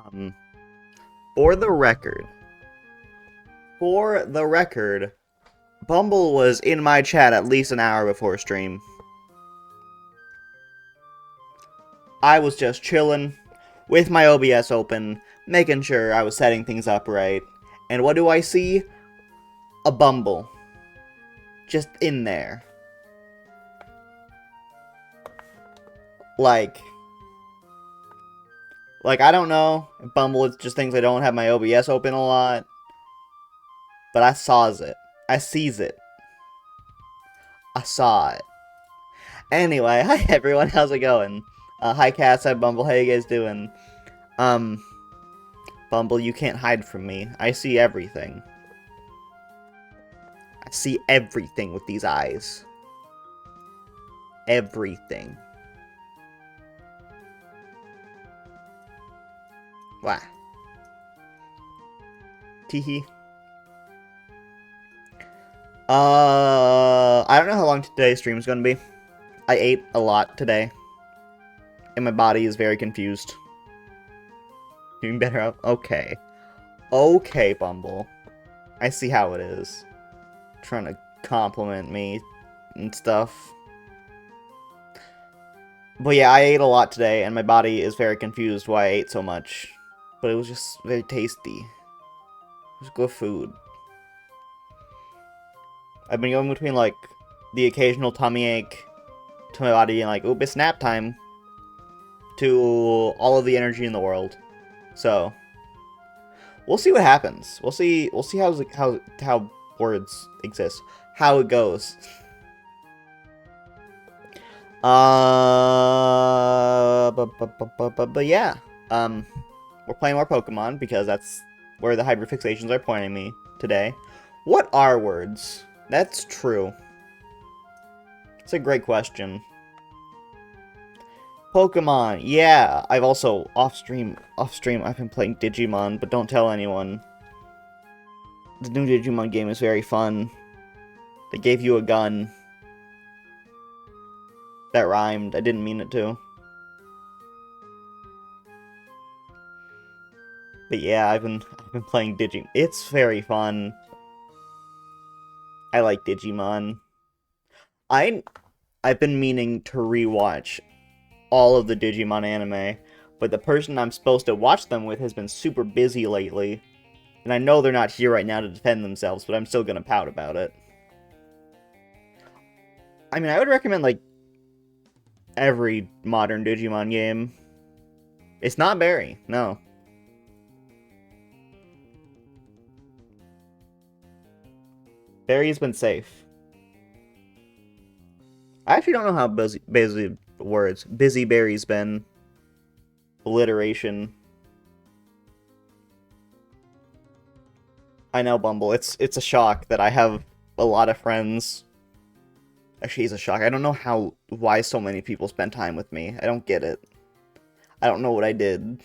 Um, for the record, for the record, Bumble was in my chat at least an hour before stream. I was just chilling with my OBS open, making sure I was setting things up right. And what do I see? A Bumble. Just in there. Like, I don't know. Bumble is just things I don't have my OBS open a lot. But I saws it. I sees it. I saw it. Anyway, hi everyone, how's it going? Hi Cass, hi Bumble, how you guys doing? Um, Bumble, you can't hide from me. I see everything. I see everything with these eyes. Everything. Wah. Teehee. I don't know how long today's stream is gonna be. I ate a lot today. And my body is very confused. Doing better out? Okay. Okay, Bumble. I see how it is. Trying to compliment me and stuff. But yeah, I ate a lot today, and my body is very confused why I ate so much. But it was just very tasty. It was good food. I've been going between, like, the occasional tummy ache to my body being like, oop, it's nap time, to all of the energy in the world. So, we'll see what happens. We'll see how words exist. How it goes. But yeah. We're playing more Pokemon because that's where the hyperfixations are pointing me today. What are words? That's true. It's a great question. Pokemon, yeah. I've also off stream. I've been playing Digimon, but don't tell anyone. The new Digimon game is very fun. They gave you a gun. That rhymed. I didn't mean it to. But yeah, I've been playing Digimon. It's very fun. I like Digimon. I've been meaning to rewatch all of the Digimon anime, but the person I'm supposed to watch them with has been super busy lately. And I know they're not here right now to defend themselves, but I'm still gonna pout about it. I mean, I would recommend, like, every modern Digimon game. It's not Barry, no. Barry's been safe. I actually don't know how busy Barry's been. Alliteration. I know, Bumble. It's a shock that I have a lot of friends. Actually, it's a shock. I don't know why so many people spend time with me. I don't get it. I don't know what I did.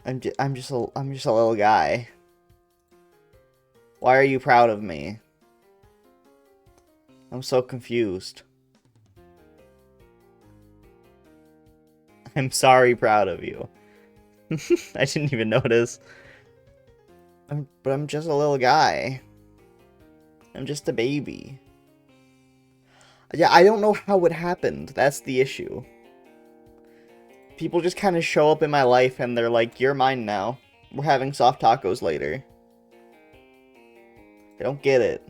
I'm just a little guy. Why are you proud of me? I'm so confused. I'm sorry, proud of you. I didn't even notice. But I'm just a little guy. I'm just a baby. Yeah, I don't know how it happened. That's the issue. People just kind of show up in my life and they're like, you're mine now. We're having soft tacos later. I don't get it.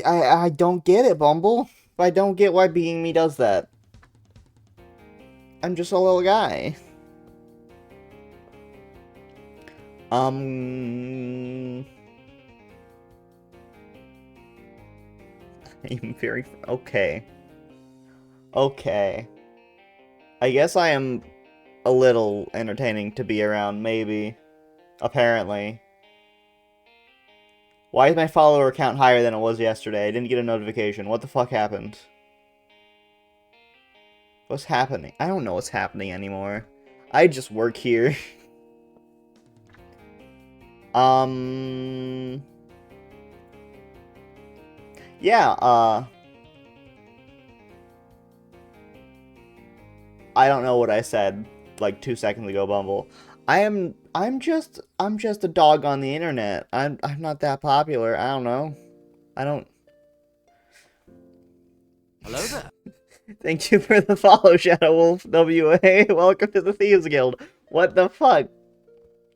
I don't get it, Bumble. I don't get why being me does that. I'm just a little guy. I'm very... Okay. Okay. I guess I am a little entertaining to be around, maybe. Apparently. Why is my follower count higher than it was yesterday? I didn't get a notification. What the fuck happened? What's happening? I don't know what's happening anymore. I just work here. Yeah, I don't know what I said like 2 seconds ago, Bumble. I'm just a dog on the internet. I'm not that popular. I don't know. I don't. Hello there. Thank you for the follow, Shadow Wolf WA. Welcome to the Thieves Guild. What the fuck?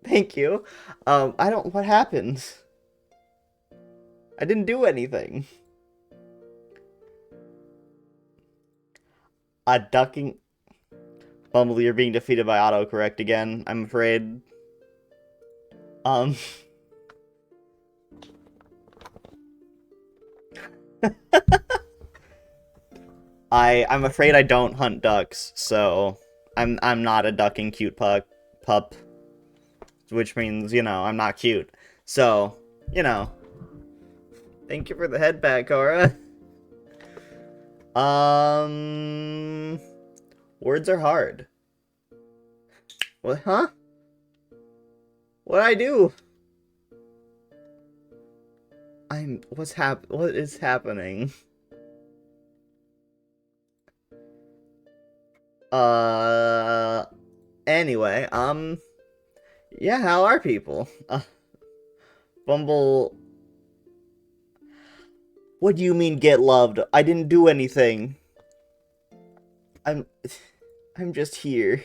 Thank you. I don't. What happened? I didn't do anything. A ducking. Bumble, you're being defeated by autocorrect again. I'm afraid. Um. I'm afraid I don't hunt ducks, so I'm not a ducking cute pup, which means, you know, I'm not cute. So, you know. Thank you for the head pat, Cora. Words are hard. What, huh? What'd I do? What is happening? Anyway, yeah, how are people? Bumble, what do you mean get loved? I didn't do anything. I'm just here.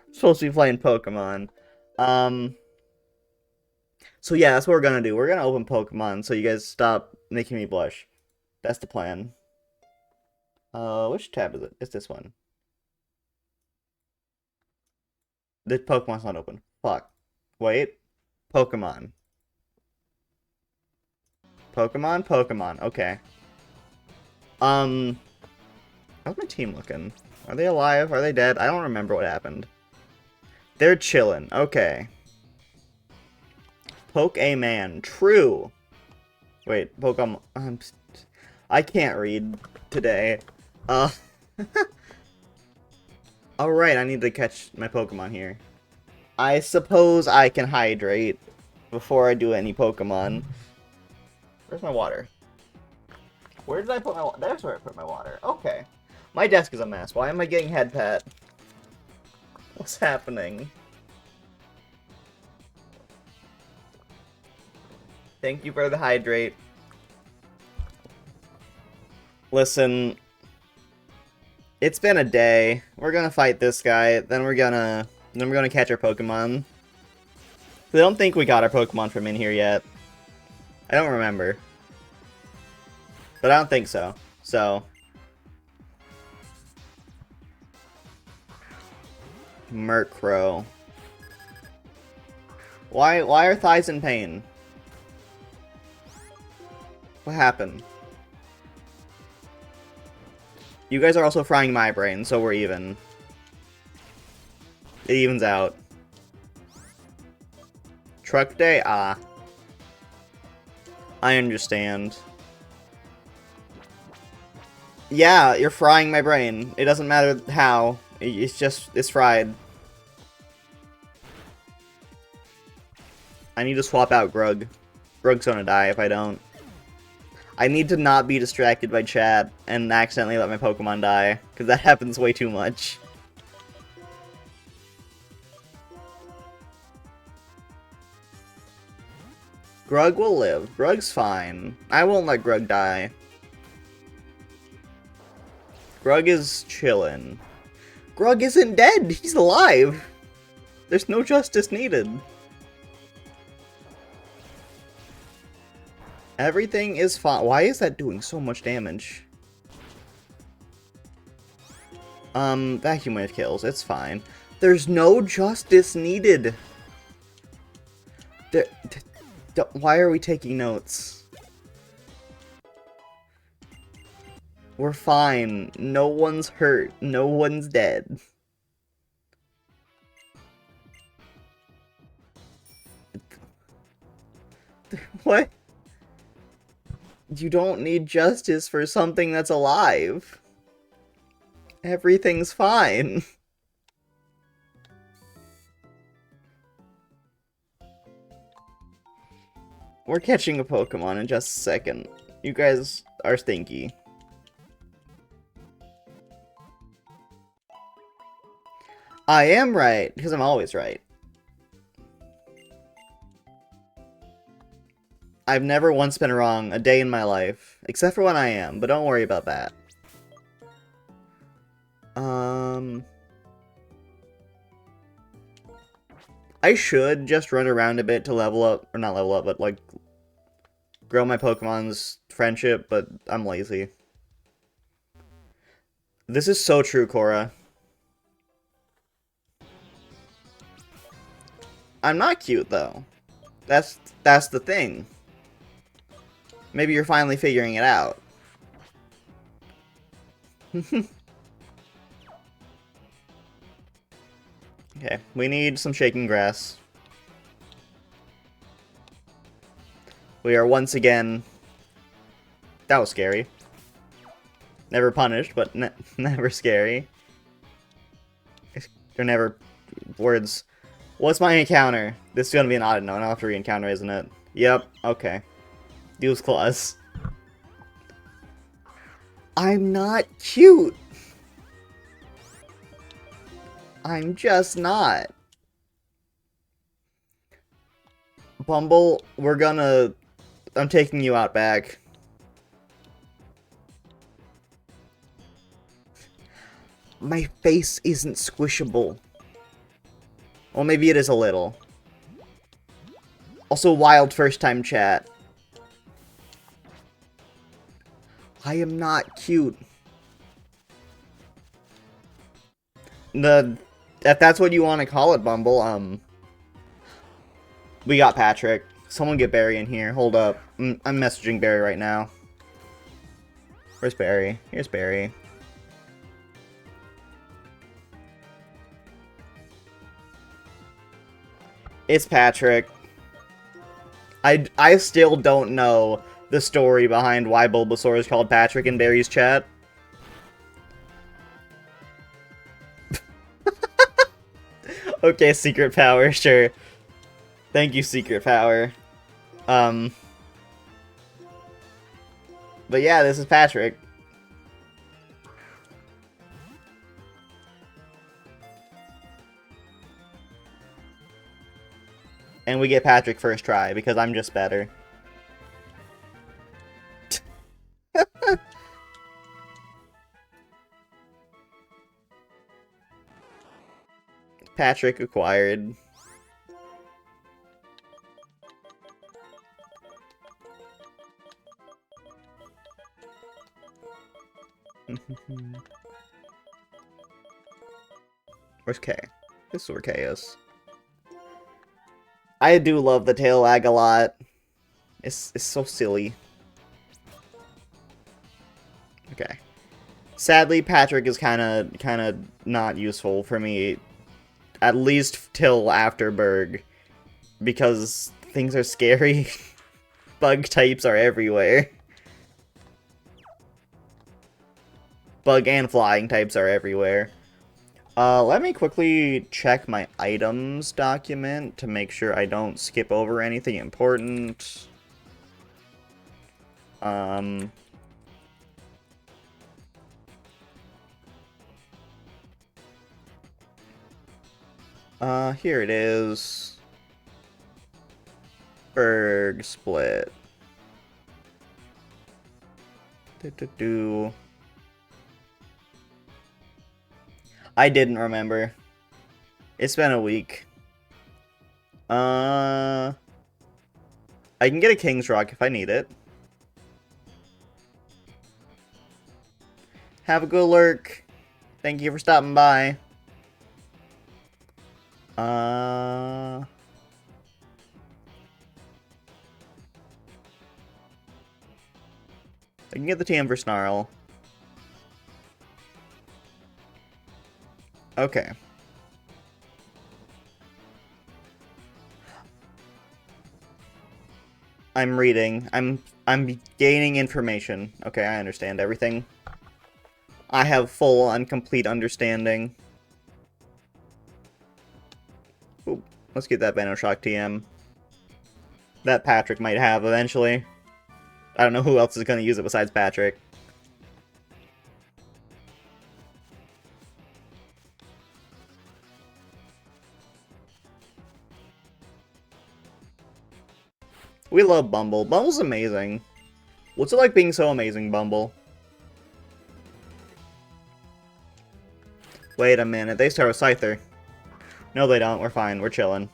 I'm supposed to be playing Pokemon. So yeah, that's what we're gonna do. We're gonna open Pokemon so you guys stop making me blush. That's the plan. Which tab is it? It's this one. The Pokemon's not open. Fuck. Wait. Pokemon. Pokemon. Okay. How's my team looking? Are they alive? Are they dead? I don't remember what happened. They're chilling. Okay. Poke-A-Man. True. Wait, Pokemon. I can't read today. Alright, I need to catch my Pokemon here. I suppose I can hydrate before I do any Pokemon. Where's my water? Where did I put my water? That's where I put my water. Okay. My desk is a mess. Why am I getting head pat? What's happening? Thank you for the hydrate. Listen, it's been a day. We're gonna fight this guy, then we're gonna catch our Pokemon. I don't think we got our Pokemon from in here yet. I don't remember. But I don't think so. So Murkrow. Why are thighs in pain? What happened? You guys are also frying my brain, so we're even. It evens out. Truck day? Ah. I understand. Yeah, you're frying my brain. It doesn't matter how. It's fried. I need to swap out Grug. Grug's gonna die if I don't. I need to not be distracted by chat and accidentally let my Pokemon die, because that happens way too much. Grug will live. Grug's fine. I won't let Grug die. Grug is chillin'. Grug isn't dead! He's alive! There's no justice needed. Everything is fine. Why is that doing so much damage? Vacuum wave kills. It's fine. There's no justice needed. Why are we taking notes? We're fine. No one's hurt. No one's dead. What? You don't need justice for something that's alive. Everything's fine. We're catching a Pokemon in just a second. You guys are stinky. I am right, because I'm always right. I've never once been wrong a day in my life, except for when I am, but don't worry about that. I should just run around a bit to level up, or not level up, but like grow my Pokemon's friendship, but I'm lazy. This is so true, Cora. I'm not cute though. That's the thing. Maybe you're finally figuring it out. Okay, we need some shaking grass. We are once again... That was scary. Never punished, but never scary. Or never... Words. What's my encounter? This is gonna be an odd no, after re-encounter, isn't it? Yep, okay. Deal's Claws. I'm not cute! I'm just not. Bumble, we're gonna... I'm taking you out back. My face isn't squishable. Well, maybe it is a little. Also, wild first time chat. I am not cute. If that's what you want to call it, Bumble, we got Patrick. Someone get Barry in here. Hold up. I'm messaging Barry right now. Where's Barry? Here's Barry. It's Patrick. I still don't know the story behind why Bulbasaur is called Patrick in Barry's chat. Okay, Secret Power, sure. Thank you, Secret Power. But yeah, this is Patrick. And we get Patrick first try, because I'm just better. Patrick acquired. Where's K? This is where K is. I do love the tail lag a lot. It's so silly. Okay. Sadly, Patrick is kind of not useful for me, at least till after Berg, because things are scary. Bug types are everywhere. Bug and flying types are everywhere. Let me quickly check my items document to make sure I don't skip over anything important. Here it is. Berg split. I didn't remember. It's been a week. I can get a King's Rock if I need it. Have a good lurk. Thank you for stopping by. I can get the TM for Snarl. Okay. I'm reading. I'm gaining information. Okay, I understand everything. I have full and complete understanding. Ooh, let's get that Venoshock TM. That Patrick might have eventually. I don't know who else is going to use it besides Patrick. We love Bumble. Bumble's amazing. What's it like being so amazing, Bumble? Wait a minute, they start with Scyther. No, they don't. We're fine. We're chilling.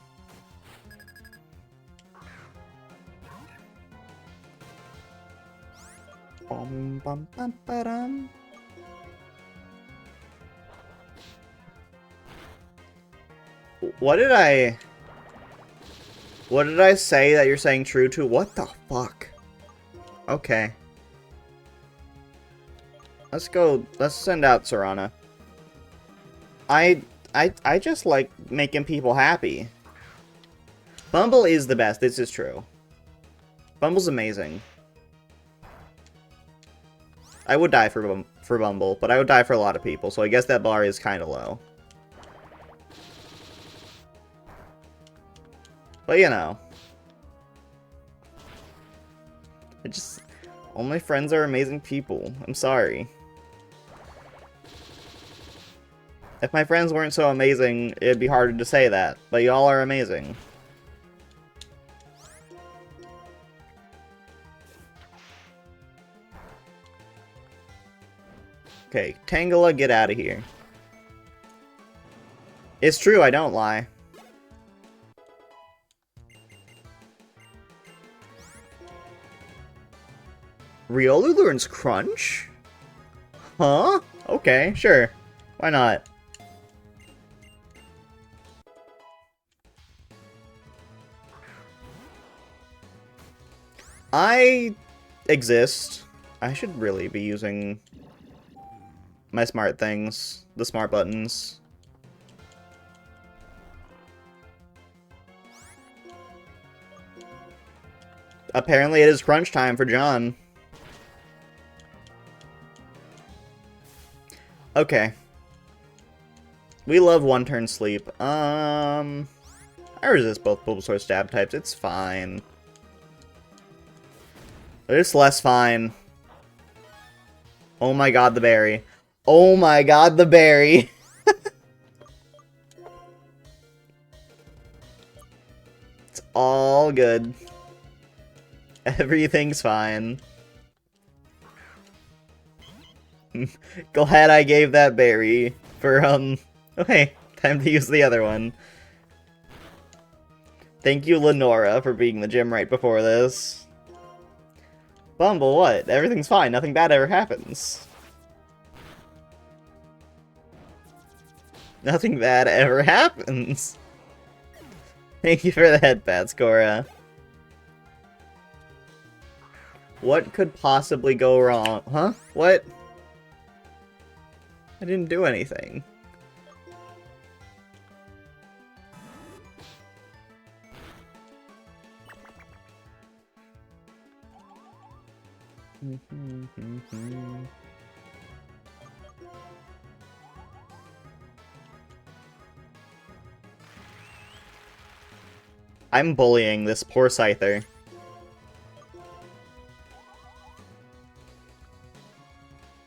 Bum, bum, bum, ba-dum. What did I say that you're saying true to? What the fuck? Okay. Let's go. Let's send out Serana. I just like making people happy. Bumble is the best. This is true. Bumble's amazing. I would die for Bumble, but I would die for a lot of people, so I guess that bar is kind of low. But, you know. All my friends are amazing people. I'm sorry. If my friends weren't so amazing, it'd be harder to say that. But y'all are amazing. Okay, Tangela, get out of here. It's true, I don't lie. Riolu learns Crunch? Huh? Okay, sure. Why not? I exist. I should really be using my smart things. The smart buttons. Apparently it is crunch time for John. Okay. We love one-turn sleep. I resist both Bulbasaur stab types. It's fine. It's less fine. Oh my god, the berry. Oh my god, the berry. It's all good. Everything's fine. Glad I gave that berry for, okay, time to use the other one. Thank you, Lenora, for being the gym right before this. Bumble, what? Everything's fine. Nothing bad ever happens. Nothing bad ever happens. Thank you for the headpats, Cora. What could possibly go wrong? Huh? What? I didn't do anything. I'm bullying this poor Scyther.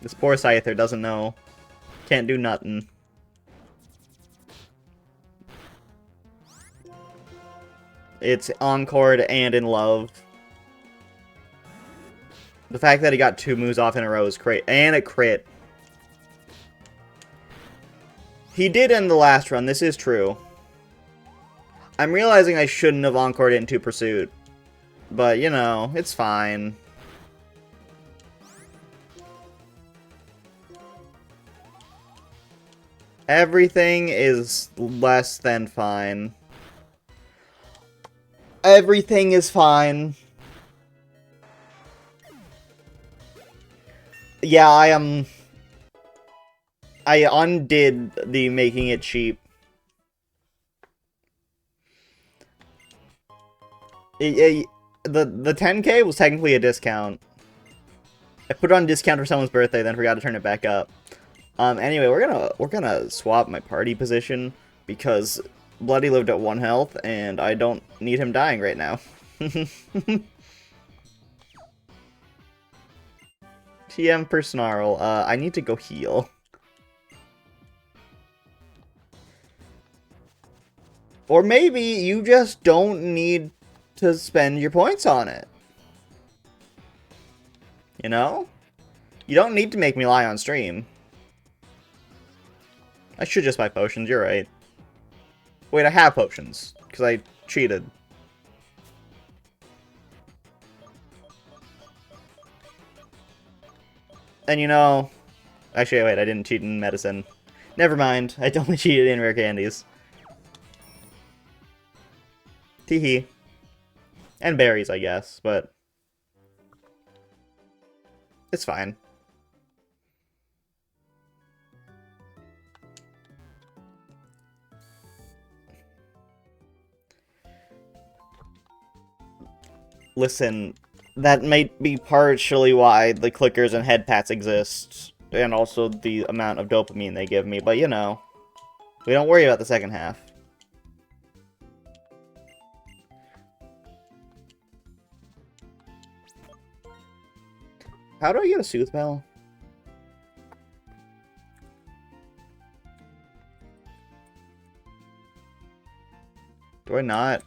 This poor Scyther doesn't know. Can't do nothing. It's encored and in love. The fact that he got 2 moves off in a row is great. And a crit. He did end the last run, this is true. I'm realizing I shouldn't have encored it into Pursuit. But, you know, it's fine. Everything is less than fine. Everything is fine. Yeah, I undid the making it cheap. The 10K was technically a discount. I put it on discount for someone's birthday, then forgot to turn it back up. Anyway, we're gonna swap my party position because Bloody lived at 1 health, and I don't need him dying right now. TM for Snarl. I need to go heal. Or maybe you just don't need to spend your points on it. You know? You don't need to make me lie on stream. I should just buy potions, you're right. Wait, I have potions, because I cheated. And you know... Actually, wait, I didn't cheat in medicine. Never mind, I only cheated in rare candies. Teehee. And berries, I guess, but... It's fine. Listen, that might be partially why the clickers and head pats exist, and also the amount of dopamine they give me, but you know, we don't worry about the second half. How do I get a Sooth Bell? Do I not?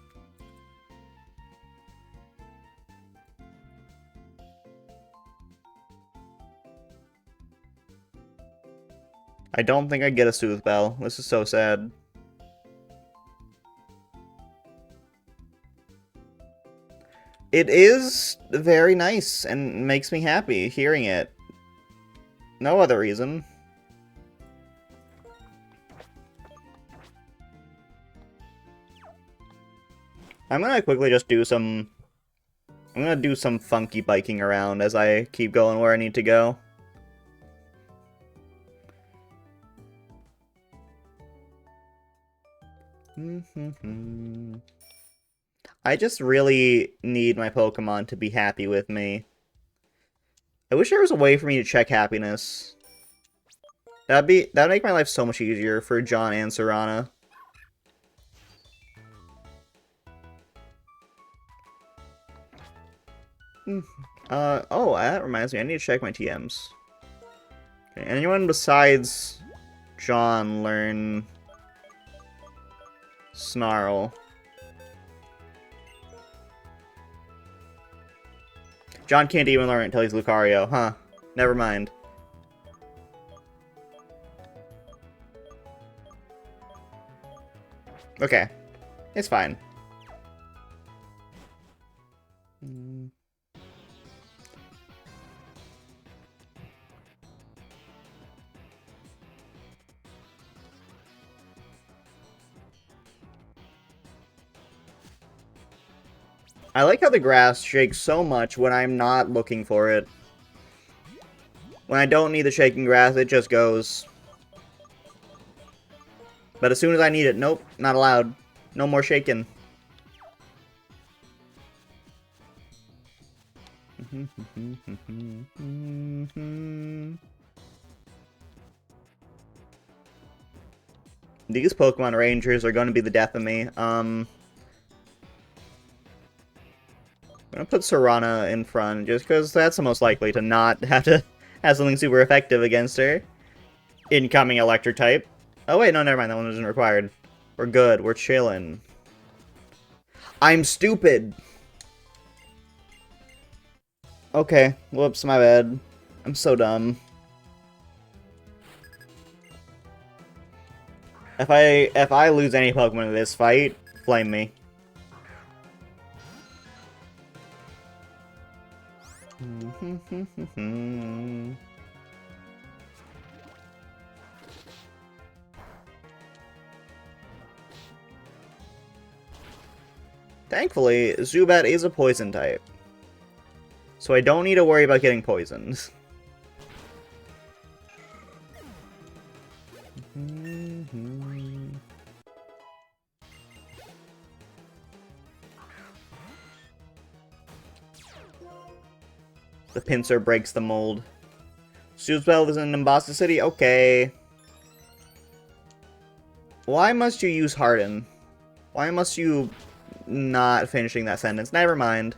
I don't think I get a Sooth Bell. This is so sad. It is very nice and makes me happy hearing it. No other reason. I'm gonna quickly just do some... I'm gonna do some funky biking around as I keep going where I need to go. I just really need my Pokemon to be happy with me. I wish there was a way for me to check happiness. That'd make my life so much easier for John and Serana. Oh, that reminds me, I need to check my TMs. Okay, anyone besides John learn Snarl? John can't even learn it until he's Lucario, huh? Never mind. Okay. It's fine. I like how the grass shakes so much when I'm not looking for it. When I don't need the shaking grass, it just goes. But as soon as I need it, nope, not allowed. No more shaking. These Pokemon Rangers are going to be the death of me. I'm gonna put Serana in front, just because that's the most likely to not have to have something super effective against her. Incoming Electric type. Oh wait, no, never mind, that one wasn't required. We're good, we're chilling. I'm stupid! Okay, whoops, my bad. I'm so dumb. If I lose any Pokemon in this fight, blame me. Thankfully, Zubat is a poison type. So I don't need to worry about getting poisoned. The pincer breaks the mold. Zubat is in Nimbasa City? Okay. Why must you use Harden? Why must you not finishing that sentence? Never mind.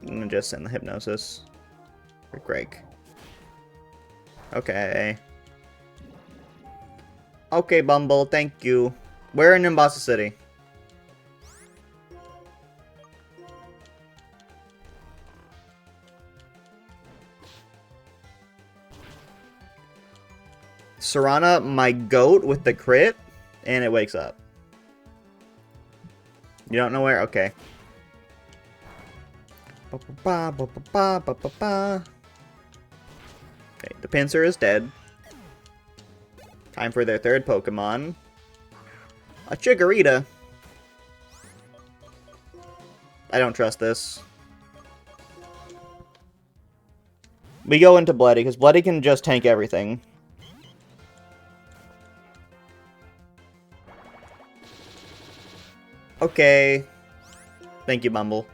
I'm gonna just send the Hypnosis. For Greg. Okay. Okay, Bumble, thank you. We're in Nimbasa City. Serana, my goat with the crit, and it wakes up. You don't know where? Okay. Okay, the Pinsir is dead. Time for their third Pokemon. A Chikorita. I don't trust this. We go into Bloody, because Bloody can just tank everything. Okay. Thank you, Bumble.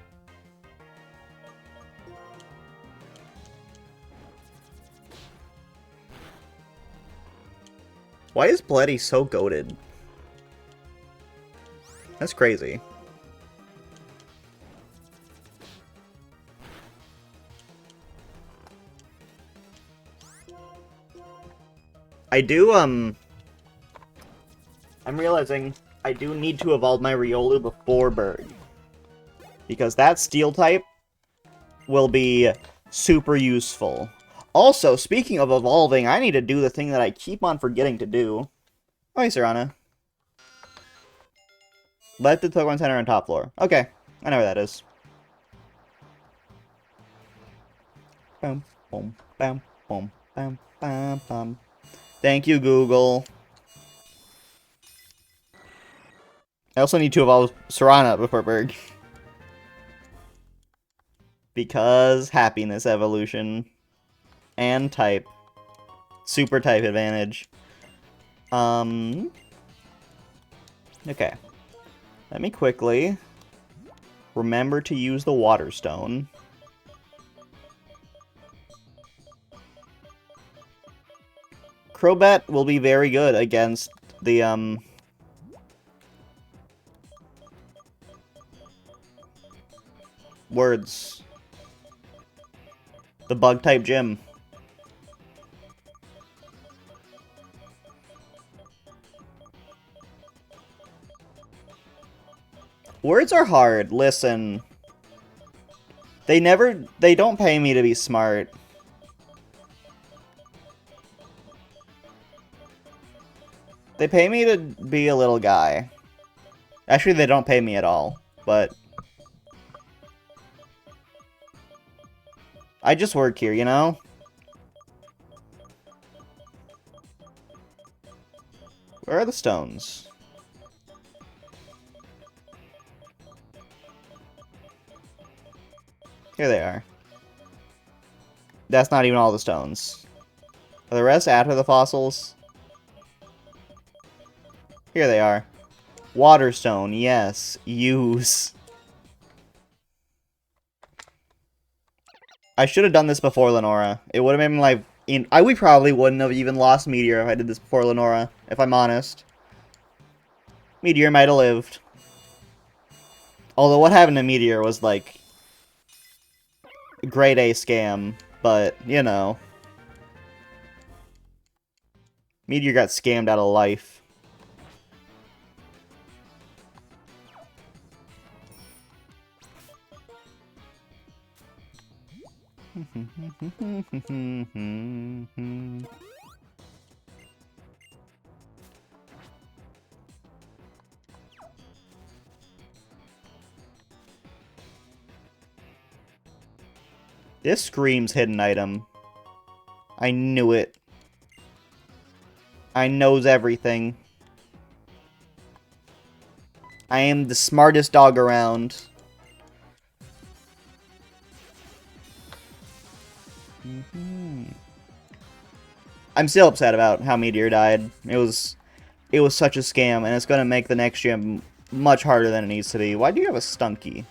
Why is Bloody so goated? That's crazy. I'm realizing I do need to evolve my Riolu before Berg. Because that Steel type will be super useful. Also, speaking of evolving, I need to do the thing that I keep on forgetting to do. Oh, hey, Serana. Let the Pokemon Center on top floor. Okay, I know where that is. Bum, bum, bum, bum, bum, bum, bum. Thank you, Google. I also need to evolve Serana before Berg. Because happiness evolution. And type. Super type advantage. Okay. Let me quickly remember to use the Water Stone. Crobat will be very good against the, words. The Bug-type gym. Words are hard. Listen. They don't pay me to be smart. They pay me to be a little guy. Actually, they don't pay me at all, but I just work here, you know? Where are the stones? Here they are. That's not even all the stones. Are the rest after the fossils? Here they are. Water stone, yes. Use. I should have done this before Lenora. It would have been like... we probably wouldn't have even lost Meteor if I did this before Lenora, if I'm honest. Meteor might have lived. Although what happened to Meteor was like... grade A scam, but, you know. Meteor got scammed out of life. This screams hidden item. I knew it. I knows everything. I am the smartest dog around. I'm still upset about how Meteor died. It was such a scam, and it's gonna make the next gym much harder than it needs to be. Why do you have a Stunky?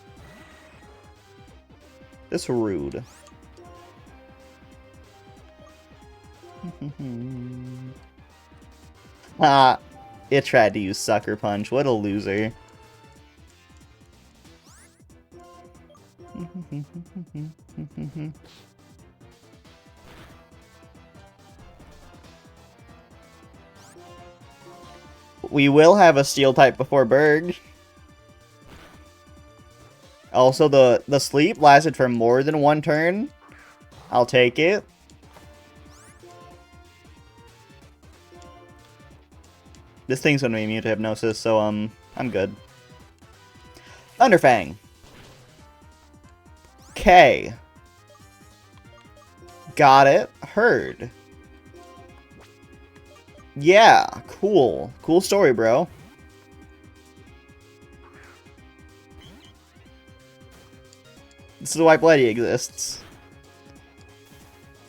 This rude. Ah, it tried to use Sucker Punch. What a loser. We will have a Steel type before Berg. Also, the sleep lasted for more than one turn. I'll take it. This thing's gonna be immune to hypnosis, so, I'm good. Thunderfang. Okay. Got it. Heard. Yeah, cool. Cool story, bro. This is why Bloody exists.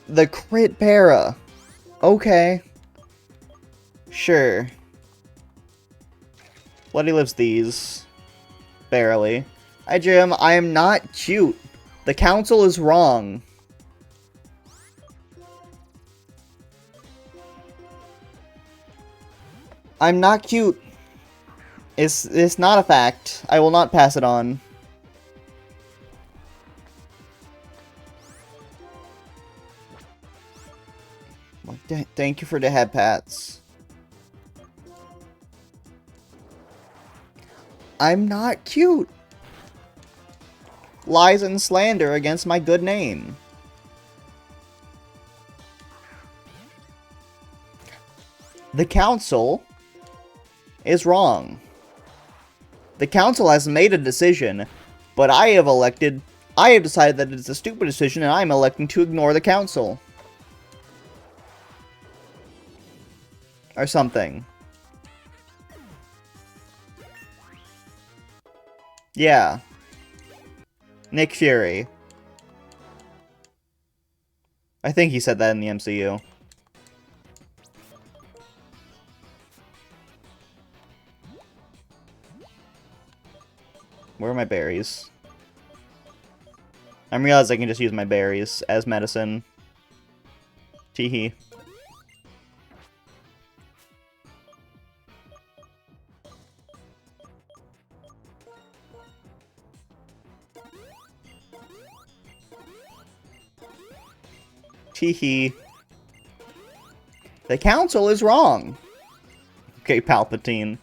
The crit para. Okay. Sure. Bloody lives these. Barely. Hi, Jim. I am not cute. The council is wrong. I'm not cute. It's not a fact. I will not pass it on. Thank you for the head pats. I'm not cute. Lies and slander against my good name. The council is wrong. The council has made a decision, but I have decided that it's a stupid decision, and I'm electing to ignore the council. Or something. Yeah. Nick Fury. I think he said that in the MCU. Where are my berries? I'm realizing I can just use my berries as medicine. Teehee. Teehee. The council is wrong. Okay, Palpatine.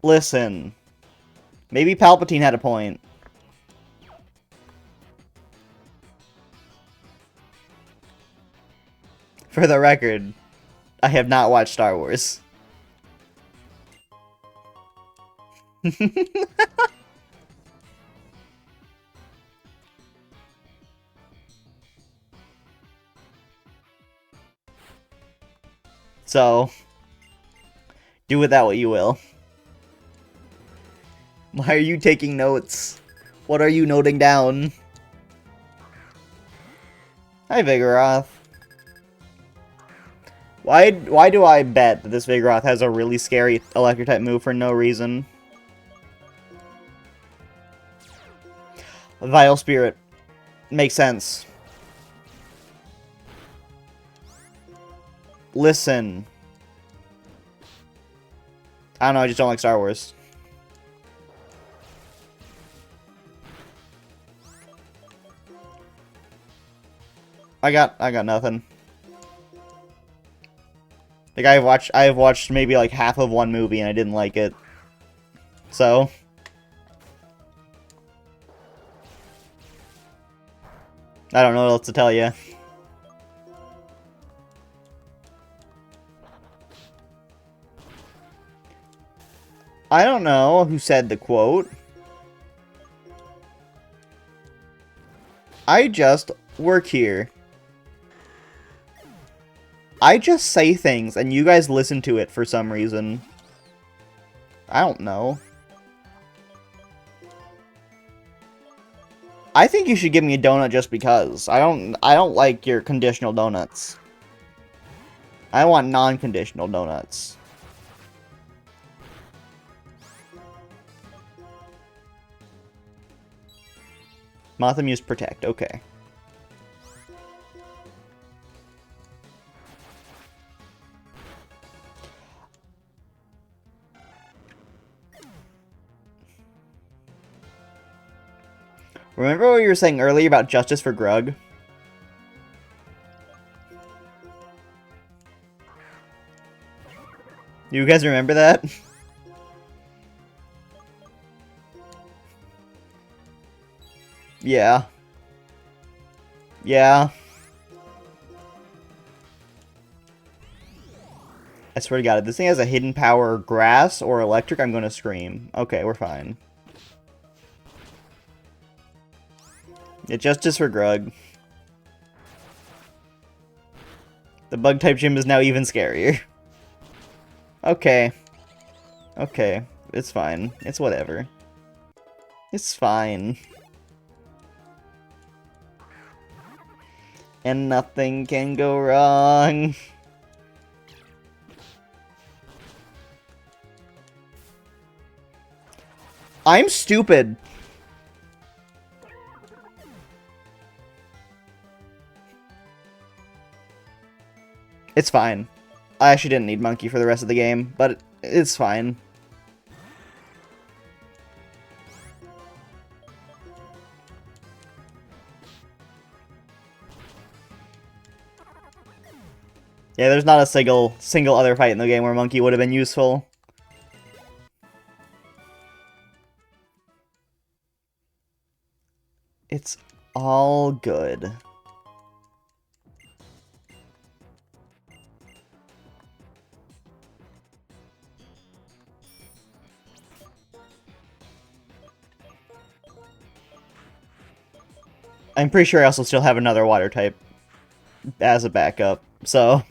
Listen. Maybe Palpatine had a point. For the record, I have not watched Star Wars. So, do with that what you will. Why are you taking notes? What are you noting down? Hi, Vigoroth. Why do I bet that this Vigoroth has a really scary electric-type move for no reason? Vile Spirit. Makes sense. Listen. I don't know, I just don't like Star Wars. I got nothing. Like I've watched maybe like half of one movie and I didn't like it. So I don't know what else to tell you. I don't know who said the quote. I just work here. I just say things and you guys listen to it for some reason. I don't know. I think you should give me a donut just because. I don't like your conditional donuts. I want non-conditional donuts. Motham used Protect, okay. Remember what you were saying earlier about justice for Grug? You guys remember that? Yeah. Yeah. I swear to God, if this thing has a hidden power, grass or electric, I'm gonna scream. Okay, we're fine. Yeah, justice for Grug. The bug-type gym is now even scarier. Okay. Okay. It's fine. It's whatever. It's fine. And nothing can go wrong. I'm stupid. It's fine. I actually didn't need Monkey for the rest of the game, but it's fine. Yeah, there's not a single other fight in the game where Monkey would have been useful. It's all good. I'm pretty sure I also still have another water type as a backup, so...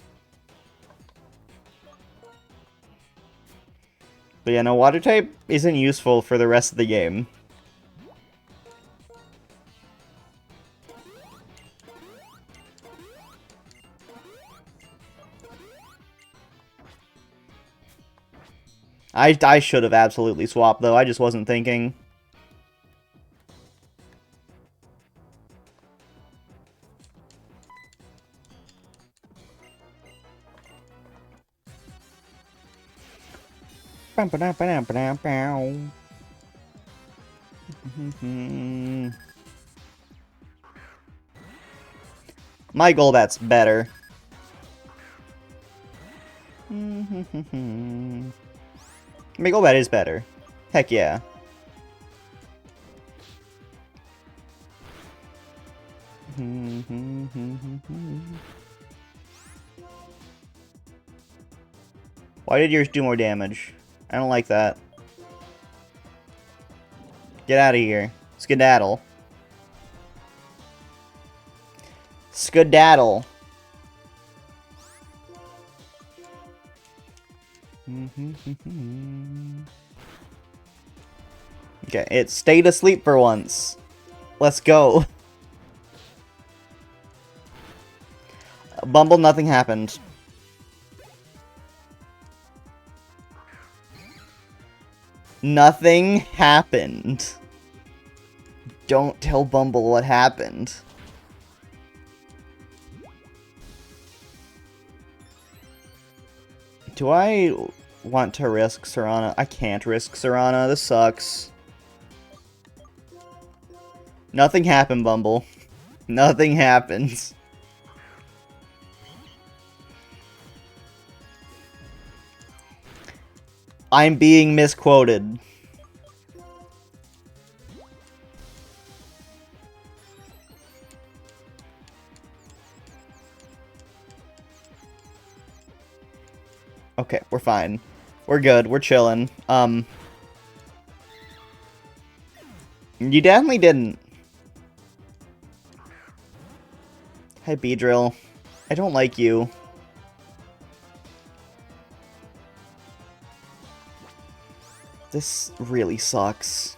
But yeah, no, water type isn't useful for the rest of the game. I should have absolutely swapped, though. I just wasn't thinking. My Golbat's better. My Golbat is better. Heck yeah. Why did yours do more damage? I don't like that. Get out of here. Skedaddle. Skedaddle. Okay, it stayed asleep for once. Let's go. Bumble, nothing happened. Nothing happened. Don't tell Bumble what happened. Do I want to risk Serana? I can't risk Serana. This sucks. Nothing happened, Bumble. Nothing happens. I'm being misquoted. Okay, we're fine. We're good. We're chilling. You definitely didn't. Hi, Beedrill. I don't like you. This really sucks.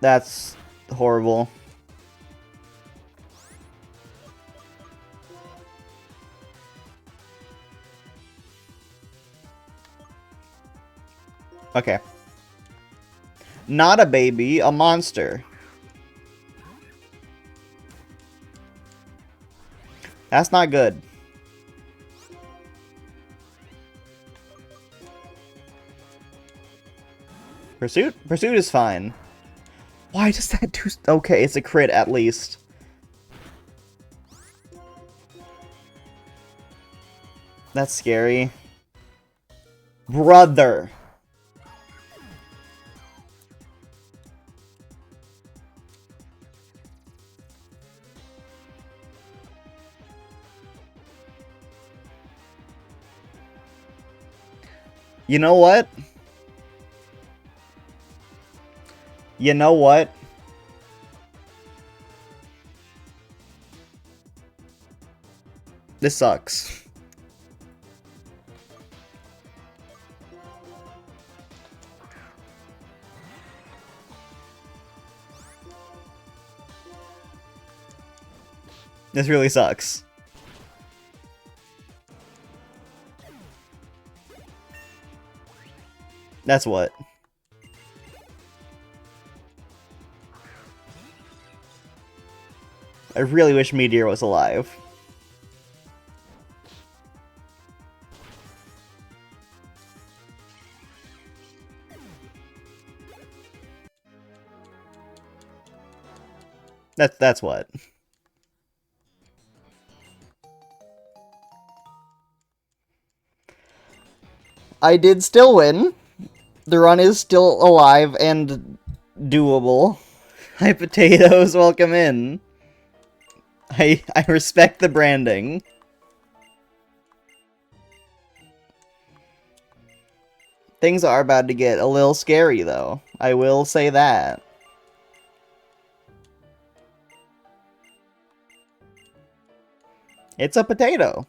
That's horrible. Okay. Not a baby, a monster. That's not good. Pursuit? Pursuit is fine. Why does that do... Okay, it's a crit at least. That's scary. Brother. You know what? You know what? This sucks. This really sucks. That's what. I really wish Meteor was alive. That's what. I did still win. The run is still alive and doable. Hi, potatoes, welcome in. I respect the branding. Things are about to get a little scary, though. I will say that. It's a potato.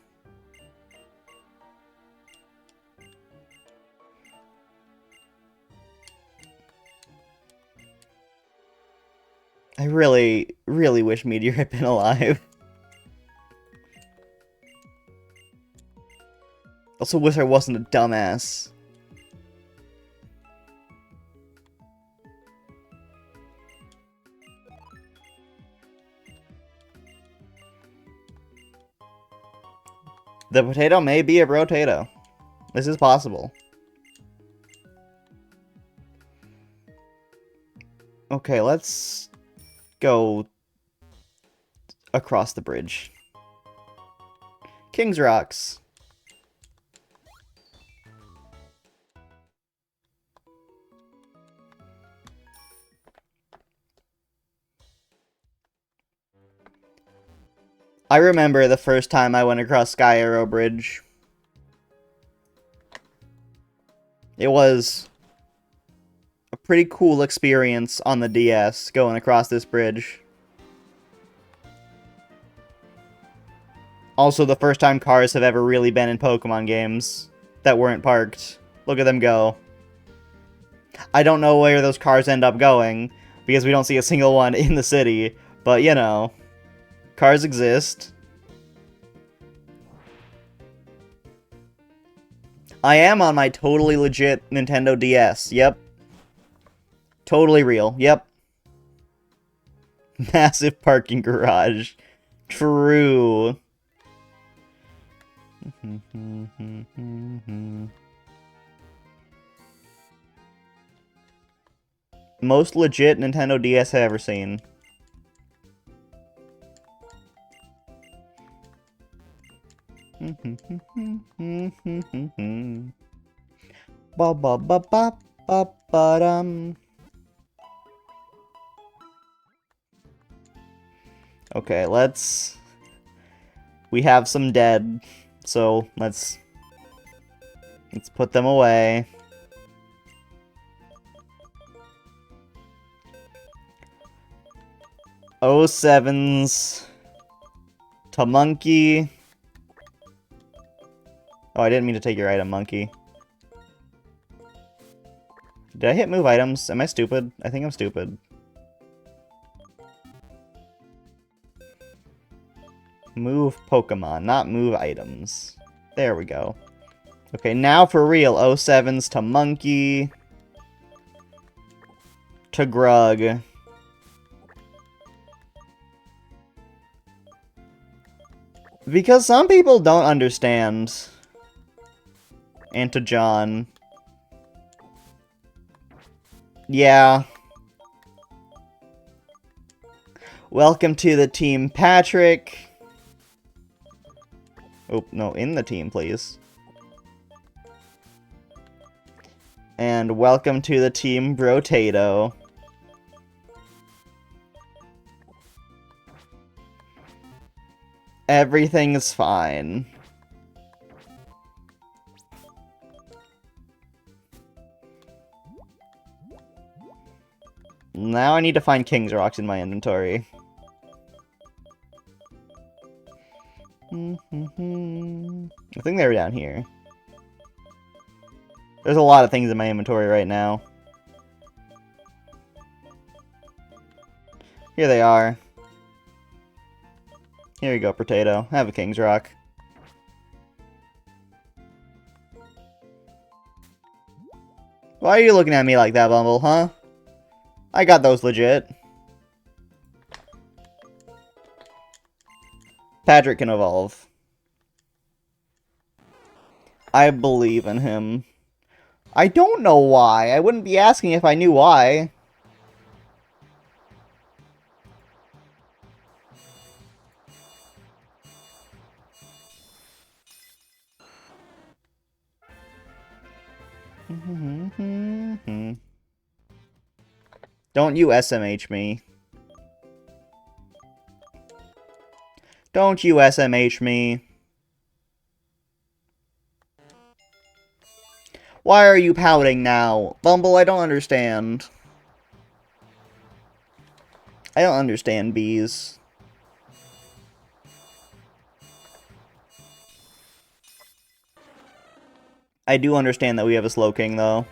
I really, really wish Meteor had been alive. Also wish I wasn't a dumbass. The potato may be a brotato. This is possible. Okay, let's go across the bridge. King's Rocks. I remember the first time I went across Sky Arrow Bridge. It was a pretty cool experience on the DS, going across this bridge. Also, the first time cars have ever really been in Pokemon games that weren't parked. Look at them go. I don't know where those cars end up going, because we don't see a single one in the city, but you know. Cars exist. I am on my totally legit Nintendo DS. Yep. Totally real. Yep. Massive parking garage. True. Most legit Nintendo DS I've ever seen. Ba ba ba ba ba ba dum. Okay, let's. We have some dead, so let's put them away. O7s to Monkey. Oh, I didn't mean to take your item, Monkey. Did I hit move items? Am I stupid? I think I'm stupid. Move Pokemon, not move items. There we go. Okay, now for real. O7s to Monkey. To Grug. Because some people don't understand. And to John. Yeah. Welcome to the team, Patrick. Oh, no, in the team, please. And welcome to the team, Brotato. Everything is fine. now I need to find King's Rocks in my inventory. I think they were down here. There's a lot of things in my inventory right now. Here they are. Here you go, potato. Have a King's Rock. Why are you looking at me like that, Bumble, huh? I got those legit. Patrick can evolve. I believe in him. I don't know why. I wouldn't be asking if I knew why. Don't you SMH me. Don't you SMH me. Why are you pouting now? Bumble, I don't understand. I don't understand bees. I do understand that we have a Slow King, though.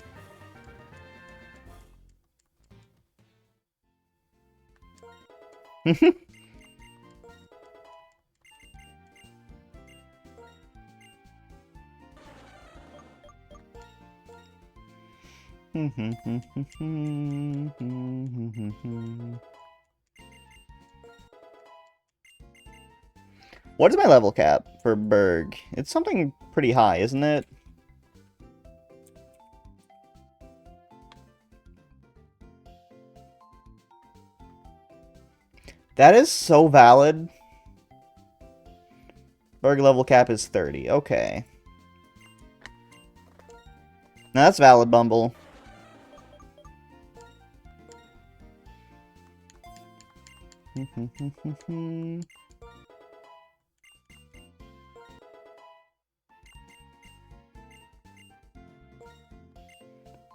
What is my level cap for Berg? It's something pretty high, isn't it? That is so valid. Berg level cap is 30. Okay. Now that's valid, Bumble.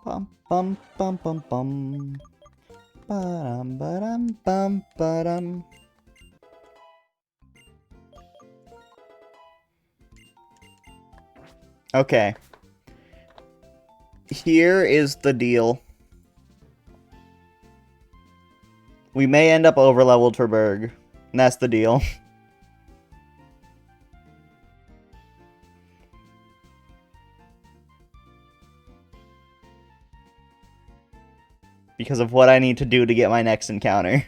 Bum bum bum bum bum. Ba-dum ba-dum bum ba-dum. Okay. Here is the deal. We may end up overleveled for Berg. And that's the deal. Because of what I need to do to get my next encounter.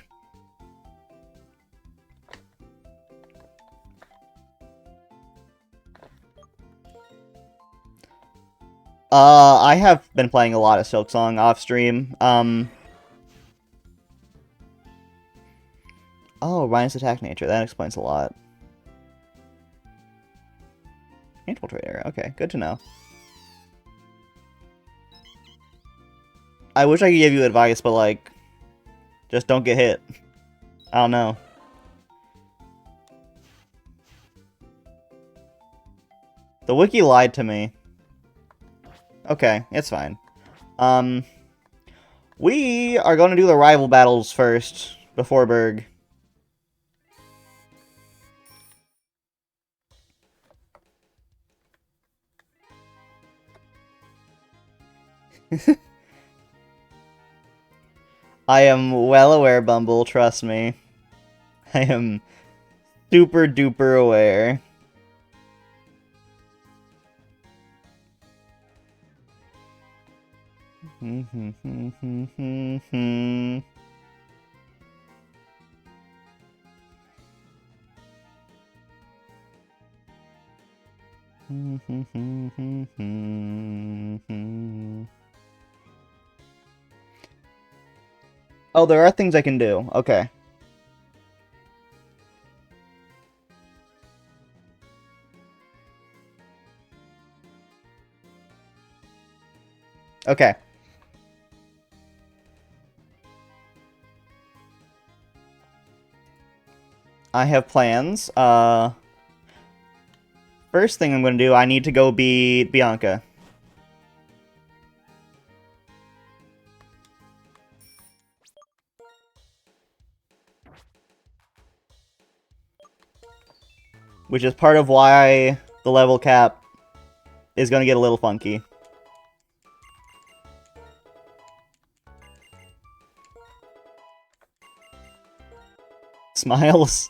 I have been playing a lot of Silksong off stream. Oh, minus attack nature. That explains a lot. Infiltrator. Okay, good to know. I wish I could give you advice, but, like, just don't get hit. I don't know. The wiki lied to me. Okay, it's fine. We are going to do the rival battles first, before Berg. I am well aware, Bumble, trust me. I am super duper aware. Oh, there are things I can do. Okay. Okay. I have plans. First thing I'm going to do, I need to go beat Bianca. which is part of why the level cap is going to get a little funky. Smiles.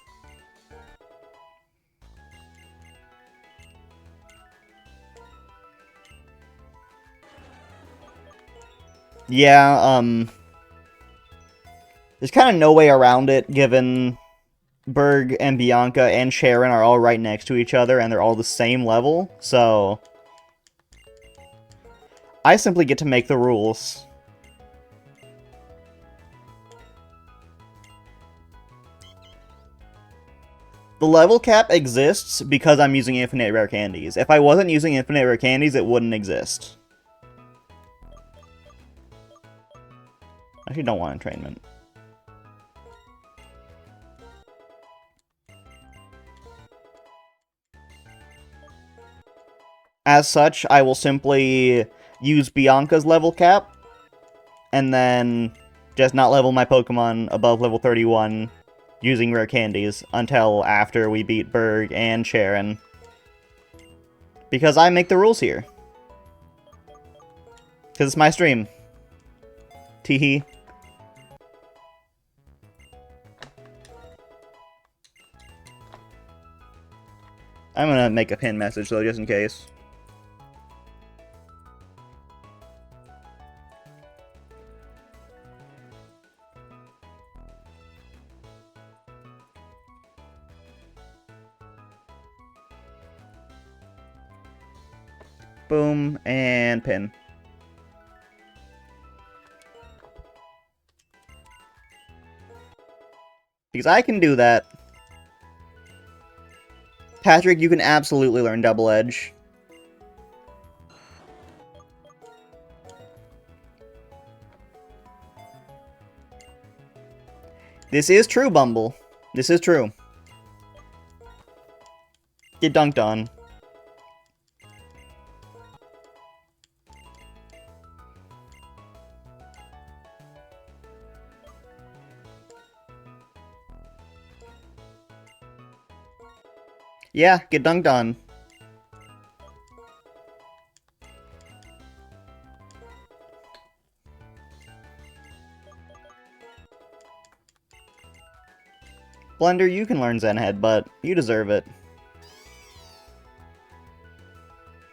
Yeah, there's kind of no way around it, given Berg and Bianca and Sharon are all right next to each other, and they're all the same level, so I simply get to make the rules. The level cap exists because I'm using infinite rare candies. If I wasn't using infinite rare candies, it wouldn't exist. I actually don't want entrainment. As such, I will simply use Bianca's level cap, and then just not level my Pokemon above level 31 using rare candies until after we beat Berg and Sharon. Because I make the rules here. Because it's my stream. Teehee. I'm gonna make a pin message though, just in case. Boom, and pin. Because I can do that. Patrick, you can absolutely learn Double Edge. This is true, Bumble. This is true. Get dunked on. Yeah, get dunked on. Blender, you can learn Zen Headbutt. You deserve it.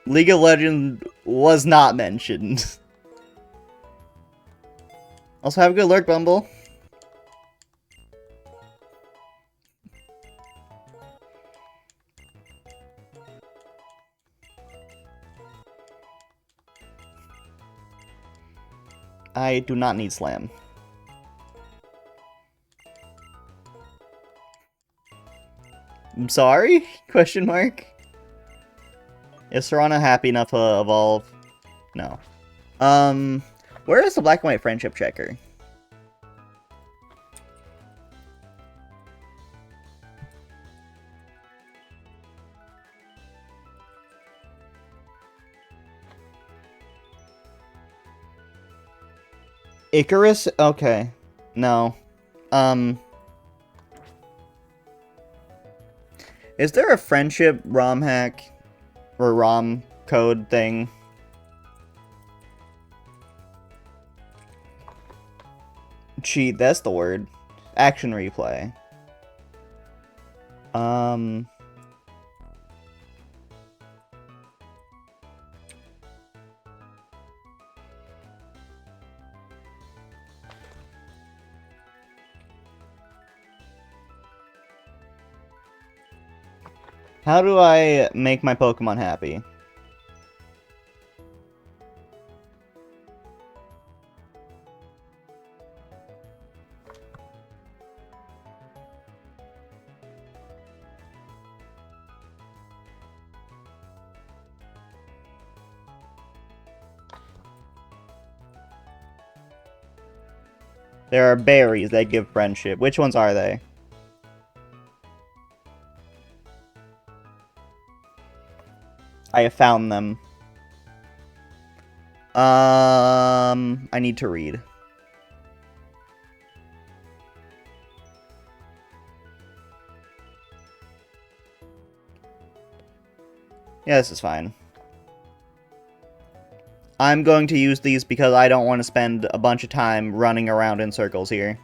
League of Legends was not mentioned. Also, have a good lurk, Bumble. I do not need Slam. I'm sorry? Question mark? Is Serana happy enough to evolve? No. Where is the black and white friendship checker? Icarus? Okay. No. Is there a friendship ROM hack? Or ROM code thing? Cheat, that's the word. Action replay. How do I make my Pokemon happy? There are berries that give friendship. Which ones are they? I have found them. I need to read. Yeah, this is fine. I'm going to use these because I don't want to spend a bunch of time running around in circles here.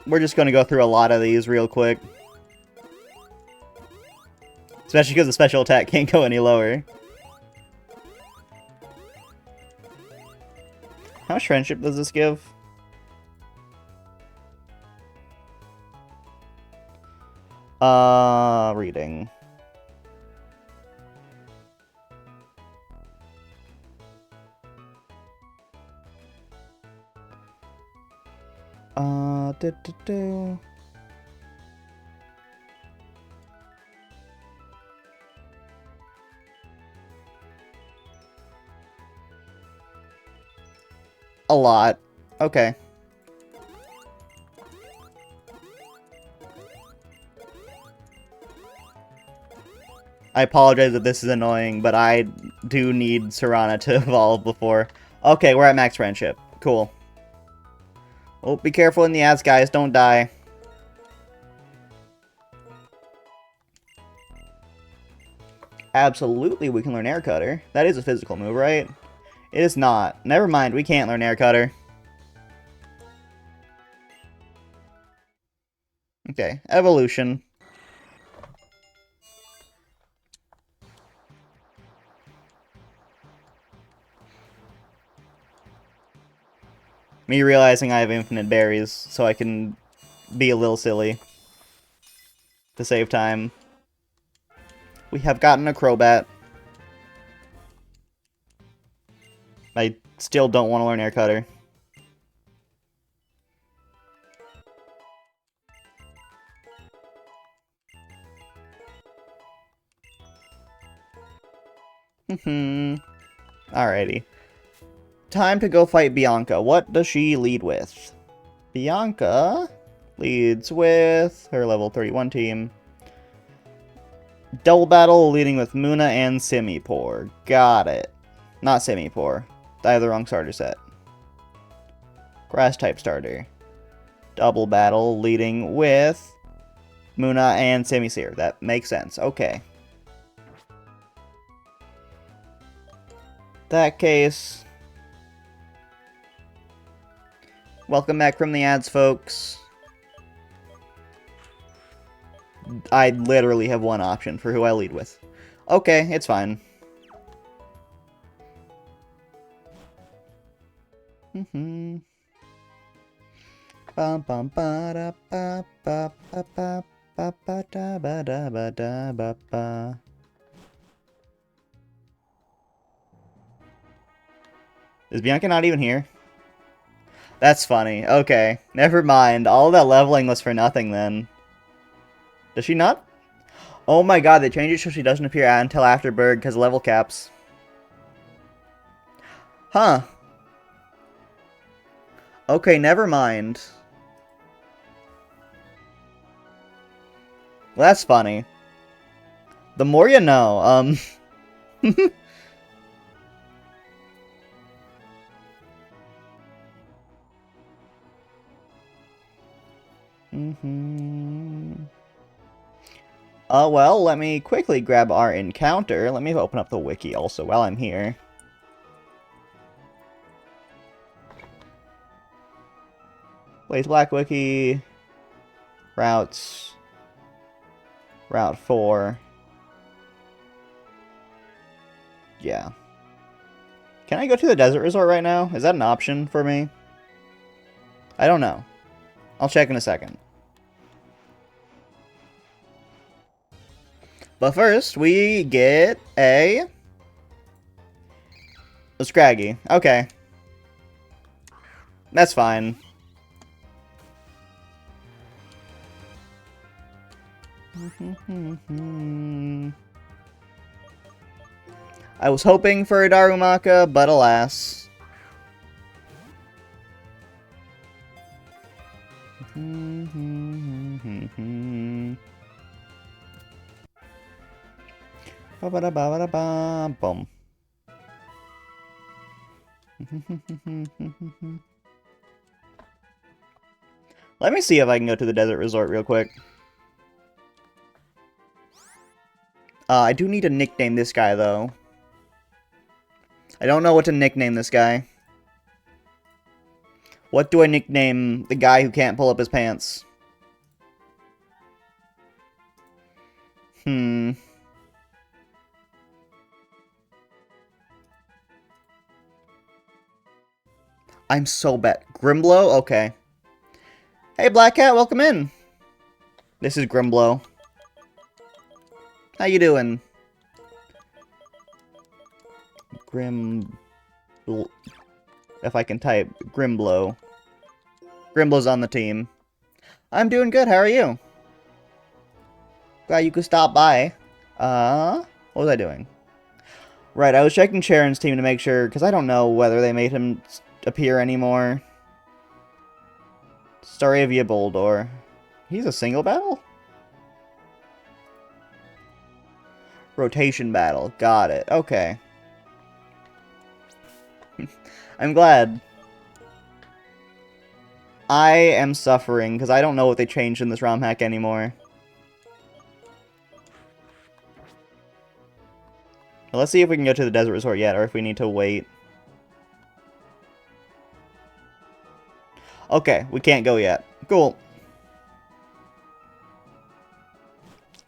We're just going to go through a lot of these real quick. Especially because the special attack can't go any lower. How much friendship does this give? Reading. A lot. Okay. I apologize if this is annoying, but I do need Serana to evolve before. Okay, we're at max friendship. Cool. Oh, be careful in the ads, guys. Don't die. Absolutely, we can learn Air Cutter. That is a physical move, right? It is not. Never mind, we can't learn Air Cutter. Okay, evolution. Me realizing I have infinite berries, so I can be a little silly to save time. We have gotten a Crobat. I still don't want to learn Air Cutter. Alrighty. Time to go fight Bianca. What does she lead with? Bianca leads with her level 31 team. Double battle leading with Muna and Simipour. Got it. Not Simipour. I have the wrong starter set. Grass type starter. Double battle leading with Muna and Simisear. That makes sense. Okay. That case. Welcome back from the ads, folks. I literally have one option for who I lead with. Okay, it's fine. Is Bianca not even here? That's funny. Okay, never mind. All that leveling was for nothing then. Does she not? Oh my god, they changed it so she doesn't appear until after Berg because level caps. Huh. Okay, never mind. Well, that's funny. The more you know, well, let me quickly grab our encounter. Let me open up the wiki also while I'm here. Blaze Black Wiki. Routes. Route 4. Yeah. Can I go to the desert resort right now? Is that an option for me? I don't know. I'll check in a second. But first, we get a Scraggy. Okay. That's fine. I was hoping for a Darumaka, but alas. Boom. Let me see if I can go to the desert resort real quick. I do need to nickname this guy, though. I don't know what to nickname this guy. What do I nickname the guy who can't pull up his pants? I'm so bad. Grimblow? Okay. Hey, Black Cat, welcome in. This is Grimblow. How you doing? If I can type, Grimblow. Grimblow's on the team. I'm doing good, how are you? Glad you could stop by. What was I doing? Right, I was checking Sharon's team to make sure, because I don't know whether they made him appear anymore. Staravia Boldor. He's a single battle? Rotation battle. Got it. Okay. I'm glad. I am suffering, because I don't know what they changed in this ROM hack anymore. Well, let's see if we can go to the desert resort yet, or if we need to wait. Okay, we can't go yet. Cool.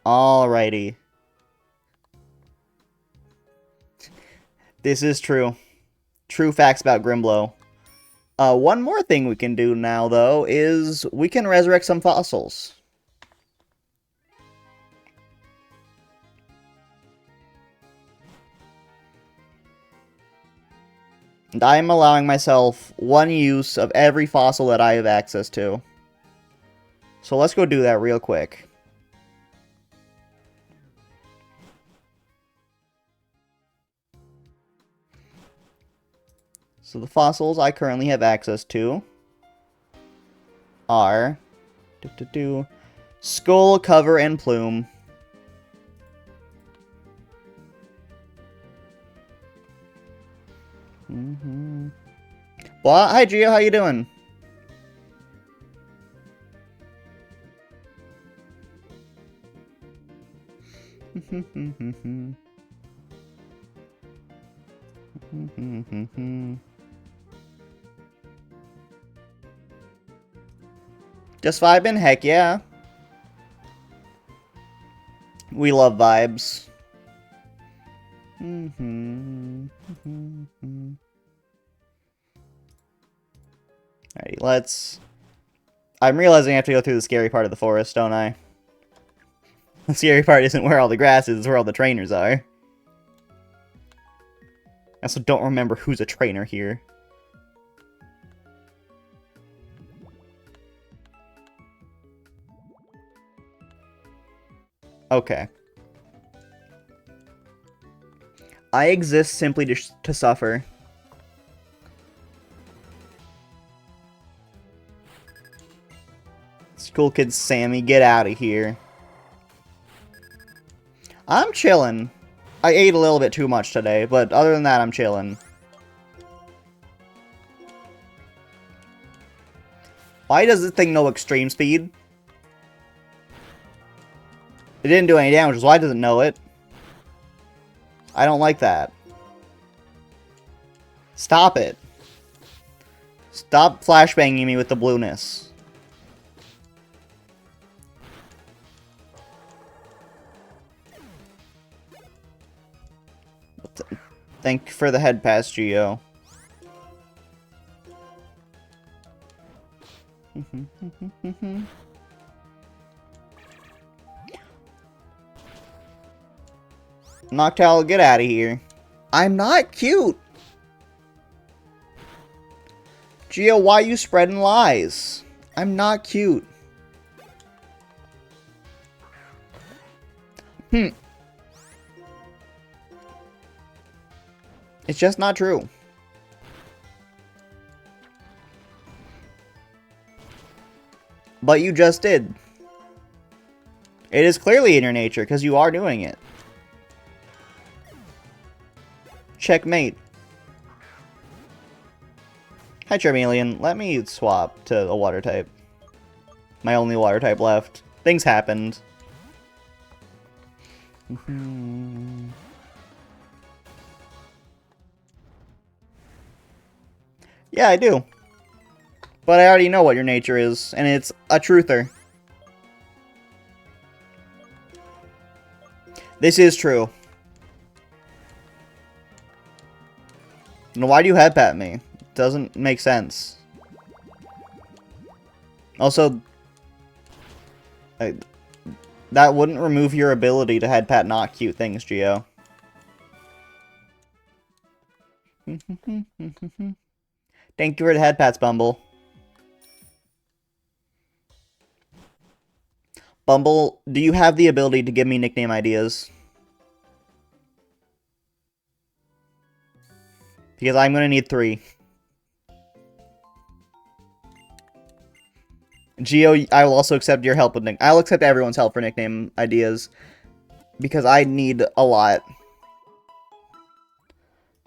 Alrighty. This is true. True facts about Grimblow. One more thing we can do now, though, is we can resurrect some fossils. And I am allowing myself one use of every fossil that I have access to. So let's go do that real quick. So the fossils I currently have access to are skull, cover, and plume. Well, hi Gio, how you doing? Just vibing? Heck yeah. We love vibes. Alrighty, let's... I'm realizing I have to go through the scary part of the forest, don't I? The scary part isn't where all the grass is, it's where all the trainers are. I also don't remember who's a trainer here. Okay. I exist simply to suffer. School kid Sammy, get out of here. I'm chilling. I ate a little bit too much today, but other than that, I'm chilling. Why does this thing know extreme speed? It didn't do any damage, so why does it know it? I don't like that. Stop it. Stop flashbanging me with the blueness. Thank you for the head pass, Geo. Noctowl, get out of here. I'm not cute. Geo, why are you spreading lies? I'm not cute. It's just not true. But you just did. It is clearly in your nature, because you are doing it. Checkmate. Hi, Charmeleon. Let me swap to a water type. My only water type left. Things happened. Yeah, I do. But I already know what your nature is, and it's a truther. This is true. Now, why do you head pat me? Doesn't make sense. Also, that wouldn't remove your ability to head pat not cute things, Geo. Thank you for the head pats, Bumble. Bumble, do you have the ability to give me nickname ideas? Because I'm gonna need 3. Geo, I will also accept your help with I'll accept everyone's help for nickname ideas. Because I need a lot.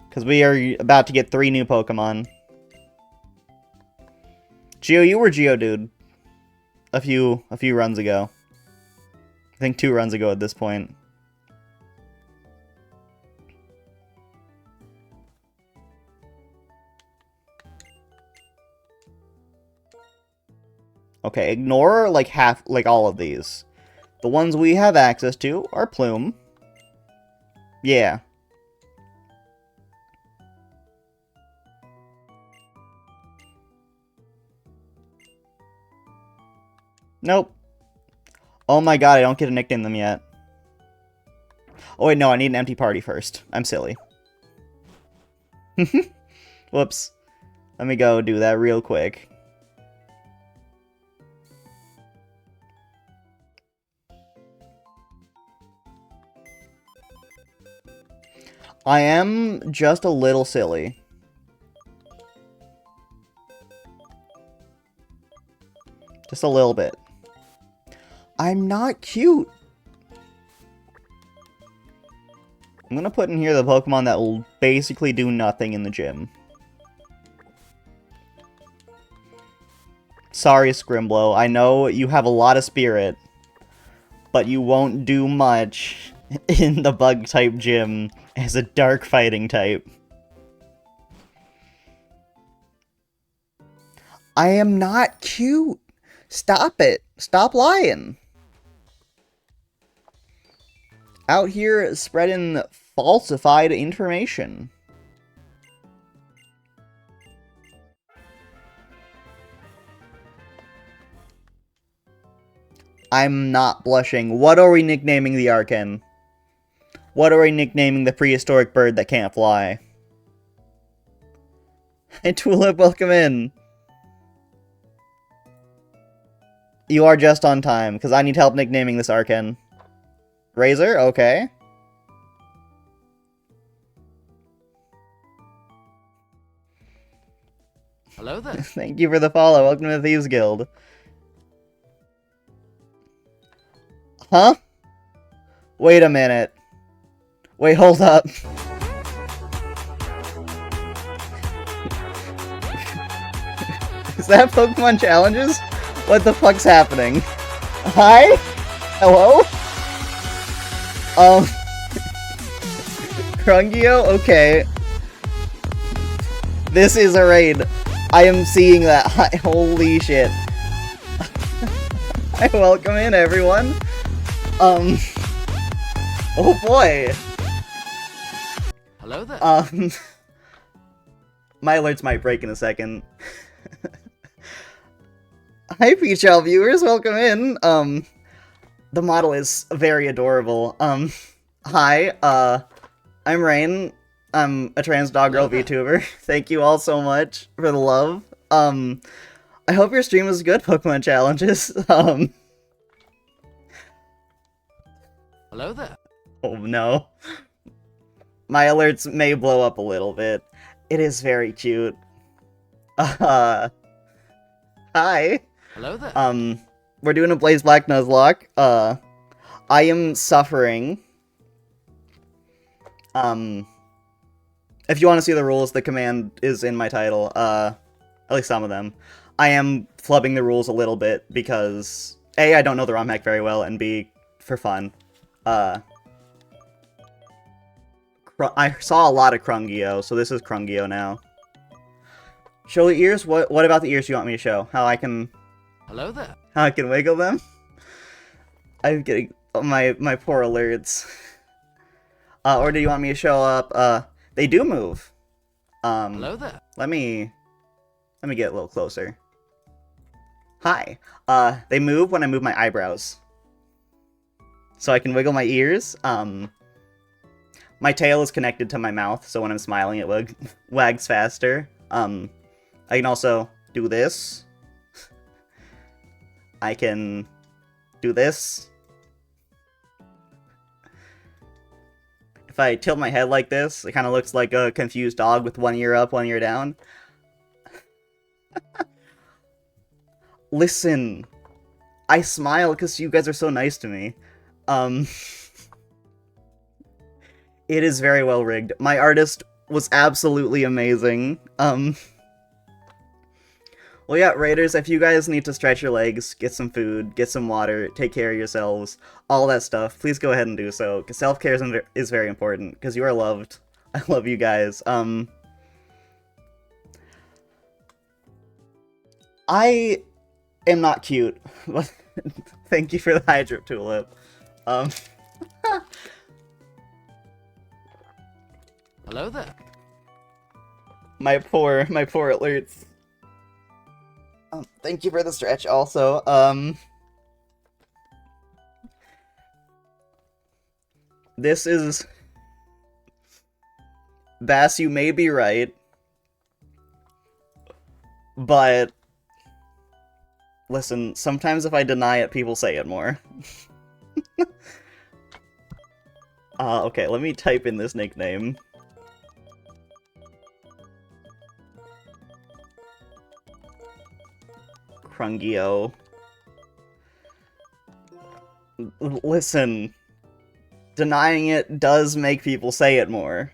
Because we are about to get 3 new Pokemon. Geo, you were Geodude. A few runs ago. I think 2 runs ago at this point. Okay, ignore like all of these. The ones we have access to are Plume. Yeah. Nope. Oh my god, I don't get to nickname them yet. Oh wait, no, I need an empty party first. I'm silly. Whoops. Let me go do that real quick. I am just a little silly. Just a little bit. I'm not cute. I'm gonna put in here the Pokemon that will basically do nothing in the gym. Sorry, Scrimblow. I know you have a lot of spirit, but you won't do much in the Bug-type gym as a dark fighting type. I am not cute. Stop it. Stop lying. Out here spreading falsified information. I'm not blushing. What are we nicknaming the Arcan? What are we nicknaming the prehistoric bird that can't fly? Hey Tulip, welcome in. You are just on time, because I need help nicknaming this Arcan. Razor? Okay. Hello there. Thank you for the follow. Welcome to the Thieves Guild. Huh? Wait a minute. Wait, hold up. Is that Pokemon Challenges? What the fuck's happening? Hi? Hello? Krungio? Okay. This is a raid. I am seeing that. Holy shit. Hi, welcome in, everyone. Oh boy. Hello there. My alerts might break in a second. Hi, Peachal viewers, welcome in. The model is very adorable. Hi, I'm Rain. I'm a trans dog girl VTuber. Thank you all so much for the love. I hope your stream was good, Pokemon Challenges. Hello there. Oh no. My alerts may blow up a little bit. It is very cute. Hi. Hello there. We're doing a Blaze Black Nuzlocke. I am suffering. If you want to see the rules, the command is in my title. At least some of them. I am flubbing the rules a little bit because A, I don't know the ROM hack very well, and B, for fun. I saw a lot of Krungio, so this is Krungio now. Show the ears? What about the ears you want me to show? How I can Hello there. wiggle them? I'm getting my poor alerts. Or do you want me to show up? They do move. Hello there. Let me get a little closer. Hi. They move when I move my eyebrows. So I can wiggle my ears. My tail is connected to my mouth, so when I'm smiling it wags faster. I can also do this. I can do this. If I tilt my head like this, it kind of looks like a confused dog with one ear up, one ear down. Listen, I smile because you guys are so nice to me. It is very well rigged. My artist was absolutely amazing. Well, yeah, Raiders, if you guys need to stretch your legs, get some food, get some water, take care of yourselves, all that stuff, please go ahead and do so, because self-care is very important, because you are loved. I love you guys. I am not cute, but thank you for the Hydro Tulip. Hello there. My poor alerts. Thank you for the stretch, also. This is... Bass, you may be right. But... Listen, sometimes if I deny it, people say it more. Okay, let me type in this nickname. Krungio. Listen, denying it does make people say it more.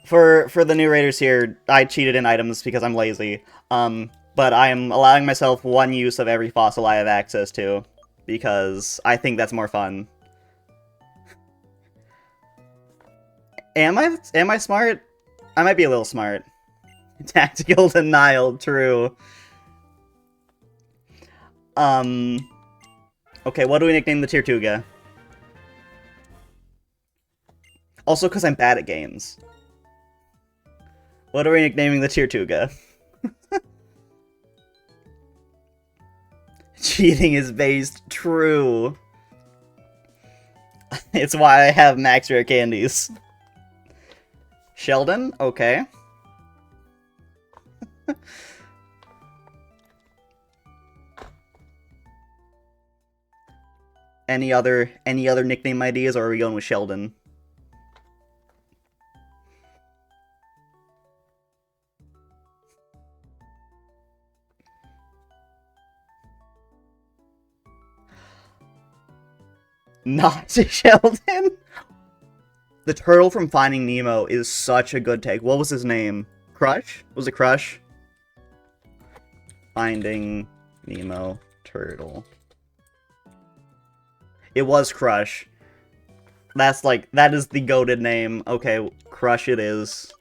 For the new raiders here, I cheated in items because I'm lazy. But I am allowing myself one use of every fossil I have access to, because I think that's more fun. Am I smart? I might be a little smart. Tactical denial, true. Okay, what do we nickname the tier 2 guy? Also, because I'm bad at games. What are we nicknaming the tier 2 guy? Cheating is based, true. It's why I have max rare candies. Sheldon? Okay. Any other nickname ideas, or are we going with Sheldon? Not Sheldon? The turtle from Finding Nemo is such a good take. What was his name? Crush? Was it Crush? Finding Nemo turtle. It was Crush. That is the goated name. Okay, Crush it is.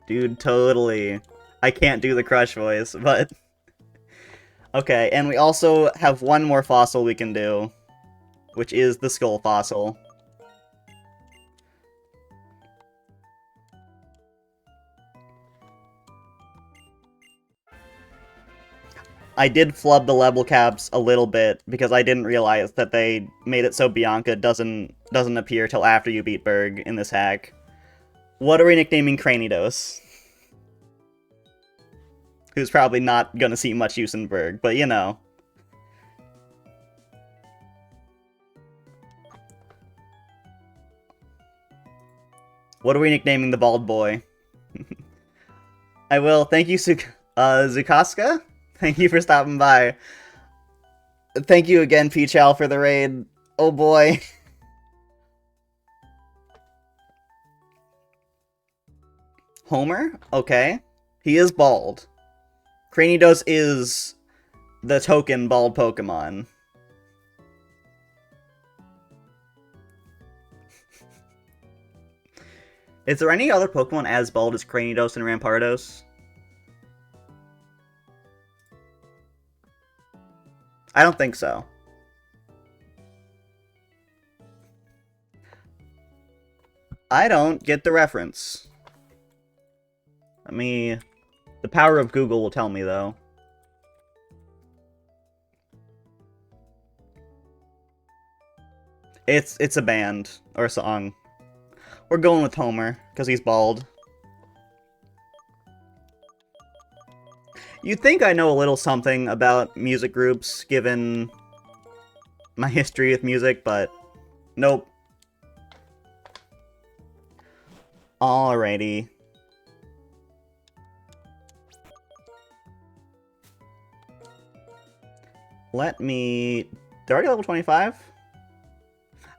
Dude, totally. I can't do the Crush voice, but... Okay, and we also have one more fossil we can do, which is the skull fossil. I did flub the level caps a little bit because I didn't realize that they made it so Bianca doesn't appear till after you beat Berg in this hack. What are we nicknaming Cranidos? Who's probably not gonna see much use in Berg, but you know. What are we nicknaming the bald boy? I will. Thank you, Zukaska? Thank you for stopping by. Thank you again, Peachal, for the raid. Oh boy. Homer? Okay. He is bald. Cranidos is the token bald Pokemon. Is there any other Pokemon as bald as Cranidos and Rampardos? I don't think so. I don't get the reference. The power of Google will tell me, though. It's a band, or a song. We're going with Homer, because he's bald. You'd think I know a little something about music groups, given my history with music, but nope. Alrighty. They're already level 25?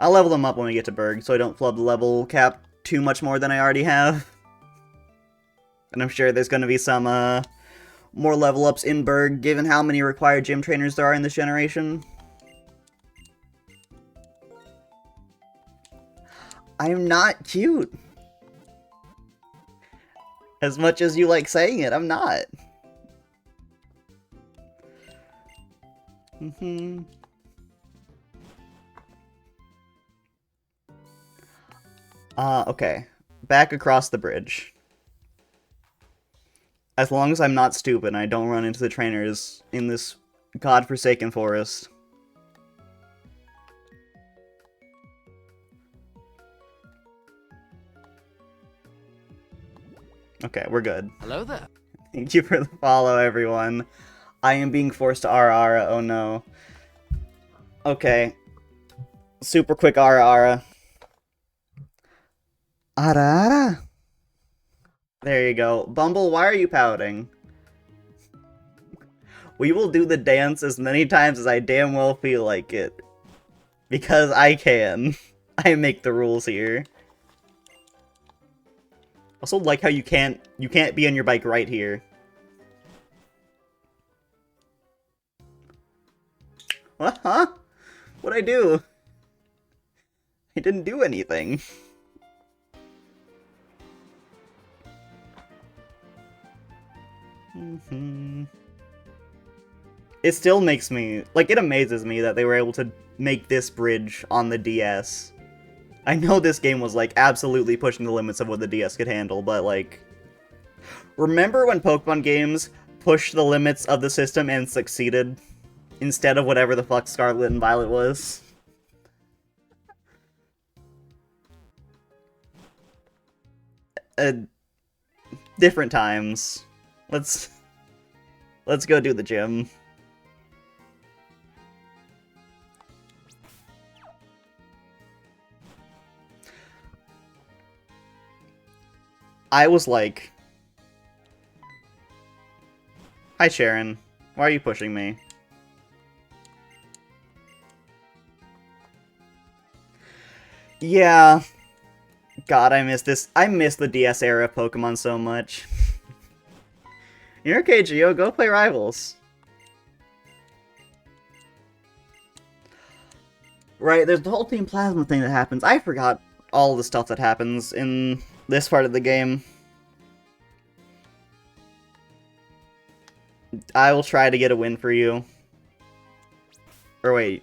I'll level them up when we get to Berg, so I don't flub the level cap too much more than I already have. And I'm sure there's going to be some, more level ups in Berg, given how many required gym trainers there are in this generation. I'm not cute. As much as you like saying it, I'm not. Okay. Back across the bridge. As long as I'm not stupid and I don't run into the trainers in this godforsaken forest. Okay, we're good. Hello there. Thank you for the follow, everyone. I am being forced to Ara, oh no. Okay. Super quick Ara. Ara. There you go. Bumble, why are you pouting? We will do the dance as many times as I damn well feel like it. Because I can. I make the rules here. Also like how you can't be on your bike right here. What? Huh? What'd I do? I didn't do anything. It still makes me, like, it amazes me that they were able to make this bridge on the DS. I know this game was, like, absolutely pushing the limits of what the DS could handle, but, like... Remember when Pokemon games pushed the limits of the system and succeeded? Instead of whatever the fuck Scarlet and Violet was? Different times. Let's go do the gym. I was like... Hi, Sharon. Why are you pushing me? Yeah. God, I miss this. I miss the DS era of Pokemon so much. You're okay, Gio. Go play Rivals. Right, there's the whole Team Plasma thing that happens. I forgot all the stuff that happens in this part of the game. I will try to get a win for you. Or wait.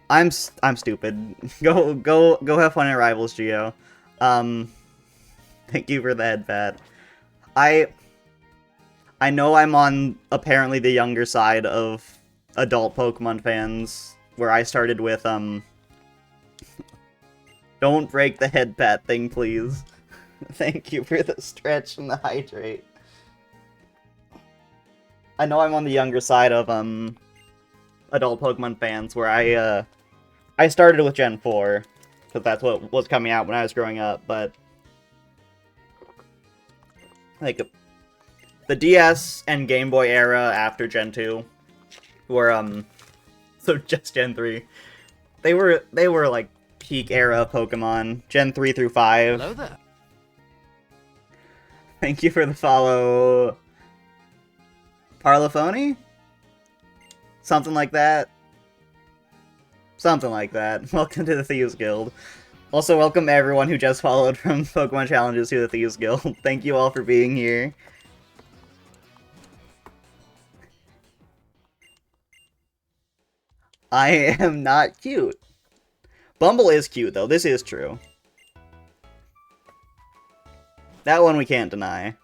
I'm stupid. Go have fun at Rivals, Gio. Thank you for the head pat. I know I'm on apparently the younger side of adult Pokemon fans, where I started with don't break the head pat thing, please. Thank you for the stretch and the hydrate. I know I'm on the younger side of adult Pokemon fans, where I started with Gen 4, because that's what was coming out when I was growing up, but like the DS and Game Boy era after Gen 2 were so just Gen 3. They were like peak era Pokemon, Gen 3 through 5. Hello there. Thank you for the follow, Parlophony? Something like that. Something like that. Welcome to the Thieves Guild. Also, welcome everyone who just followed from Pokemon Challenges to the Thieves Guild. Thank you all for being here. I am not cute. Bumble is cute, though. This is true. That one we can't deny.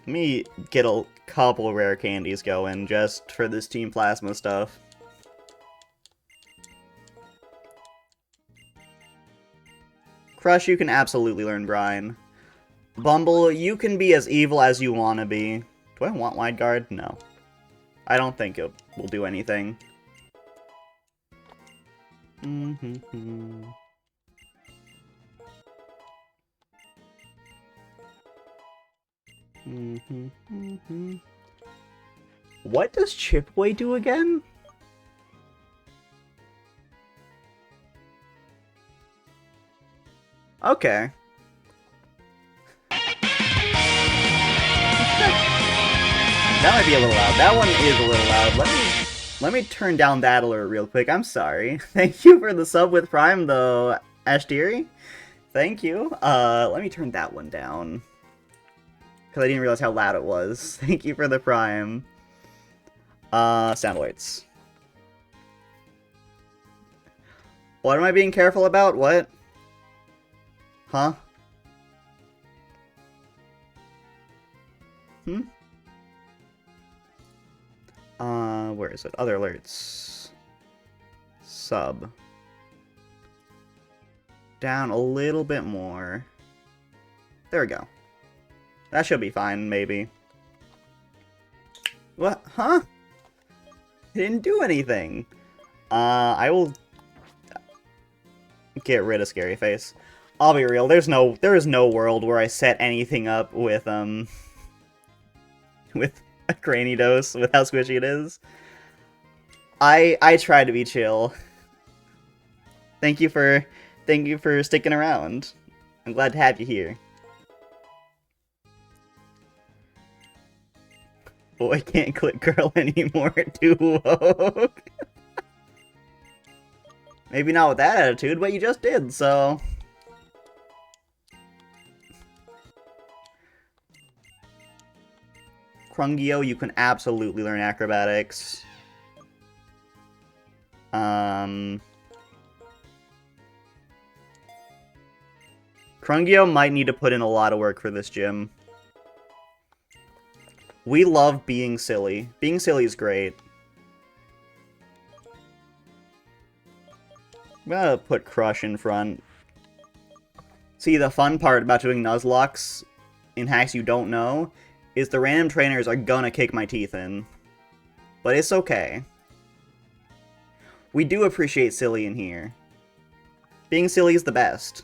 Let me get a couple rare candies going just for this Team Plasma stuff. Crush, you can absolutely learn Brine. Bumble, you can be as evil as you want to be. Do I want Wide Guard? No. I don't think it will do anything. What does Chipway do again? Okay. That might be a little loud. That one is a little loud. Let me turn down that alert real quick. I'm sorry. Thank you for the sub with Prime, though, Ashtiri. Thank you. Let me turn that one down. Because I didn't realize how loud it was. Thank you for the Prime. Sound alerts. What am I being careful about? What? Huh? Where is it? Other alerts. Sub. Down a little bit more. There we go. That should be fine, maybe. What? Huh? It didn't do anything. I will get rid of Scary Face. I'll be real, there is no world where I set anything up with a Cranidos with how squishy it is. I try to be chill. Thank you for sticking around. I'm glad to have you here. Boy can't click girl anymore, too woke. Maybe not with that attitude, but you just did, so... Krungio, you can absolutely learn acrobatics. Krungio might need to put in a lot of work for this gym. We love being silly. Being silly is great. I'm gonna put Crush in front. See, the fun part about doing Nuzlocks in hacks you don't know is the random trainers are gonna kick my teeth in. But it's okay. We do appreciate silly in here. Being silly is the best.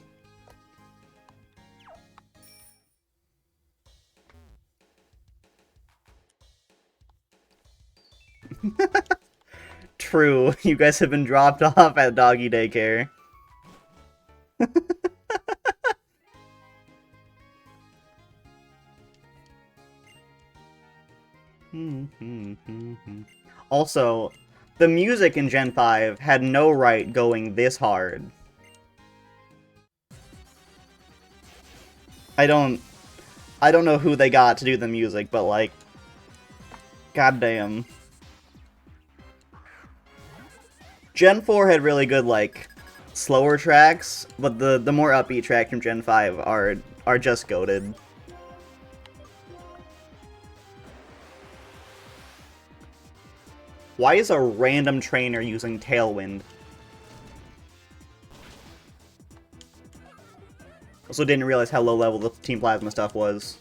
True, you guys have been dropped off at doggy daycare. Also, the music in Gen 5 had no right going this hard. I don't know who they got to do the music, but like, goddamn. Gen 4 had really good, like, slower tracks, but the more upbeat tracks from Gen 5 are just goated. Why is a random trainer using Tailwind? Also didn't realize how low level the Team Plasma stuff was.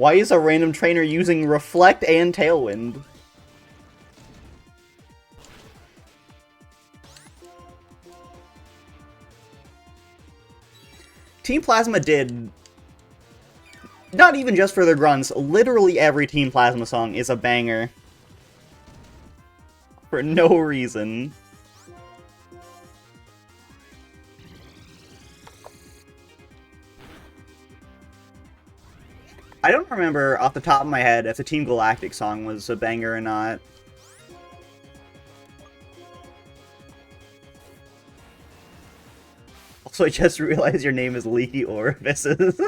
Why is a random trainer using Reflect and Tailwind? Team Plasma did... Not even just for their grunts, literally every Team Plasma song is a banger. For no reason. I don't remember off the top of my head if the Team Galactic song was a banger or not. Also, I just realized your name is Leaky Orifices.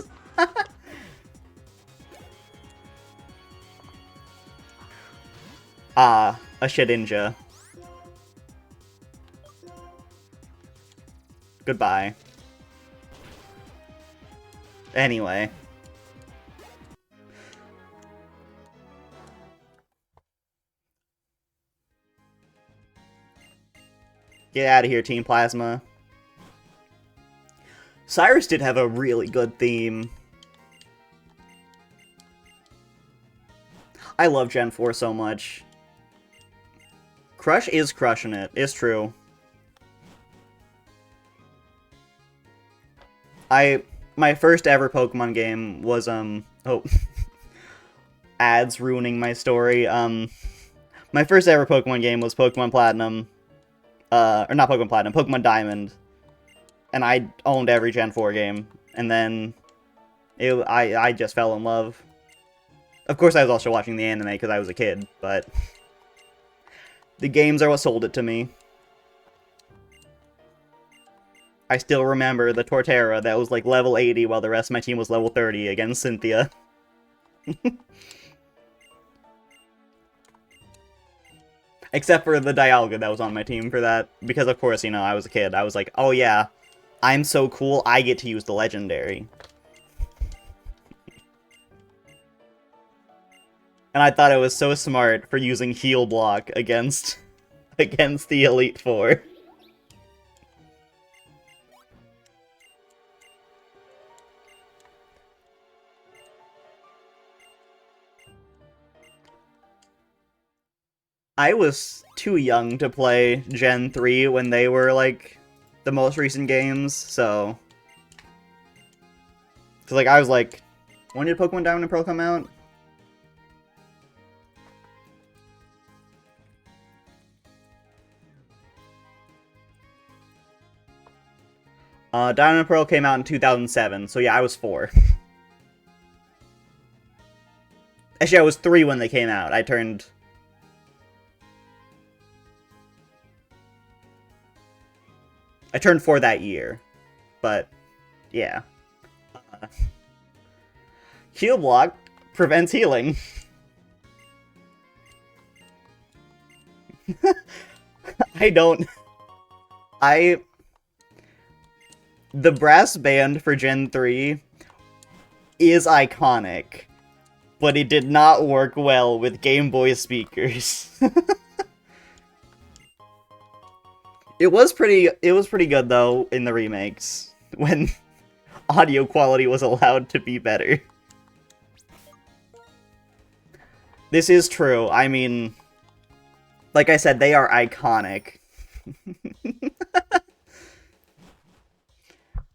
Ah, a Shedinja. Goodbye. Anyway. Get out of here, Team Plasma. Cyrus did have a really good theme. I love Gen 4 so much. Crush is crushing it. It's true. My first ever Pokemon game was, oh. Ads ruining my story. My first ever Pokemon game was Pokemon Platinum. Or not Pokemon Platinum, Pokemon Diamond. And I owned every Gen 4 game. And then I just fell in love. Of course, I was also watching the anime because I was a kid, but the games are what sold it to me. I still remember the Torterra that was like level 80 while the rest of my team was level 30 against Cynthia. Except for the Dialga that was on my team for that, because of course, you know, I was a kid. I was like, oh yeah, I'm so cool, I get to use the Legendary. And I thought it was so smart for using Heal Block against the Elite Four. I was too young to play Gen 3 when they were, like, the most recent games, so... Cause, like, I was like, when did Pokemon Diamond and Pearl come out? Diamond and Pearl came out in 2007, so yeah, I was 4. Actually, I was 3 when they came out. I turned 4 that year, but yeah. Heal Block prevents healing. The brass band for Gen 3 is iconic, but it did not work well with Game Boy speakers. It was pretty good though in the remakes when audio quality was allowed to be better. This is true. I mean, like I said, they are iconic.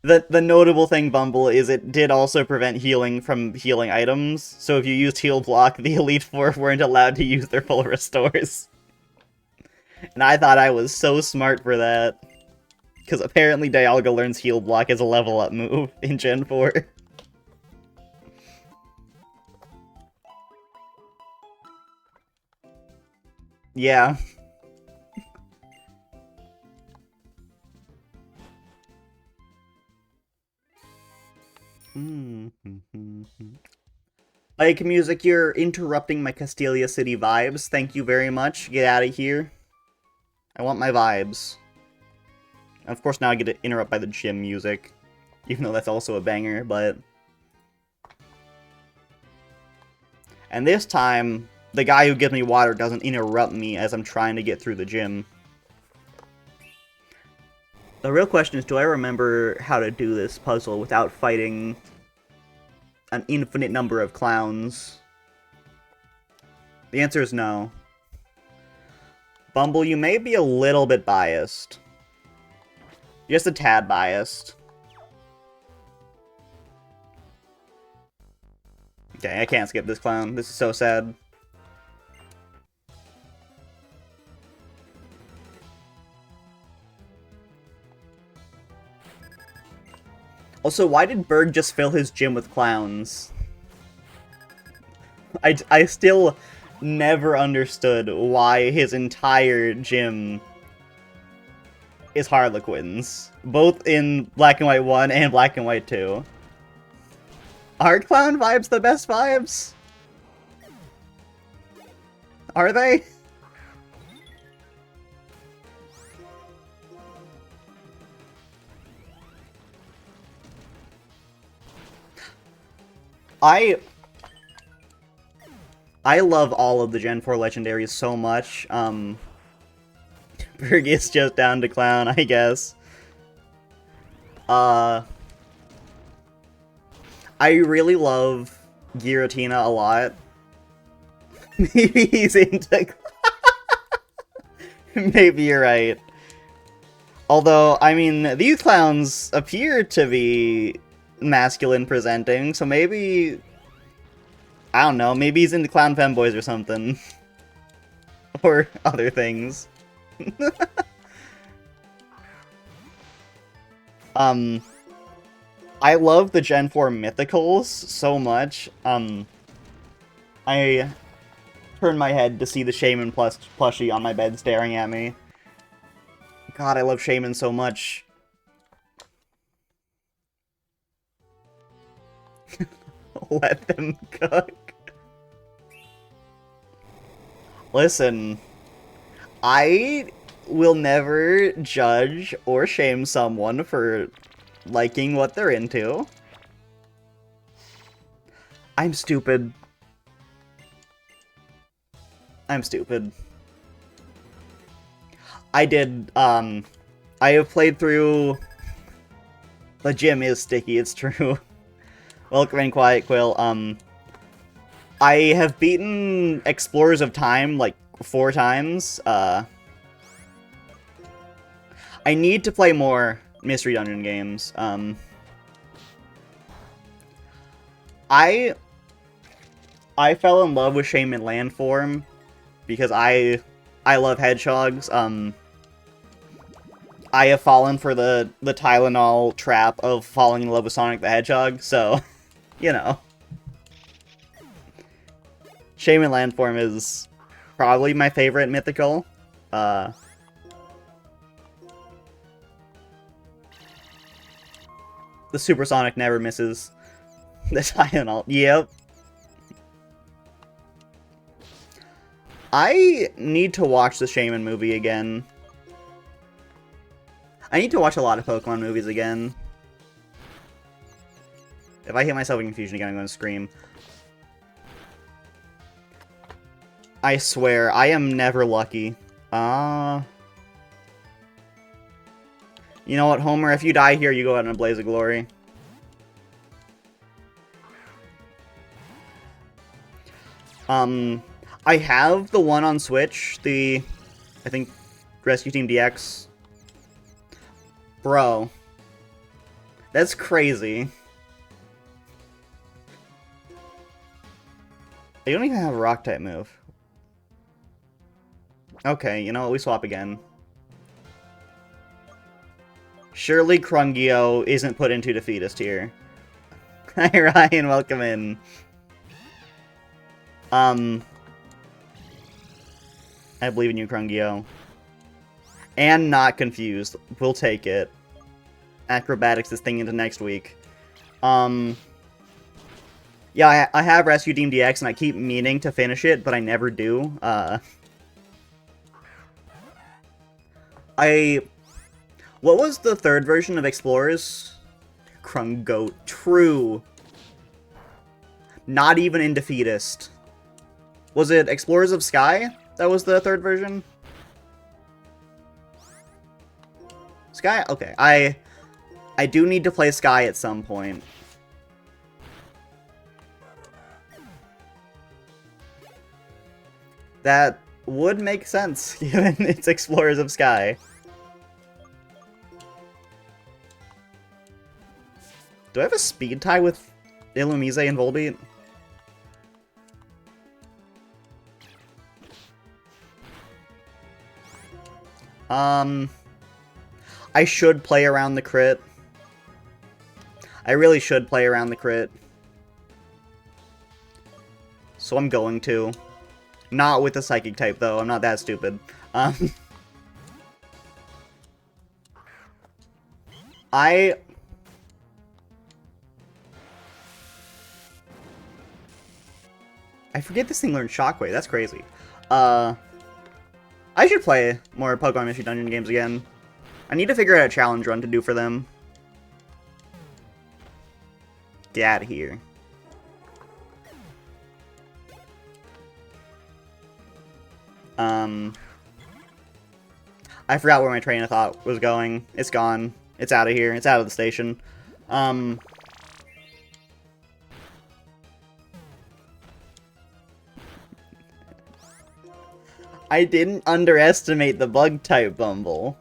The notable thing, Bumble, is it did also prevent healing from healing items, so if you used Heal Block, the Elite Four weren't allowed to use their full restores. And I thought I was so smart for that. Because apparently Dialga learns Heal Block as a level up move in Gen 4. Yeah. Like music, you're interrupting my Castelia City vibes. Thank you very much. Get out of here. I want my vibes. And of course now I get to interrupt by the gym music. Even though that's also a banger, but... And this time, the guy who gives me water doesn't interrupt me as I'm trying to get through the gym. The real question is, do I remember how to do this puzzle without fighting an infinite number of clowns? The answer is no. Bumble, you may be a little bit biased. Just a tad biased. Okay, I can't skip this clown. This is so sad. Also, why did Berg just fill his gym with clowns? I still never understood why his entire gym is Harlequins. Both in Black and White 1 and Black and White 2. Are clown vibes the best vibes? Are they? I love all of the Gen 4 legendaries so much. Berg is just down to clown, I guess. I really love Giratina a lot. Maybe he's into... Maybe you're right. Although, I mean, these clowns appear to be masculine presenting, so maybe... I don't know, maybe he's into clown femboys or something. Or other things. I love the Gen 4 mythicals so much. I turned my head to see the Shaman plushie on my bed staring at me. God, I love Shaman so much. Let them cook. Listen, I will never judge or shame someone for liking what they're into. I'm stupid. I'm stupid. I have played through... The gym is sticky, it's true. Welcome in, Quiet Quill. I have beaten Explorers of Time, like, 4 times. I need to play more Mystery Dungeon games. I fell in love with Shaman Landform because I love hedgehogs. I have fallen for the Tylenol trap of falling in love with Sonic the Hedgehog, so, you know. Shaman Landform is probably my favorite mythical. The Supersonic never misses. The Tylenol, yep. I need to watch the Shaman movie again. I need to watch a lot of Pokemon movies again. If I hit myself in confusion again, I'm going to scream. I swear, I am never lucky. You know what, Homer? If you die here, you go out in a blaze of glory. I have the one on Switch, I think, Rescue Team DX. Bro. That's crazy. They don't even have a Rock-type move. Okay, you know what? We swap again. Surely Krungio isn't put into defeatist here. Hi, Ryan. Welcome in. I believe in you, Krungio. And not confused. We'll take it. Acrobatics this thing into next week. Yeah, I have Rescue Team DX, and I keep meaning to finish it, but I never do. What was the third version of Explorers? Krungoat. True. Not even in defeatist. Was it Explorers of Sky? That was the third version? Sky? Okay, I do need to play Sky at some point. That would make sense, given it's Explorers of Sky. Do I have a speed tie with Illumise and Volbeat? I should play around the crit. I really should play around the crit. So I'm going to. Not with the Psychic type, though. I'm not that stupid. I forget this thing learned Shockwave. That's crazy. I should play more Pokemon Mystery Dungeon games again. I need to figure out a challenge run to do for them. Get out of here. I forgot where my train of thought was going. It's gone. It's out of here. It's out of the station. I didn't underestimate the bug-type Bumble.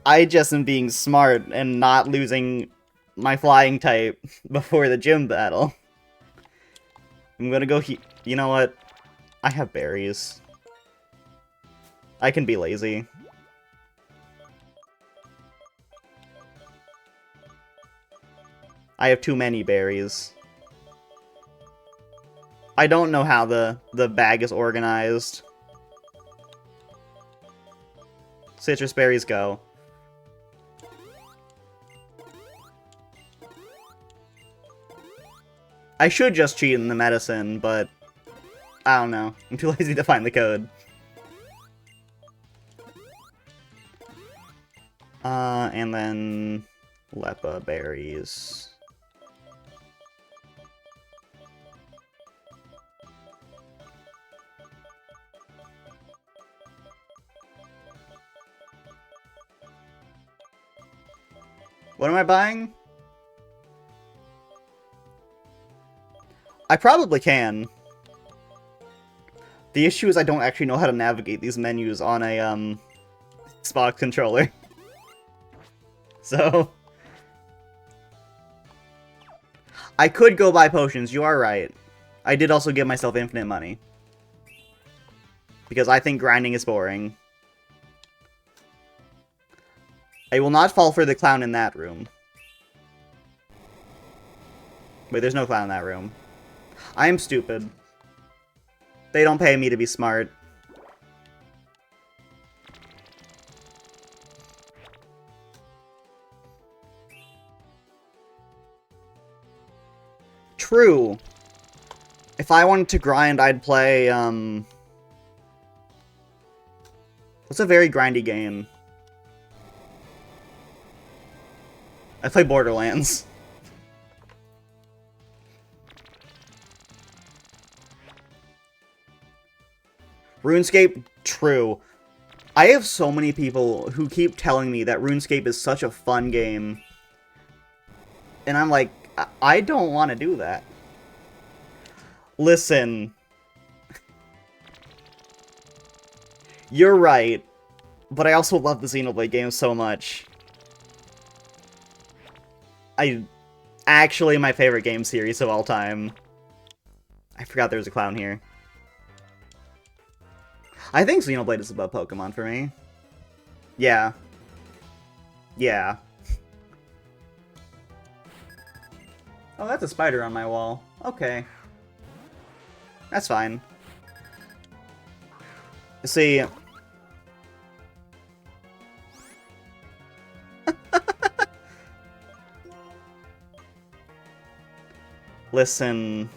I just am being smart and not losing my flying type before the gym battle. I'm gonna go you know what? I have berries. I can be lazy. I have too many berries. I don't know how the bag is organized. Citrus berries go. I should just cheat in the medicine, but I don't know. I'm too lazy to find the code. And then Lepa berries. What am I buying? I probably can. The issue is I don't actually know how to navigate these menus on a, Xbox controller. So... I could go buy potions, you are right. I did also give myself infinite money. Because I think grinding is boring. I will not fall for the clown in that room. Wait, there's no clown in that room. I am stupid. They don't pay me to be smart. True. If I wanted to grind, I'd play, what's a very grindy game? I play Borderlands. RuneScape? True. I have so many people who keep telling me that RuneScape is such a fun game. And I'm like, I don't want to do that. Listen. You're right. But I also love the Xenoblade games so much. Actually my favorite game series of all time. I forgot there was a clown here. I think Xenoblade is above Pokemon for me. Yeah. Yeah. Oh, that's a spider on my wall. Okay. That's fine. See... Listen...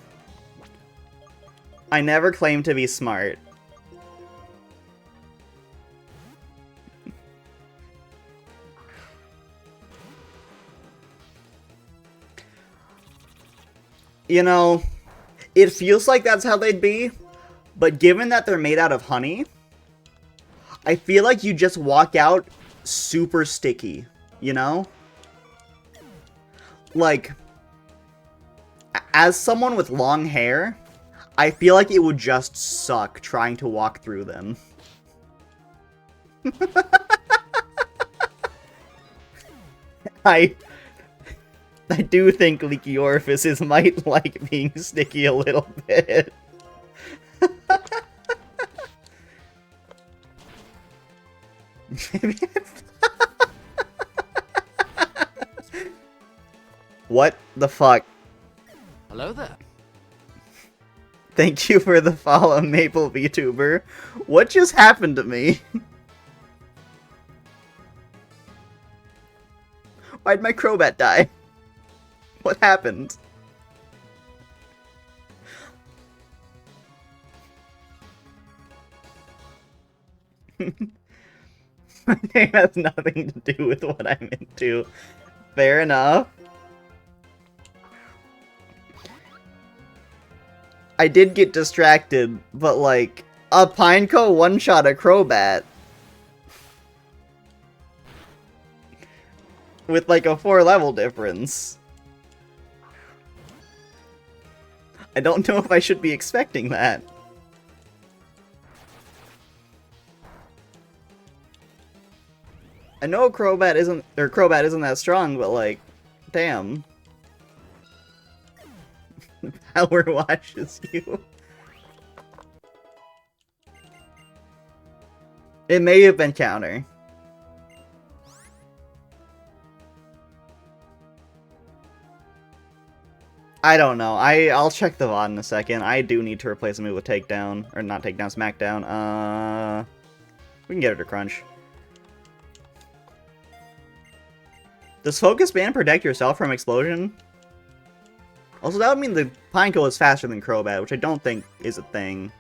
I never claimed to be smart. You know, it feels like that's how they'd be, but given that they're made out of honey, I feel like you just walk out super sticky, you know? Like, as someone with long hair, I feel like it would just suck trying to walk through them. I do think Leaky Orifices might like being sticky a little bit. What the fuck? Hello there. Thank you for the follow, Maple VTuber. What just happened to me? Why'd my Crobat die? What happened? My name has nothing to do with what I'm into. Fair enough. I did get distracted, but like, a Pineco one-shot a Crobat. With like a 4-level difference. I don't know if I should be expecting that. I know Crobat isn't that strong, but like, damn. Power washes you. It may have been counter. I don't know. I'll check the VOD in a second. I do need to replace a move with Takedown. Or not Takedown, Smackdown. We can get her to Crunch. Does Focus Band protect yourself from Explosion? Also, that would mean the Pineco is faster than Crobat, which I don't think is a thing.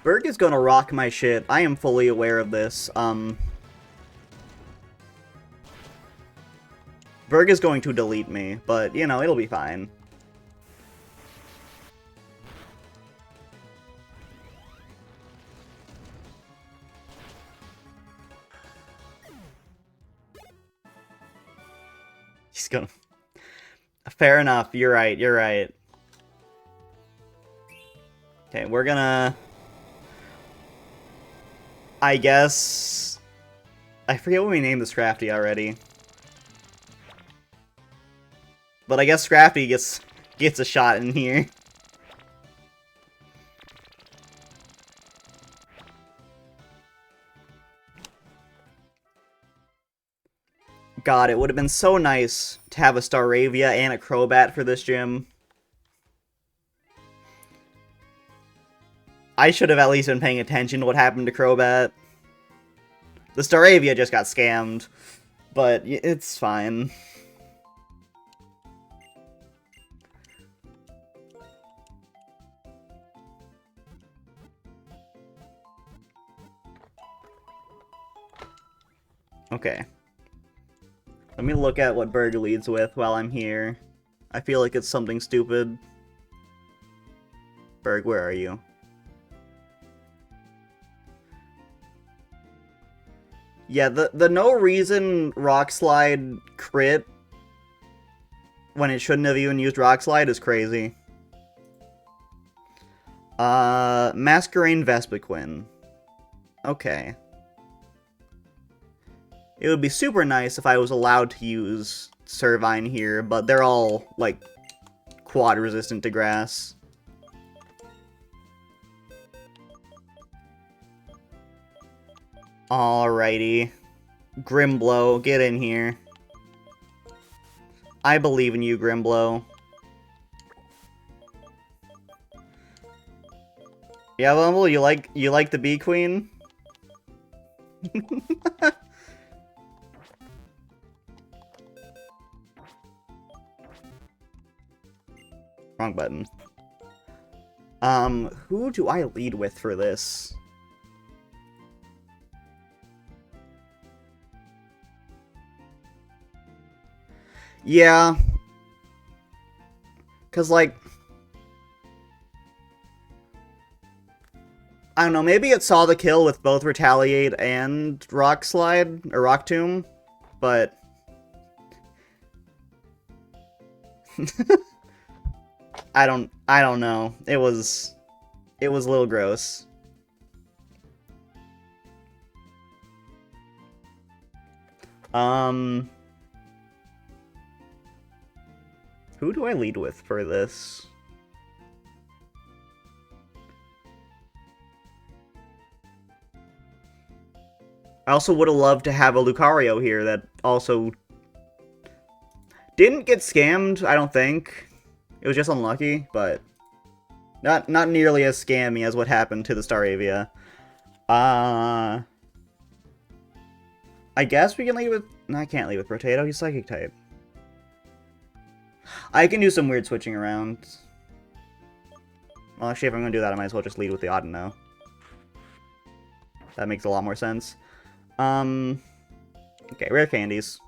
Berg is gonna rock my shit. I am fully aware of this. Berg is going to delete me, but, you know, it'll be fine. He's gonna... Fair enough, you're right, you're right. Okay, we're gonna... I guess... I forget what we named the Scrafty already. But I guess Scrafty gets a shot in here. God, it would have been so nice to have a Staravia and a Crobat for this gym. I should have at least been paying attention to what happened to Crobat. The Staravia just got scammed, but it's fine. Okay. Let me look at what Berg leads with while I'm here. I feel like it's something stupid. Berg, where are you? Yeah, the no reason Rock Slide crit when it shouldn't have even used Rock Slide is crazy. Masquerain Vespiquen. Okay. It would be super nice if I was allowed to use Servine here, but they're all, like, quad resistant to grass. Alrighty. Grimblow, get in here. I believe in you, Grimblow. Yeah, Bumble, you like the Bee Queen? Wrong button. Who do I lead with for this? Yeah. 'Cause, like... I don't know, maybe it saw the kill with both Retaliate and Rock Slide, or Rock Tomb, but... I don't know. It was a little gross. Who do I lead with for this? I also would have loved to have a Lucario here that also didn't get scammed, I don't think. It was just unlucky, but not nearly as scammy as what happened to the Staravia. I guess we can lead with... No, I can't lead with Potato, he's Psychic type. I can do some weird switching around. Well, actually, if I'm going to do that, I might as well just lead with the Audino. That makes a lot more sense. Okay, rare candies.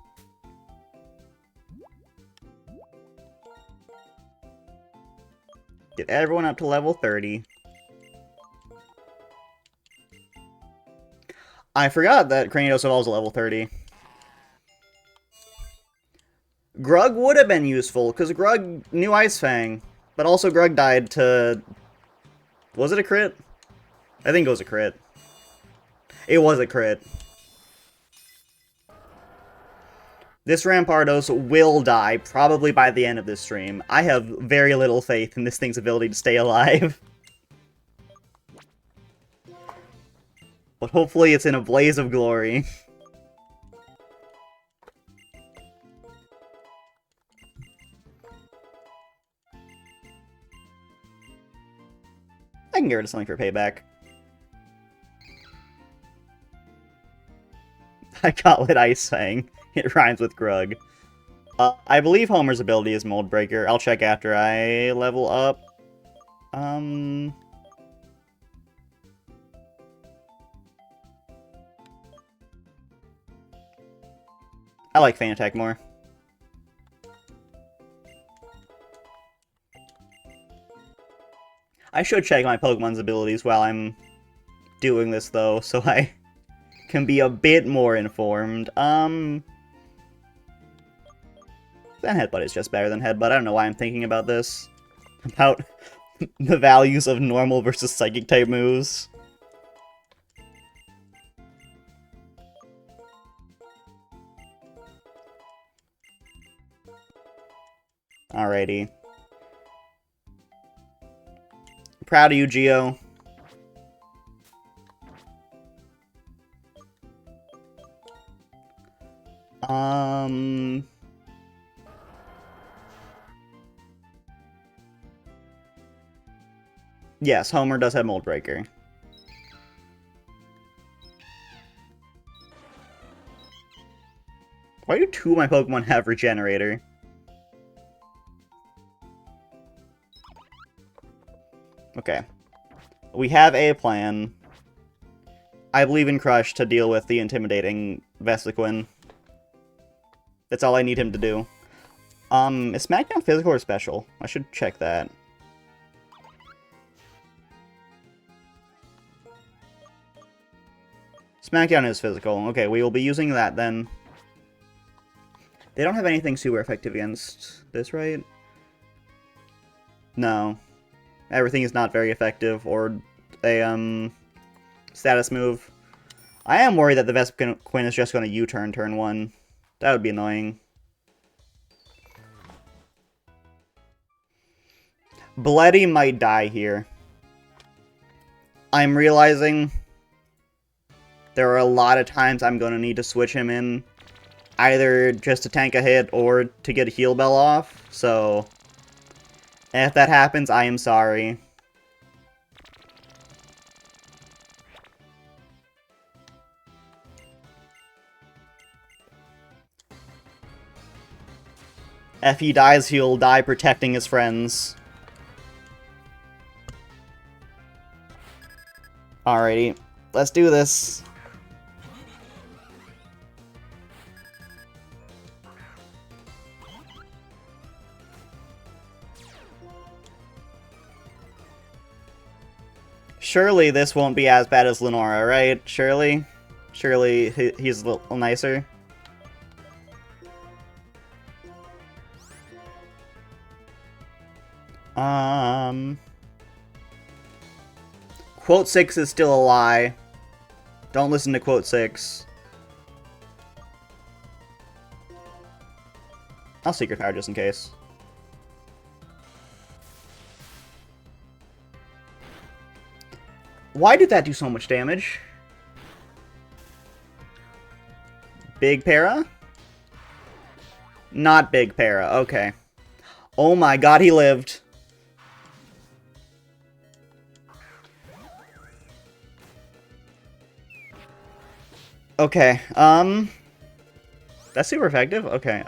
Get everyone up to level 30. I forgot that Cranidos evolves at level 30. Grug would have been useful, because Grug knew Ice Fang. But also Grug died to... Was it a crit? I think it was a crit. It was a crit. This Rampardos will die, probably by the end of this stream. I have very little faith in this thing's ability to stay alive. But hopefully it's in a blaze of glory. I can get rid of something for payback. I call it Ice Fang. It rhymes with Grug. I believe Homer's ability is Mold Breaker. I'll check after I level up. I like Fanatec more. I should check my Pokemon's abilities while I'm doing this, though, so I can be a bit more informed. Then Headbutt is just better than Headbutt. I don't know why I'm thinking about this. About the values of normal versus Psychic-type moves. Alrighty. Proud of you, Geo. Yes, Homer does have Mold Breaker. Why do two of my Pokemon have Regenerator? Okay. We have a plan. I believe in Crush to deal with the intimidating Vespiquen. That's all I need him to do. Is SmackDown physical or special? I should check that. SmackDown is physical. Okay, we will be using that then. They don't have anything super effective against this, right? No. Everything is not very effective, or a, status move. I am worried that the Vespiquen is just going to U-turn turn 1. That would be annoying. Bloody might die here. I'm realizing there are a lot of times I'm going to need to switch him in, either just to tank a hit or to get a heal bell off, so if that happens, I am sorry. If he dies, he'll die protecting his friends. Alrighty, let's do this. Surely this won't be as bad as Lenora, right? Surely? Surely he's a little nicer. Quote 6 is still a lie. Don't listen to quote 6. I'll Secret Power just in case. Why did that do so much damage? Big Para? Not Big Para, okay. Oh my god, he lived. Okay, that's super effective? Okay,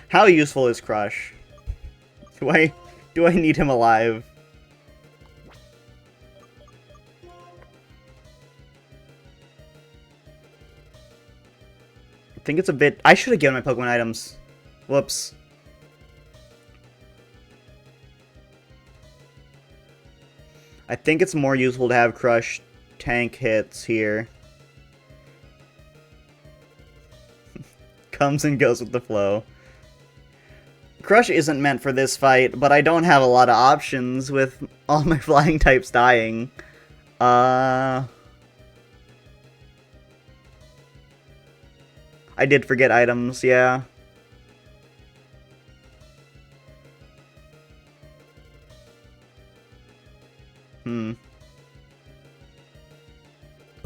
how useful is Crush? Do I need him alive? I think it's a bit... I should have given my Pokemon items. Whoops. I think it's more useful to have Crush tank hits here. Comes and goes with the flow. Crush isn't meant for this fight, but I don't have a lot of options with all my flying types dying. I did forget items, yeah.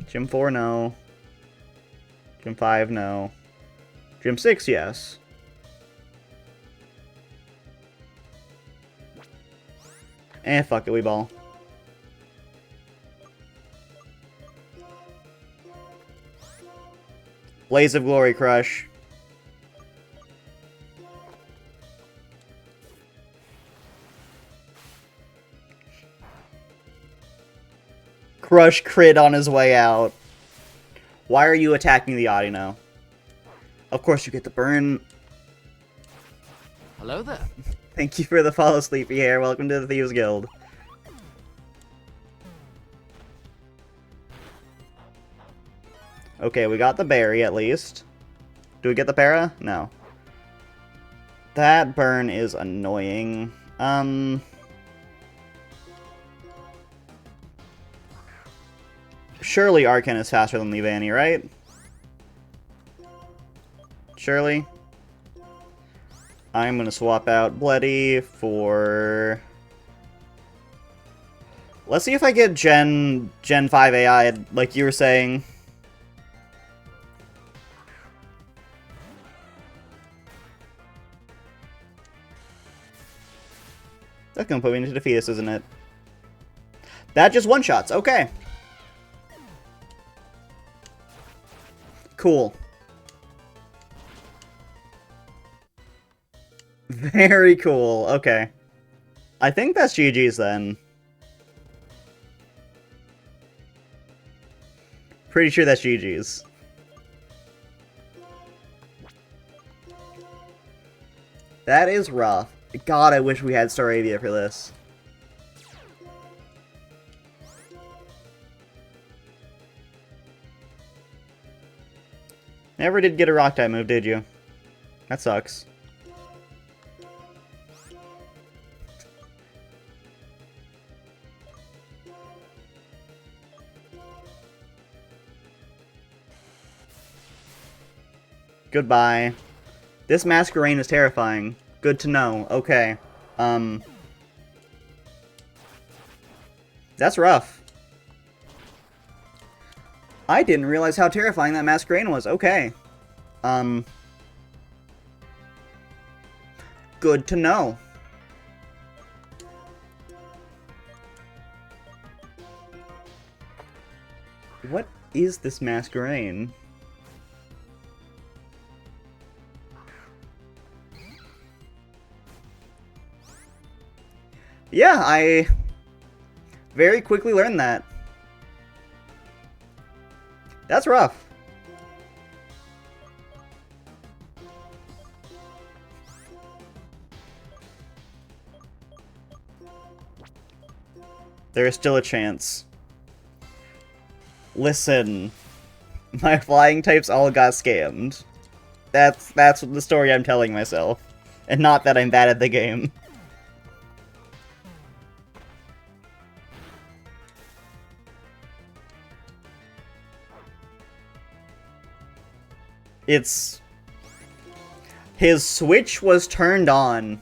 Gym 4, no. Gym 5, no. Gym 6, yes. Fuck it, we ball. Blaze of Glory Crush. Crush crit on his way out. Why are you attacking the Audino? Of course you get the burn. Hello there. Thank you for the follow, Sleepy Hair. Welcome to the Thieves Guild. Okay, we got the berry at least. Do we get the para? No. That burn is annoying. Surely Arcan is faster than Leavanny, right? Surely. I'm gonna swap out Bloody for... Let's see if I get Gen 5 AI, like you were saying. That's gonna put me into Defeatus, isn't it? That just one-shots, okay. Cool. Very cool, okay. I think that's GG's then. Pretty sure that's GG's. That is rough. God, I wish we had Staravia for this. Never did get a rock type move, did you? That sucks. Goodbye. This Masquerain is terrifying. Good to know. Okay. That's rough. I didn't realize how terrifying that Masquerain was. Okay. Good to know. What is this Masquerain? Yeah, I very quickly learned that. That's rough. There is still a chance. Listen, my flying types all got scammed. That's the story I'm telling myself, and not that I'm bad at the game. It's... His switch was turned on.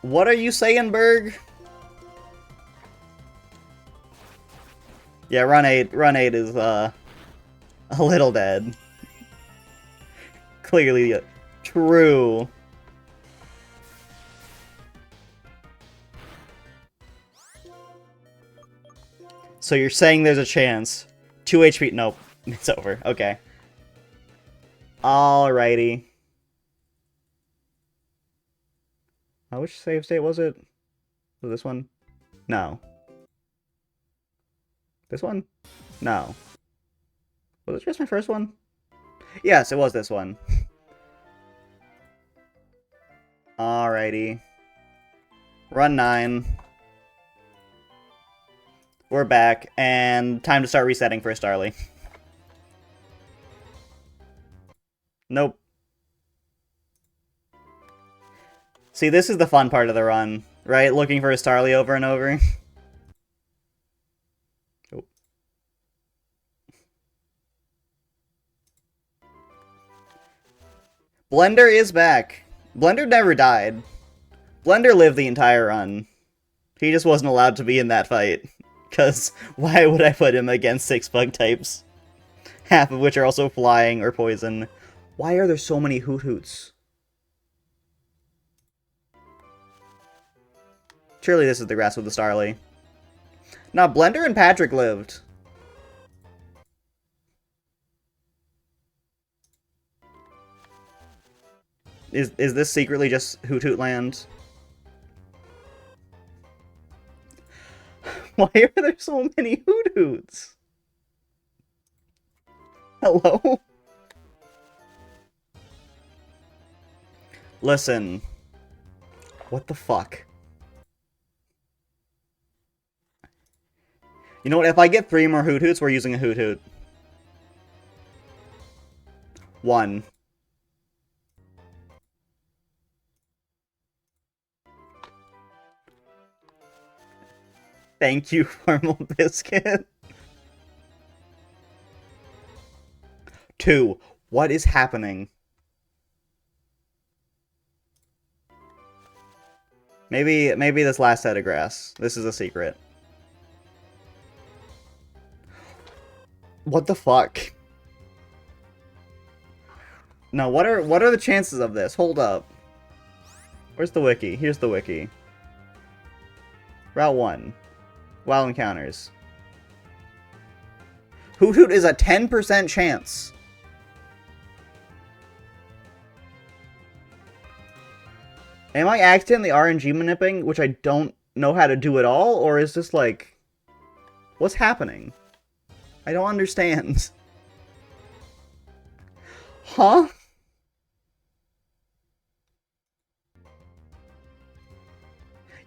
What are you saying, Berg? Yeah, run 8 is, a little dead. Clearly true. So you're saying there's a chance. 2 HP. Nope. It's over. Okay. Alrighty. Which save state was it? Was this one? No. This one? No. Was it just my first one? Yes, it was this one. Alrighty. Run 9. We're back, and time to start resetting for Starly. Nope. See, this is the fun part of the run, right? Looking for a Starly over and over. Oh. Blender is back. Blender never died. Blender lived the entire run. He just wasn't allowed to be in that fight. Because why would I put him against 6 bug types? Half of which are also flying or poison. Why are there so many Hoot Hoots? Surely this is the grass with the Starly. Nah, Blender and Patrick lived. Is this secretly just Hoot Hoot land? Why are there so many Hoot Hoots? Hello? Listen. What the fuck? You know what? If I get 3 more Hoot Hoots, we're using a Hoot Hoot. 1. Thank you, Formal Biscuit. 2. What is happening? Maybe this last set of grass. This is a secret. What the fuck? No, what are the chances of this? Hold up. Where's the wiki? Here's the wiki. Route 1. Wild encounters. Hoot Hoot is a 10% chance. Am I accidentally RNG manipping, which I don't know how to do at all, or is this like... What's happening? I don't understand. Huh?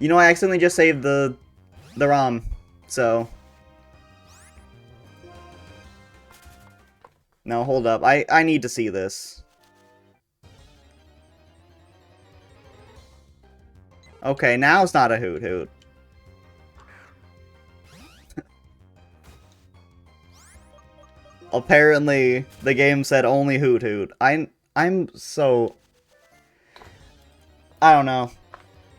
You know, I accidentally just saved the ROM, so... No, hold up. I need to see this. Okay, now it's not a Hoot Hoot. Apparently, the game said only Hoot Hoot. I'm so... I don't know.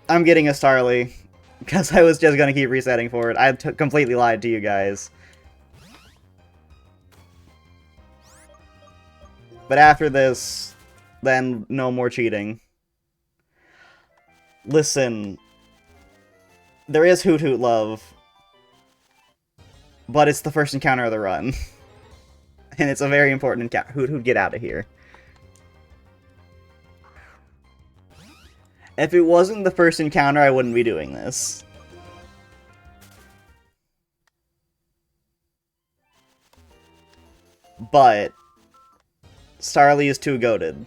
I'm getting a Starly, because I was just gonna keep resetting for it. I completely lied to you guys. But after this, then no more cheating. Listen, there is Hoot Hoot love, but it's the first encounter of the run. And it's a very important encounter. Hoot Hoot, get out of here. If it wasn't the first encounter, I wouldn't be doing this. But Starly is too goated.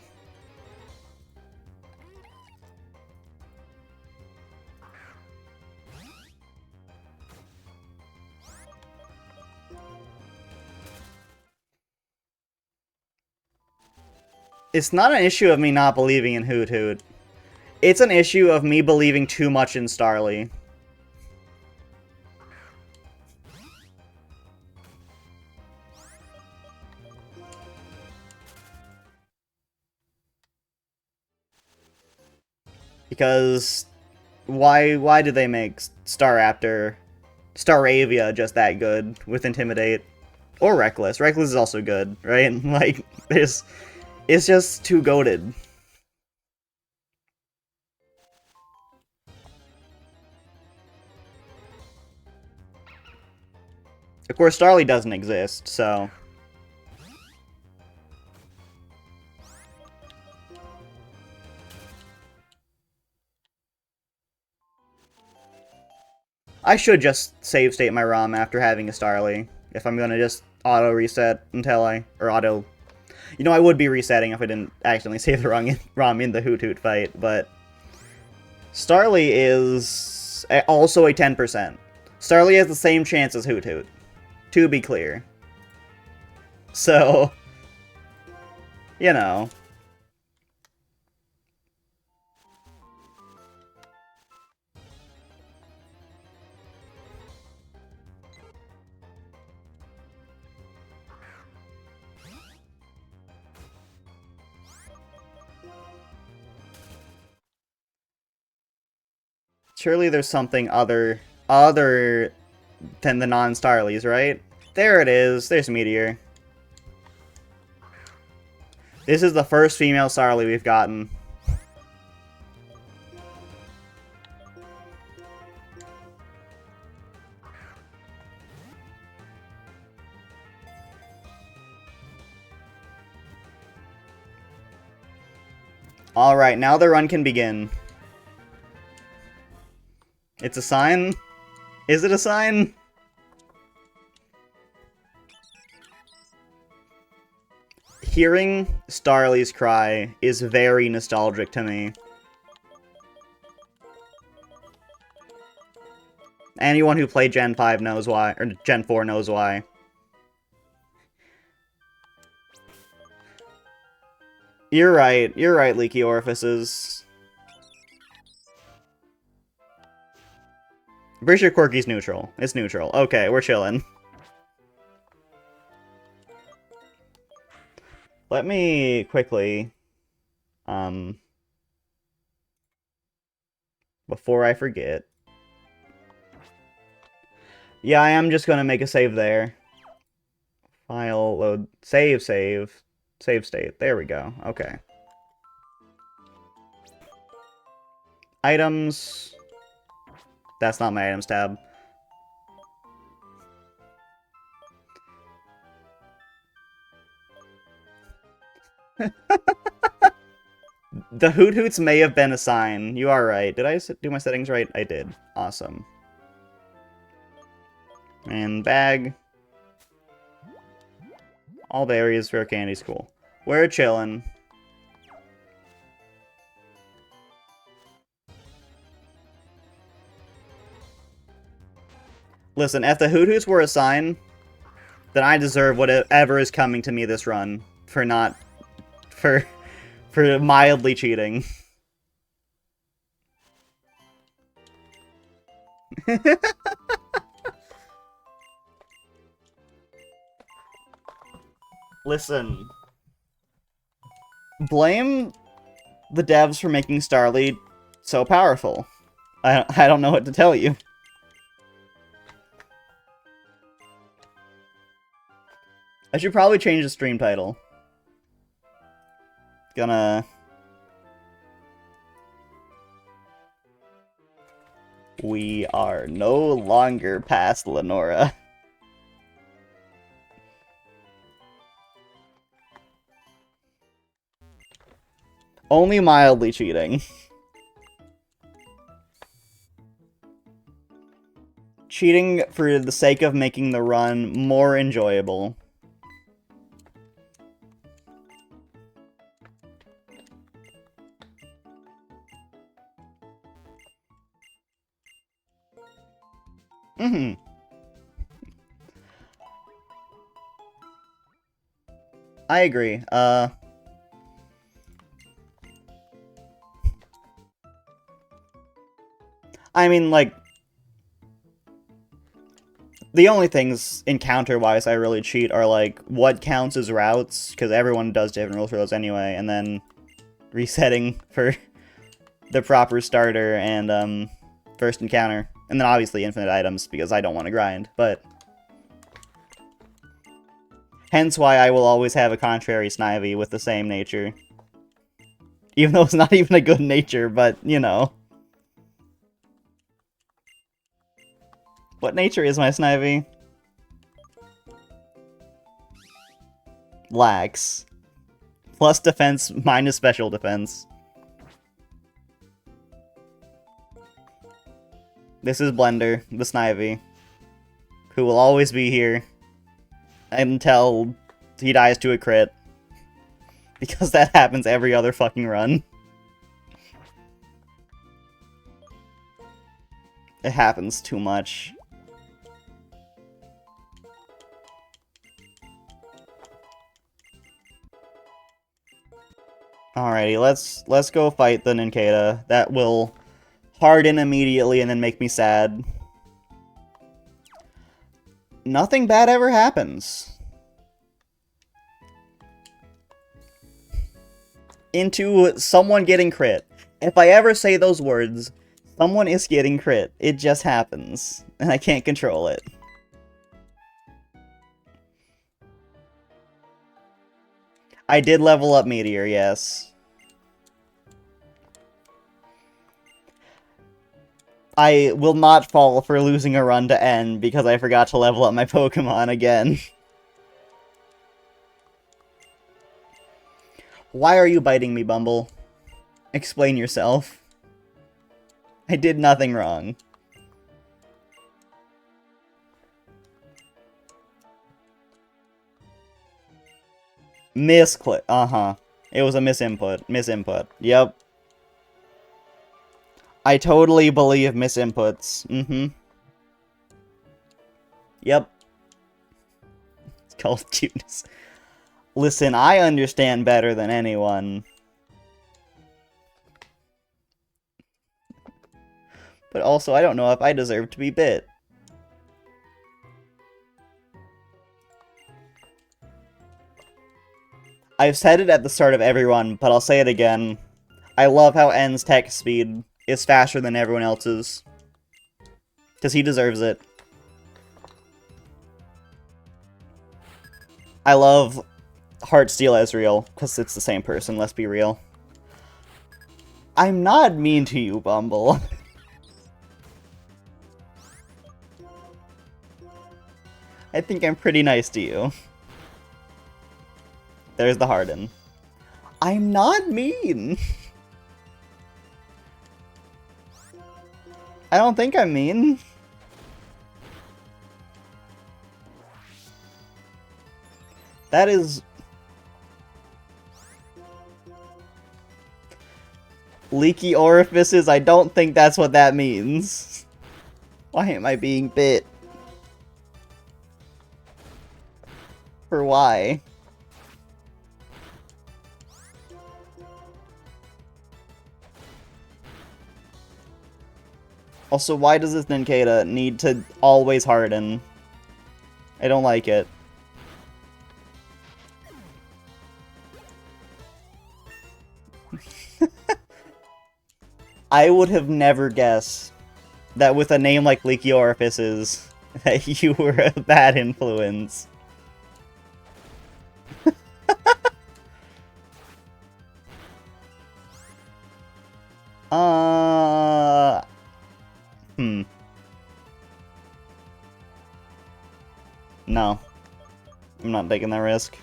It's not an issue of me not believing in Hoot Hoot. It's an issue of me believing too much in Starly. Because why did they make Staravia just that good with Intimidate? Or Reckless. Reckless is also good, right? Like, it's just too goated. Of course, Starly doesn't exist, so... I should just save state my ROM after having a Starly, if I'm gonna just auto-reset until or auto... You know, I would be resetting if I didn't accidentally save the wrong ROM in the Hoot Hoot fight, but... Starly is also a 10%. Starly has the same chance as Hoot Hoot, to be clear. So... You know... Surely there's something other than the non-Starlies, right? There it is. There's Meteor. This is the first female Starly we've gotten. Alright, now the run can begin. It's a sign? Is it a sign? Hearing Starly's cry is very nostalgic to me. Anyone who played Gen 5 knows why, or Gen 4 knows why. You're right, Leaky Orifices. I'm pretty sure Quirky's neutral. It's neutral. Okay, we're chilling. Let me quickly, before I forget. Yeah, I am just gonna make a save there. File, load, save state. There we go. Okay. Items. That's not my items tab. The Hoot Hoots may have been a sign. You are right. Did I do my settings right? I did. Awesome. And bag. All berries, rare candies, cool. We're chillin'. Listen, if the Hoot Hoots were a sign, then I deserve whatever is coming to me this run for not... for mildly cheating. Listen. Blame the devs for making Starly so powerful. I don't know what to tell you. I should probably change the stream title. Gonna... We are no longer past Lenora. Only mildly cheating. Cheating for the sake of making the run more enjoyable. Mm-hmm. I agree. I mean, like, the only things encounter-wise I really cheat are, like, what counts as routes, because everyone does different rules for those anyway, and then resetting for the proper starter and first encounter. And then obviously infinite items, because I don't want to grind, but... Hence why I will always have a contrary Snivy with the same nature. Even though it's not even a good nature, but, you know. What nature is my Snivy? Lax. Plus defense, minus special defense. This is Blender, the Snivy, who will always be here until he dies to a crit. Because that happens every other fucking run. It happens too much. Alrighty, let's go fight the Nincada. That will harden immediately and then make me sad. Nothing bad ever happens. Into someone getting crit. If I ever say those words, someone is getting crit. It just happens. And I can't control it. I did level up Meteor, yes. I will not fall for losing a run to N because I forgot to level up my Pokemon again. Why are you biting me, Bumble? Explain yourself. I did nothing wrong. Misclick. Uh-huh. It was a misinput. Misinput. Yep. I totally believe misinputs. Mm-hmm. Yep. It's called cuteness. Listen, I understand better than anyone. But also, I don't know if I deserve to be bit. I've said it at the start of every run, but I'll say it again. I love how N's tech speed is faster than everyone else's. Because he deserves it. I love Heartsteel Ezreal, because it's the same person, let's be real. I'm not mean to you, Bumble. I think I'm pretty nice to you. There's the Harden. I'm not mean! I don't think I'm mean. That is... Leaky orifices? I don't think that's what that means. Why am I being bit? For why? Also, why does this Nincada need to always harden? I don't like it. I would have never guessed that with a name like Leaky Orifices, that you were a bad influence. No. I'm not taking that risk.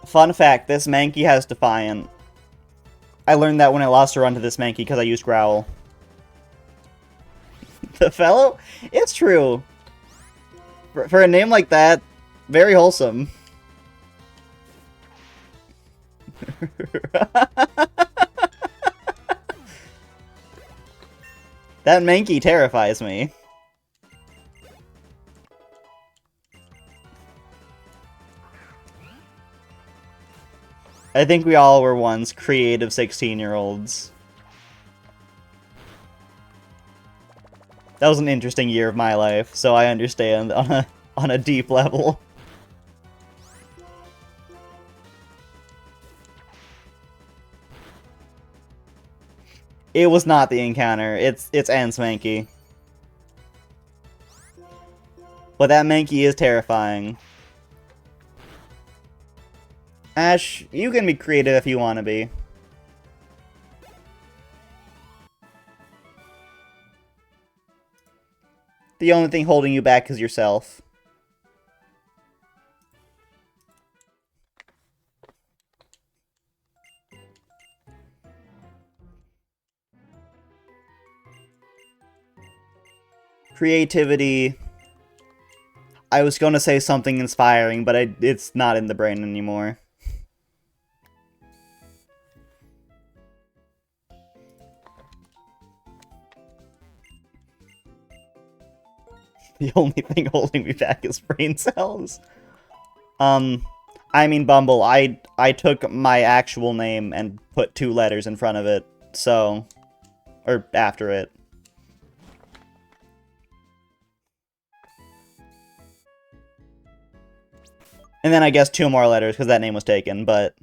Fun fact, this Mankey has Defiant. I learned that when I lost a run to this Mankey because I used Growl. The fellow? It's true. For a name like that, very wholesome. That Mankey terrifies me. I think we all were once creative 16-year-olds. That was an interesting year of my life, so I understand on a deep level. It was not the encounter. It's Anne Spanky. But that Mankey is terrifying. Ash, you can be creative if you want to be. The only thing holding you back is yourself. Creativity. I was going to say something inspiring, but it's not in the brain anymore. The only thing holding me back is brain cells. I mean Bumble, I took my actual name and put 2 letters in front of it, so... Or after it. And then I guess 2 more letters, because that name was taken, but...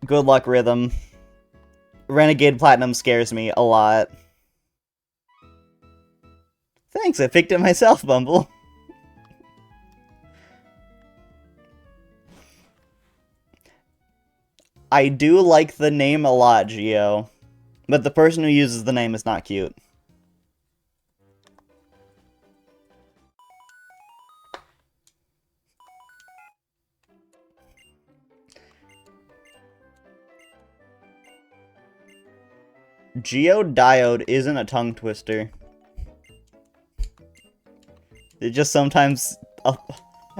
Good luck, Rhythm. Renegade Platinum scares me a lot. Thanks, I picked it myself, Bumble. I do like the name a lot, Geo. But the person who uses the name is not cute. Geodiode isn't a tongue twister. It just sometimes...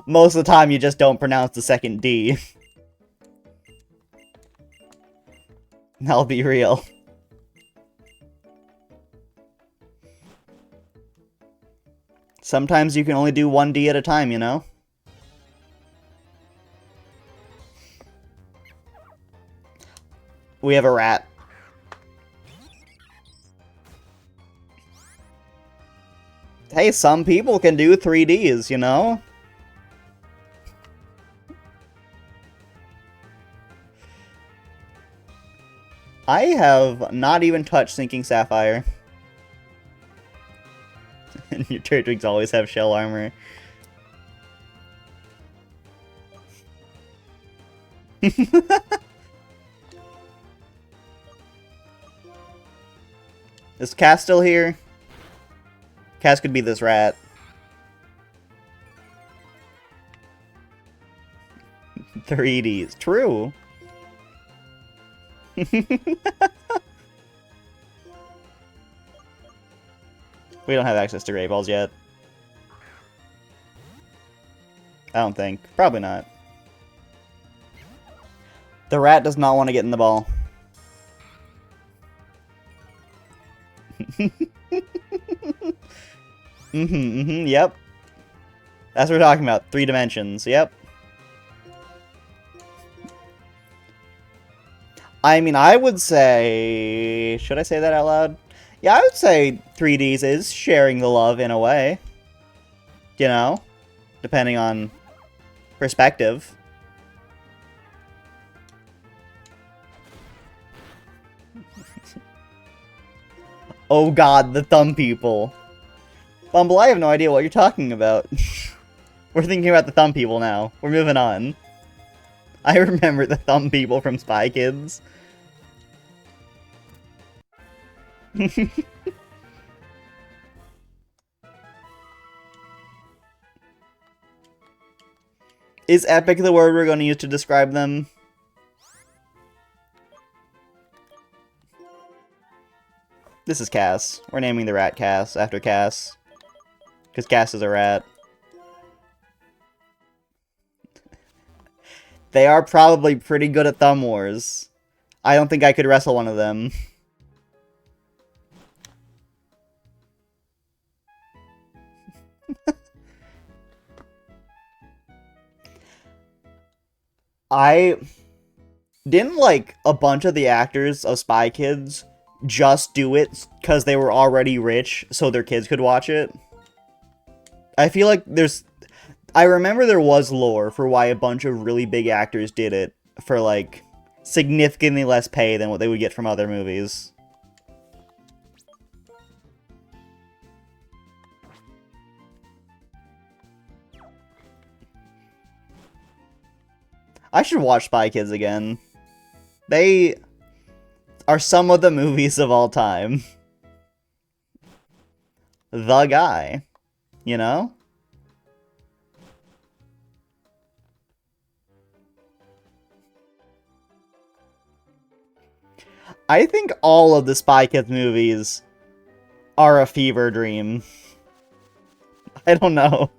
most of the time you just don't pronounce the second D. I'll be real. Sometimes you can only do 1 D at a time, you know? We have a rat. Hey, some people can do 3Ds, you know? I have not even touched Sinking Sapphire. And your Turtwigs always have shell armor. Is Cass still here? Cass could be this rat. Three Ds. True. We don't have access to Great Balls yet. I don't think. Probably not. The rat does not want to get in the ball. Yep. That's what we're talking about. 3 dimensions, yep. I mean, I would say... Should I say that out loud? Yeah, I would say 3Ds is sharing the love in a way. You know? Depending on perspective. Oh god, the thumb people. Bumble, I have no idea what you're talking about. We're thinking about the thumb people now. We're moving on. I remember the thumb people from Spy Kids. Is epic the word we're going to use to describe them? This is Cass. We're naming the rat Cass after Cass. Because Cass is a rat. They are probably pretty good at Thumb Wars. I don't think I could wrestle one of them. I didn't like a bunch of the actors of Spy Kids just do it because they were already rich so their kids could watch it. I feel like I remember there was lore for why a bunch of really big actors did it for, like, significantly less pay than what they would get from other movies. I should watch Spy Kids again. They are some of the movies of all time. The guy, you know? I think all of the Spy Kids movies are a fever dream. I don't know.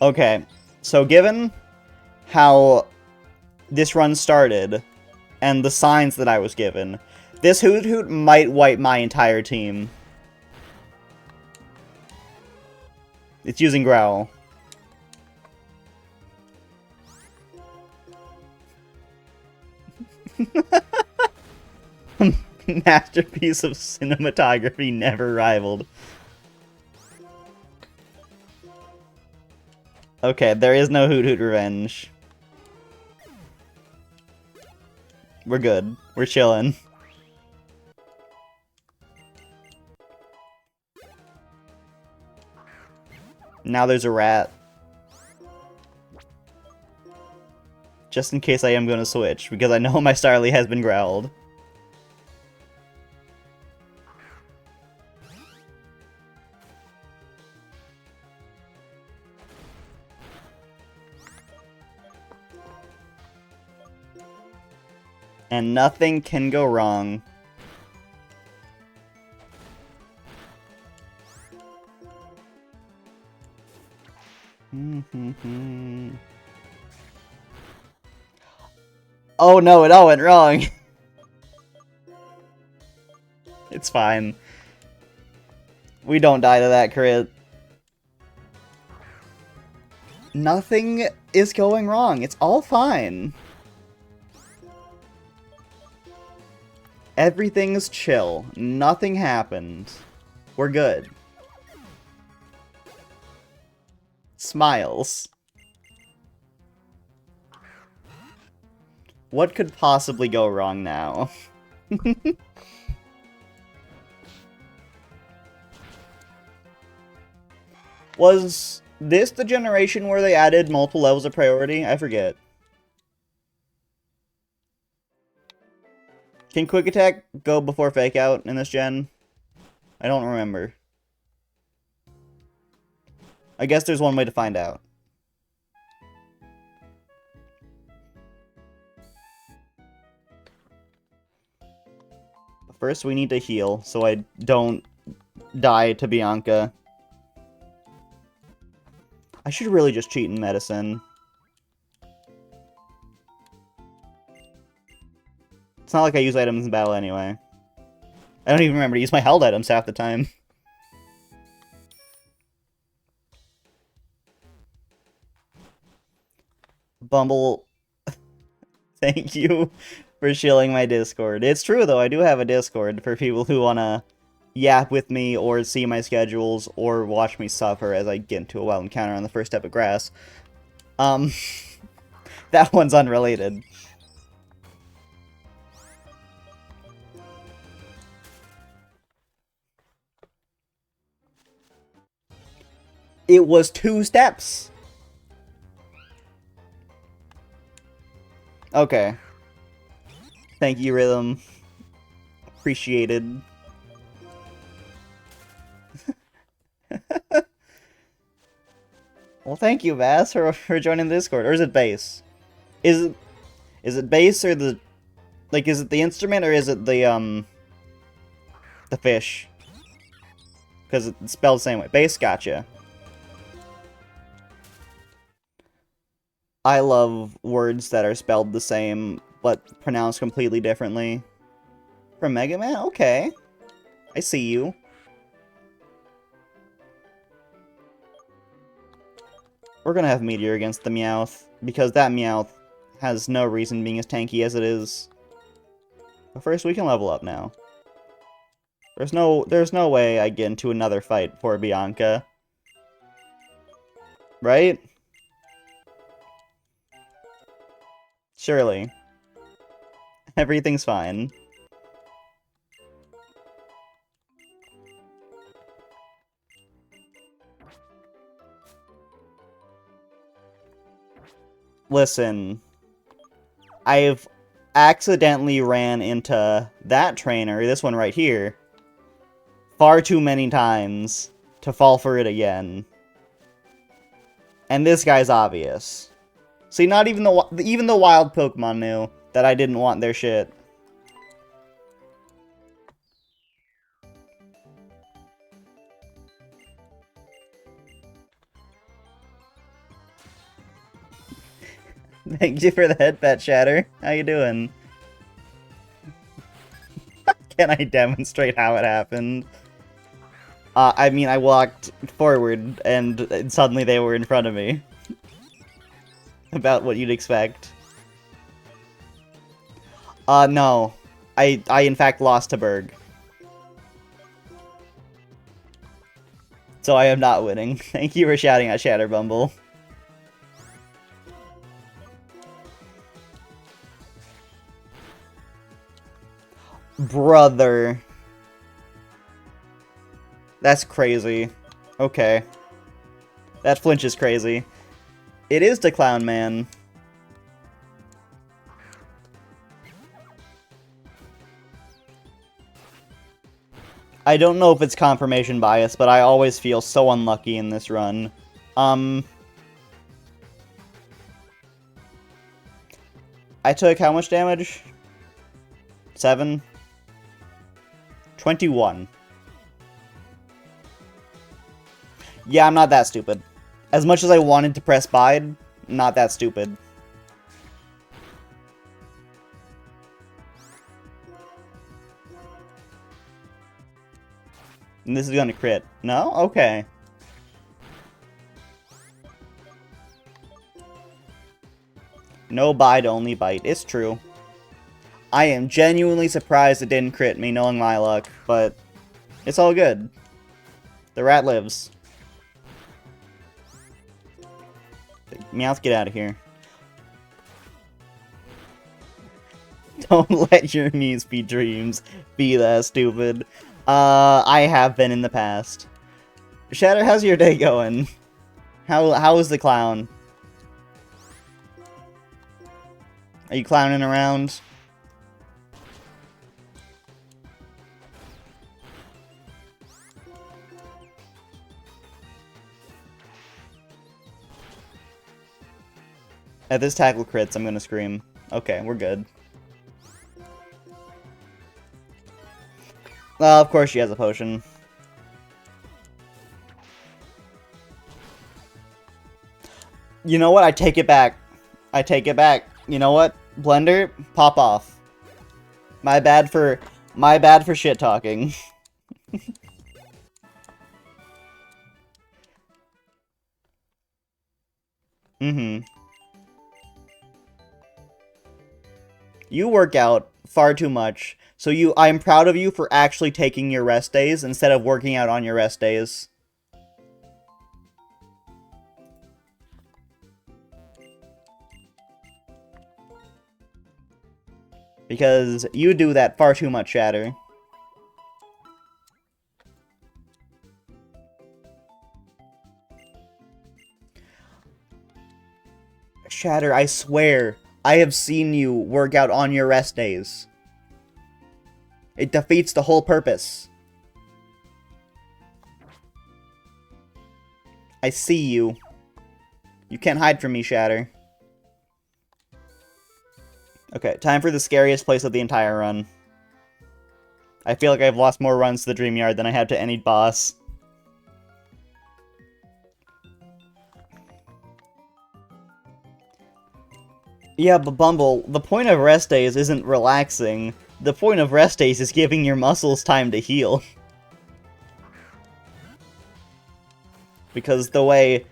Okay, so given how this run started, and the signs that I was given, this Hoot Hoot might wipe my entire team. It's using Growl. Masterpiece of cinematography never rivaled. Okay, there is no Hoot Hoot revenge. We're good. We're chilling. Now there's a rat. Just in case I am going to switch, because I know my Starly has been growled. And nothing can go wrong. Oh no, it all went wrong. It's fine. We don't die to that crit. Nothing is going wrong. It's all fine. Everything's chill. Nothing happened. We're good. Smiles. What could possibly go wrong now? Was this the generation where they added multiple levels of priority? I forget. Can Quick Attack go before Fake Out in this gen? I don't remember. I guess there's one way to find out. But first we need to heal, so I don't die to Bianca. I should really just cheat in medicine. It's not like I use items in battle anyway. I don't even remember to use my held items half the time. Bumble, thank you for shilling my Discord. It's true, though. I do have a Discord for people who want to yap with me or see my schedules or watch me suffer as I get into a wild encounter on the first step of grass. That one's unrelated. It was 2 steps. Okay. Thank you, Rhythm. Appreciated. Well, thank you, Bass, for joining the Discord. Or is it bass? Is it bass or the... Like, is it the instrument or is it the fish? Because it's spelled the same way. Bass, gotcha. I love words that are spelled the same, but pronounced completely differently. From Mega Man? Okay. I see you. We're gonna have Meteor against the Meowth, because that Meowth has no reason being as tanky as it is. But first, we can level up now. There's no way I get into another fight for Bianca. Right? Surely. Everything's fine. Listen. I've accidentally ran into that trainer, this one right here, far too many times to fall for it again. And this guy's obvious. See, not even the wild Pokemon knew that I didn't want their shit. Thank you for the headpet, Shatter. How you doing? Can I demonstrate how it happened? I mean, I walked forward, and suddenly they were in front of me. About what you'd expect. No. I in fact lost to Berg. So I am not winning. Thank you for shouting at Shatterbumble. Brother. That's crazy. Okay. That flinch is crazy. It is the Clown Man. I don't know if it's confirmation bias, but I always feel so unlucky in this run. I took how much damage? 7? 21. Yeah, I'm not that stupid. As much as I wanted to press bide, not that stupid. And this is gonna crit. No? Okay. No bide, only bite. It's true. I am genuinely surprised it didn't crit me, knowing my luck, but it's all good. The rat lives. Meowth, get out of here. Don't let your muse be dreams. Be that stupid. I have been in the past. Shatter, how's your day going? How is the clown? Are you clowning around? If this tackle crits, I'm gonna scream. Okay, we're good. Of course she has a potion. You know what? I take it back. I take it back. You know what? Blender, pop off. My bad for shit talking. Mm-hmm. You work out far too much. So I'm proud of you for actually taking your rest days instead of working out on your rest days. Because you do that far too much, Shatter. Shatter, I swear, I have seen you work out on your rest days. It defeats the whole purpose. I see you. You can't hide from me, Shatter. Okay, time for the scariest place of the entire run. I feel like I've lost more runs to the Dream Yard than I have to any boss. Yeah, but Bumble, the point of rest days isn't relaxing. The point of rest days is giving your muscles time to heal. Because the way...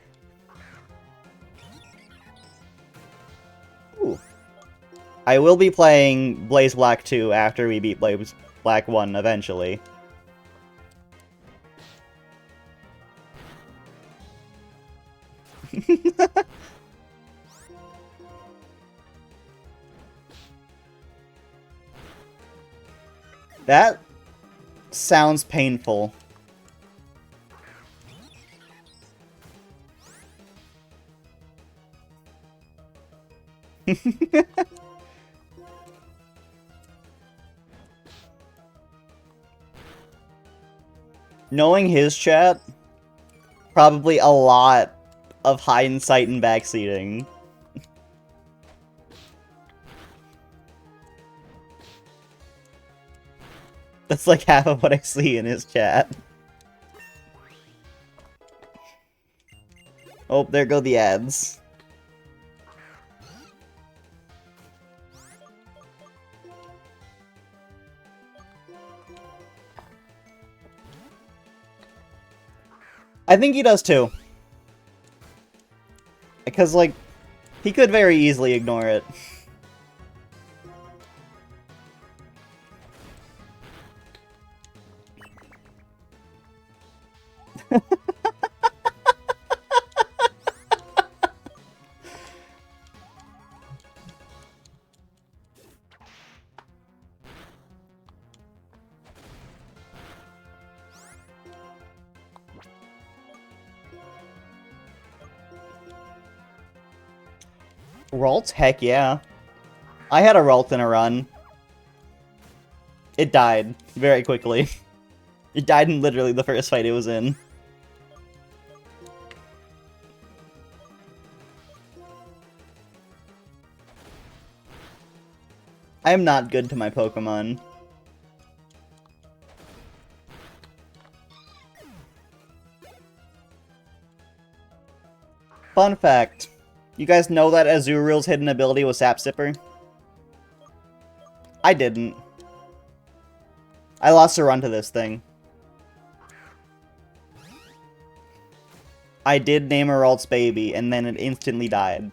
Ooh. I will be playing Blaze Black 2 after we beat Blaze Black 1 eventually. That sounds painful. Knowing his chat, probably a lot of hindsight and backseating. That's like half of what I see in his chat. Oh, there go the ads. I think he does too. Because, like, he could very easily ignore it. Ralt? Heck yeah. I had a Ralt in a run. It died very quickly. It died in literally the first fight it was in. I am not good to my Pokemon. Fun fact. You guys know that Azuriel's hidden ability was Sap Sipper? I didn't. I lost a run to this thing. I did name her Ralt's baby, and then it instantly died.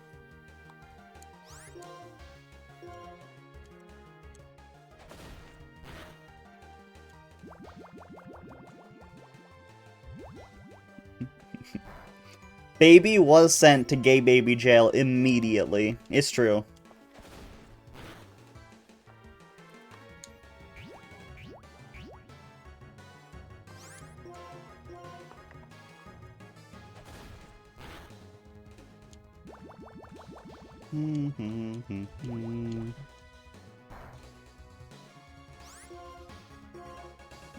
Baby was sent to gay baby jail immediately. It's true.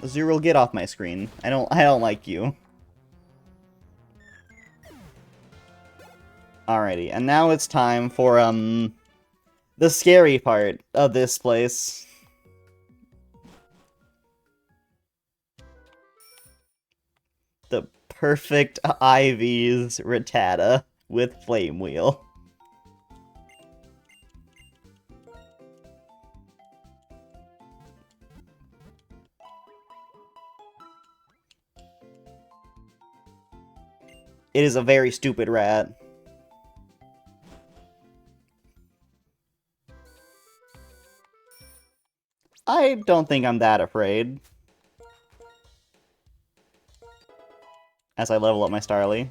Azuriel, get off my screen. I don't like you. Alrighty, and now it's time for, the scary part of this place. The perfect Ivy's Rattata with Flame Wheel. It is a very stupid rat. I don't think I'm that afraid. As I level up my Starly.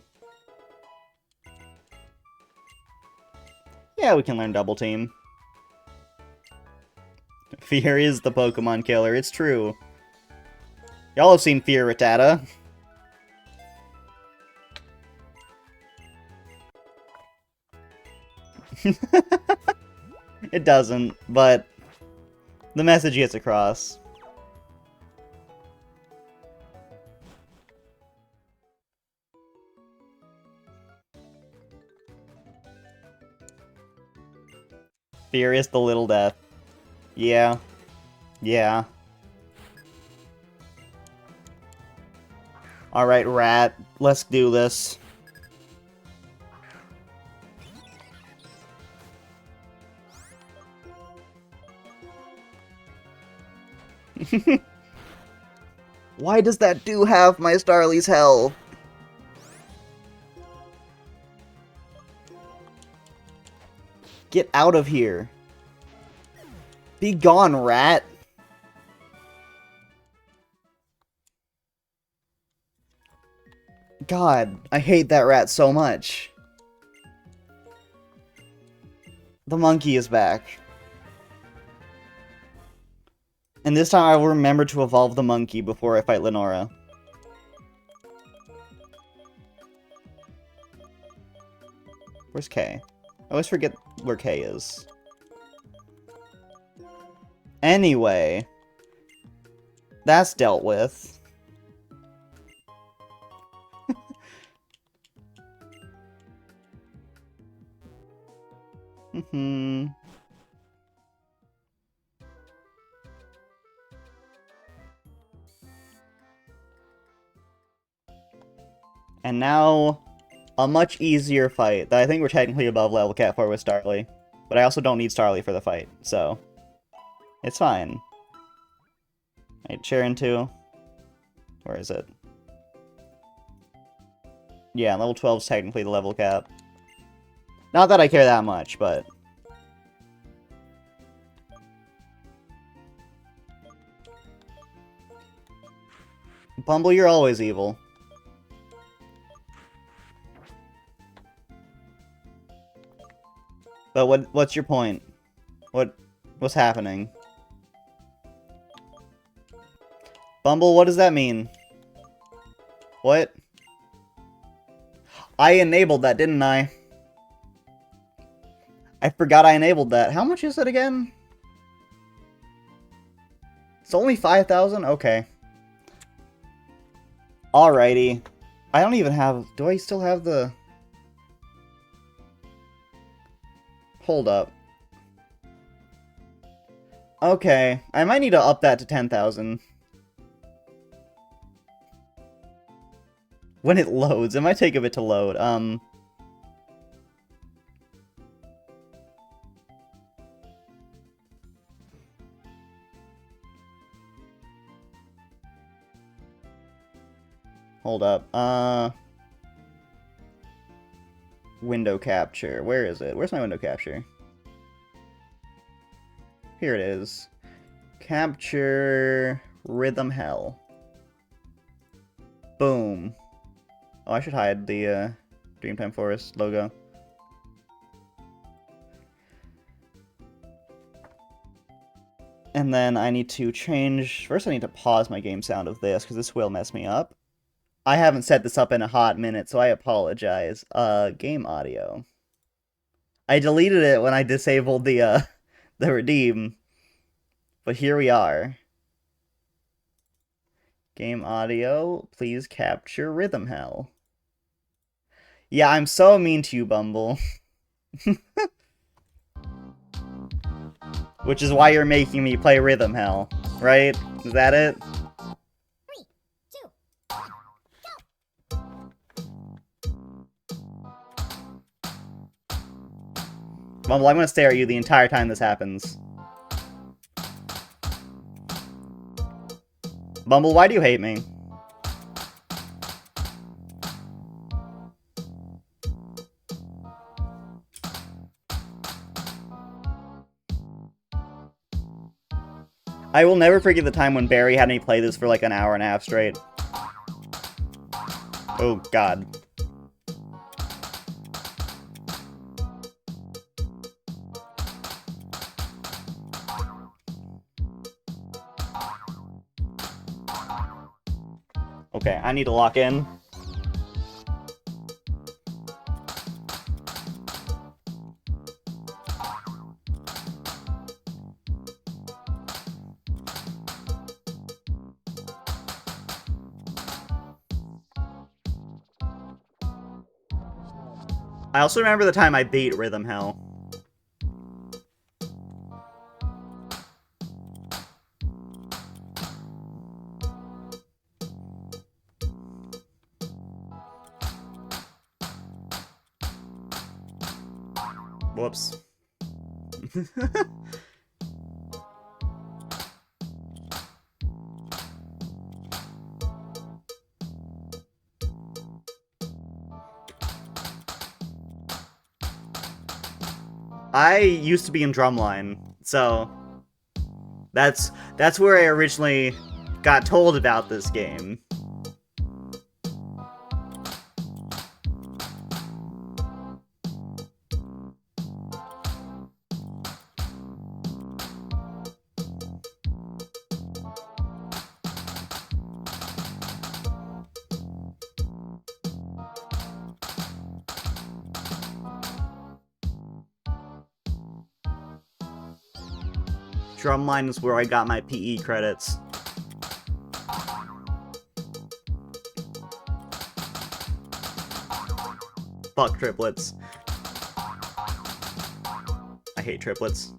Yeah, we can learn Double Team. Fear is the Pokemon killer, it's true. Y'all have seen Fear Rattata. It doesn't, but the message gets across. Fear is the little death. Yeah. Yeah. Alright, rat. Let's do this. Why does that do half my Starly's health? Get out of here. Be gone, rat. God, I hate that rat so much. The monkey is back. And this time I will remember to evolve the monkey before I fight Lenora. Where's Kay? I always forget where Kay is. Anyway. That's dealt with. And now, a much easier fight that I think we're technically above level cap for with Starly. But I also don't need Starly for the fight, so it's fine. Alright, Sharon 2. Where is it? Yeah, level 12 is technically the level cap. Not that I care that much, but... Bumble, you're always evil. But what's your point? What's happening? Bumble, what does that mean? What? I enabled that, didn't I? I forgot I enabled that. How much is it again? It's only 5,000? Okay. Alrighty. I don't even have... Do I still have the... Hold up. Okay. I might need to up that to 10,000. When it loads. It might take a bit to load. Hold up. Window capture. Where is it? Where's my window capture? Here it is. Capture Rhythm Hell. Boom. Oh, I should hide the Dreamtime Forest logo. And then I need to change... First I need to pause my game sound of this, because this will mess me up. I haven't set this up in a hot minute, so I apologize. Game audio. I deleted it when I disabled the redeem. But here we are. Game audio, please capture Rhythm Hell. Yeah, I'm so mean to you, Bumble. Which is why you're making me play Rhythm Hell, right? Is that it? Bumble, I'm gonna stare at you the entire time this happens. Bumble, why do you hate me? I will never forget the time when Barry had me play this for like an hour and a half straight. Oh, God. Okay, I need to lock in. I also remember the time I beat Rhythm Hell. Whoops. I used to be in drumline, so that's where I originally got told about this game. Drumline is where I got my PE credits. Fuck triplets. I hate triplets.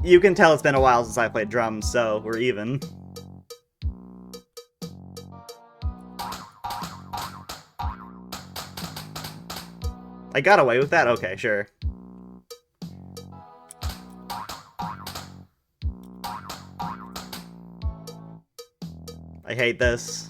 You can tell it's been a while since I played drums, so we're even. I got away with that? Okay, sure. I hate this.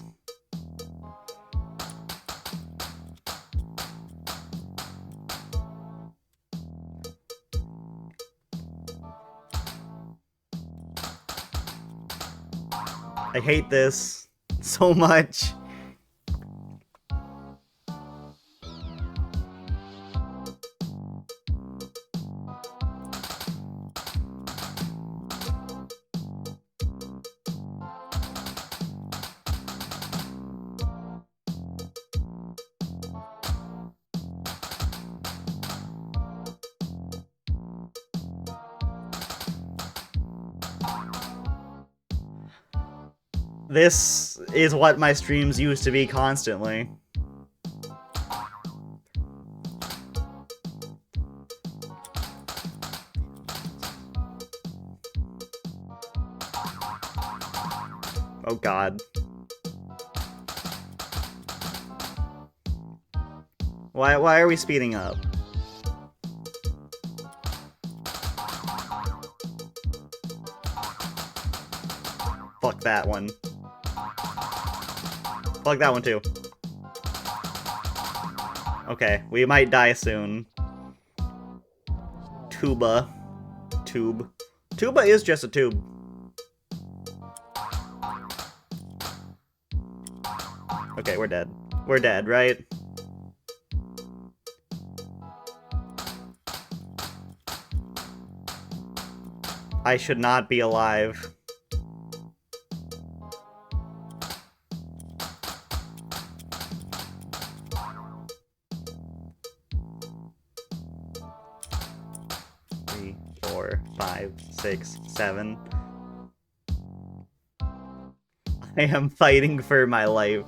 I hate this so much. This is what my streams used to be constantly. Oh god. Why are we speeding up? Fuck that one. Fuck that one too. Okay, we might die soon. Tuba. Tube. Tuba is just a tube. Okay, we're dead. We're dead, right? I should not be alive. Three, 4, 5, 6, 7. I am fighting for my life.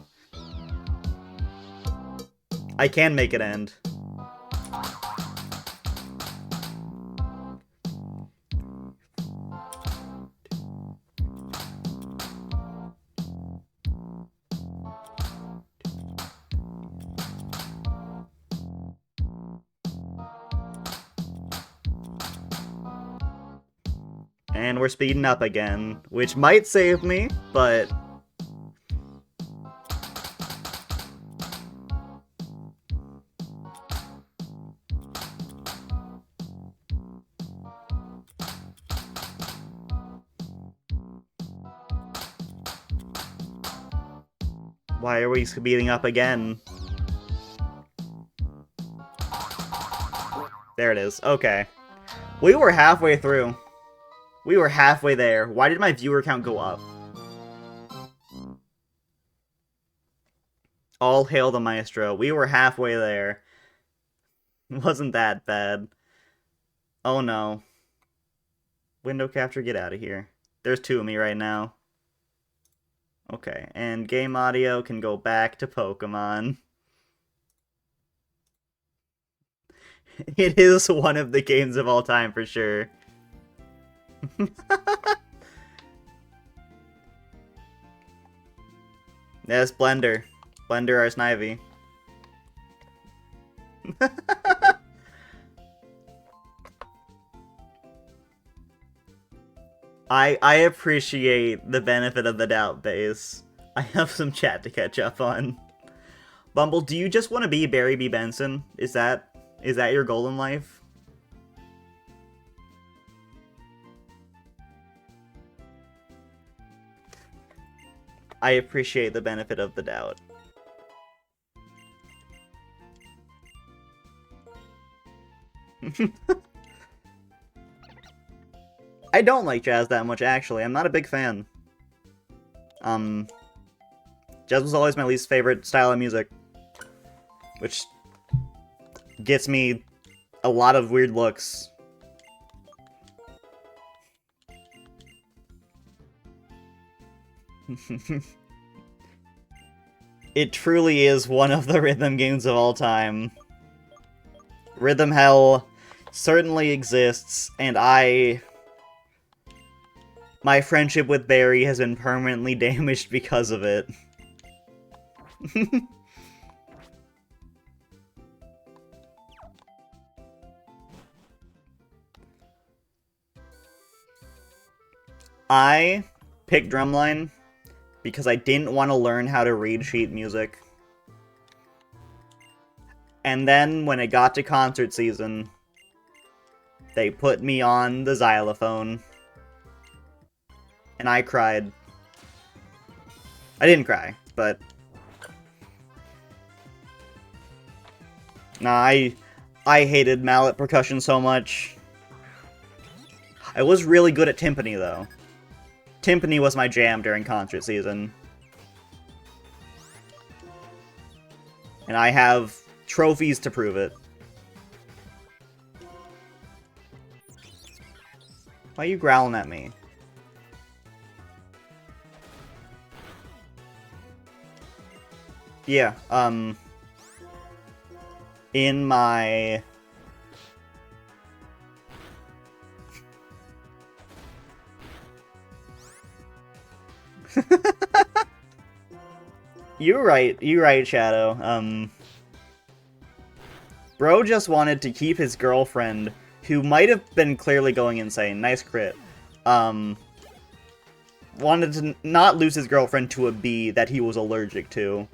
I can make it end. And we're speeding up again, which might save me, but... Why are we speeding up again? There it is. Okay. We were halfway through. We were halfway there. Why did my viewer count go up? All hail the maestro. We were halfway there. It wasn't that bad. Oh no. Window capture, get out of here. There's two of me right now. Okay, and game audio can go back to Pokemon. It is one of the games of all time for sure. Yes, Blender. Blender or Snivy. I appreciate the benefit of the doubt, Base. I have some chat to catch up on. Bumble, do you just want to be Barry B. Benson? Is that your goal in life? I appreciate the benefit of the doubt. I don't like jazz that much, actually. I'm not a big fan. Jazz was always my least favorite style of music, which gets me a lot of weird looks. It truly is one of the rhythm games of all time. Rhythm Hell certainly exists, and my friendship with Barry has been permanently damaged because of it. I picked Drumline because I didn't want to learn how to read sheet music. And then, when it got to concert season, they put me on the xylophone. And I cried. I didn't cry, but... Nah, I hated mallet percussion so much. I was really good at timpani, though. Timpani was my jam during concert season. And I have trophies to prove it. Why are you growling at me? Yeah, in my... You're right, Shadow. Bro just wanted to keep his girlfriend, who might have been clearly going insane. Nice crit. Wanted to not lose his girlfriend to a bee that he was allergic to.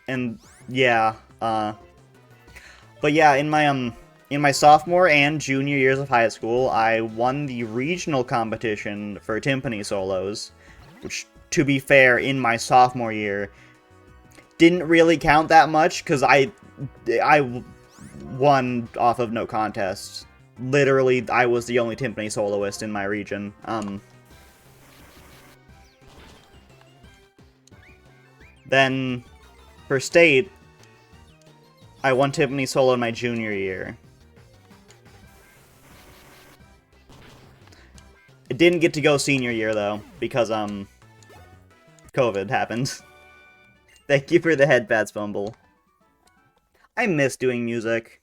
And, yeah, but yeah, in my sophomore and junior years of high school, I won the regional competition for timpani solos, which, to be fair, in my sophomore year, didn't really count that much, because I won off of no contest. Literally, I was the only timpani soloist in my region. Then, for state, I won timpani solo in my junior year. It didn't get to go senior year, though, because, COVID happened. Thank you for the head pats, Bumble. I miss doing music.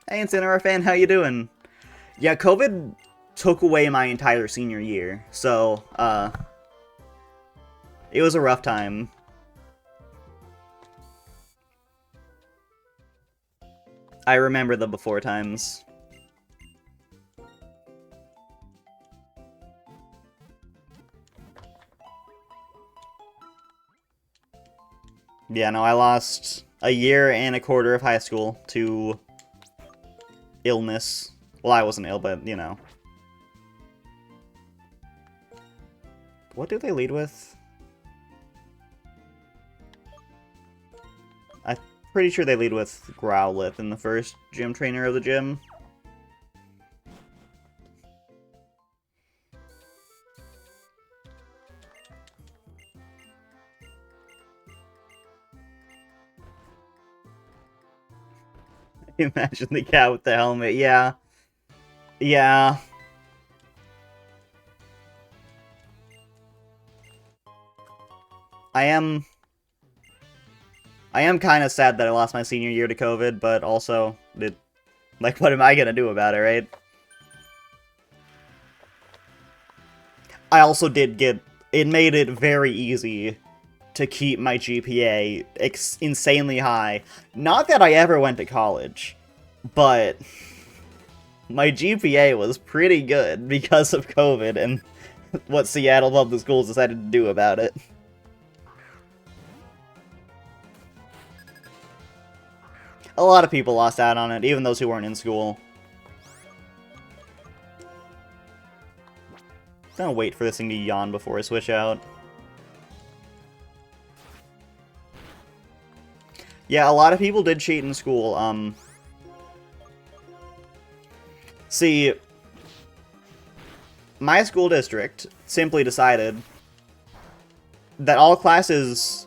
Hey, Incineroar fan, how you doing? Yeah, COVID took away my entire senior year, so, it was a rough time. I remember the before times. Yeah, no, I lost a year and a quarter of high school to illness. Well, I wasn't ill, but, you know. What do they lead with? I'm pretty sure they lead with Growlithe in the first gym trainer of the gym. Imagine the cat with the helmet, yeah. Yeah. I am kind of sad that I lost my senior year to COVID, but also, like, what am I gonna do about it, right? I also did get... It made it very easy to keep my GPA insanely high. Not that I ever went to college, but my GPA was pretty good because of COVID and what Seattle Public Schools decided to do about it. A lot of people lost out on it, even those who weren't in school. I'm gonna wait for this thing to yawn before I switch out. Yeah, a lot of people did cheat in school. See, my school district simply decided that all classes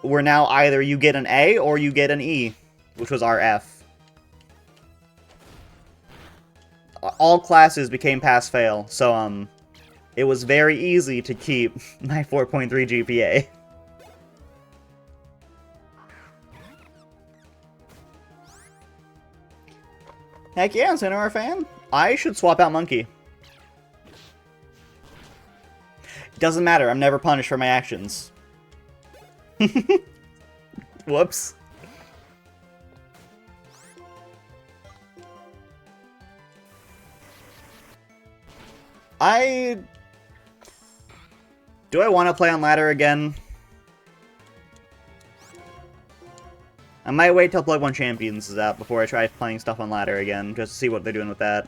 were now either you get an A or you get an E, which was our F. All classes became pass-fail, so, it was very easy to keep my 4.3 GPA. Heck yeah, Lenora fan. I should swap out Monkey. Doesn't matter, I'm never punished for my actions. Whoops. Do I want to play on ladder again? I might wait till Blood 1 Champions is out before I try playing stuff on ladder again, just to see what they're doing with that.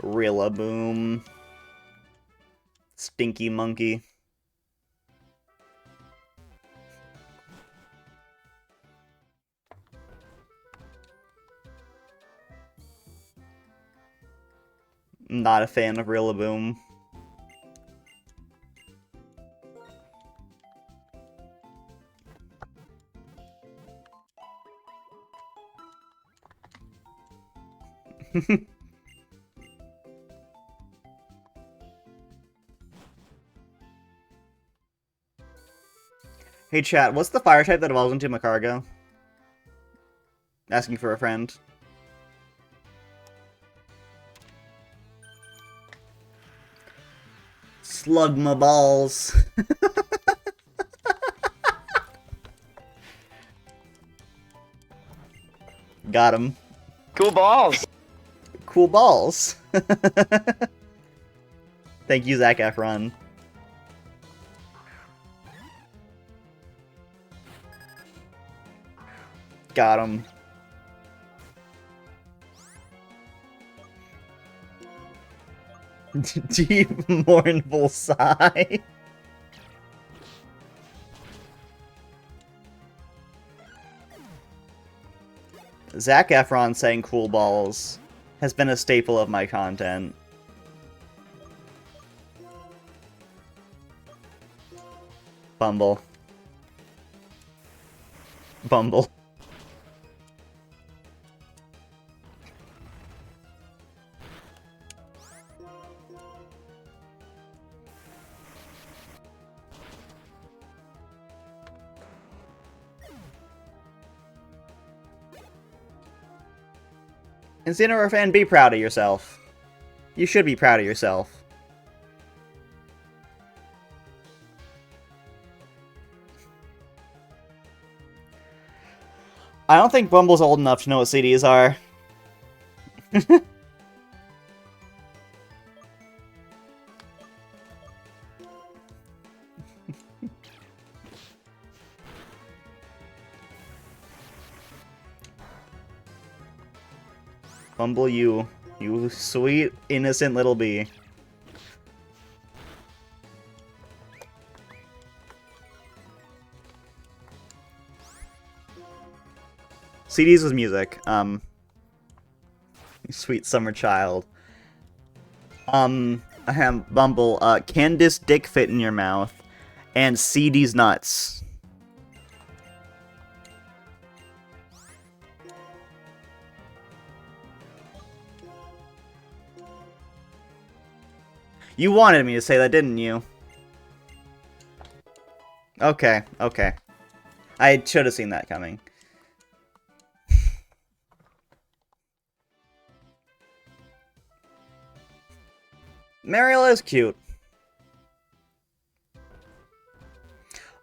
Rillaboom. Stinky Monkey. Not a fan of Rillaboom. Hey chat, what's the fire type that evolves into Macargo? Asking for a friend. Slug my balls. Got him. Cool balls. Cool balls. Thank you, Zac Efron. Got him. Deep mournful sigh. Zac Efron saying cool balls has been a staple of my content. Bumble. Bumble. Incineroar fan, be proud of yourself. You should be proud of yourself. I don't think Bumble's old enough to know what CDs are. Bumble, you sweet, innocent little bee. CDs was music. Sweet summer child. Bumble, can this dick fit in your mouth? And CD's nuts. You wanted me to say that, didn't you? Okay, okay. I should have seen that coming. Mariel is cute.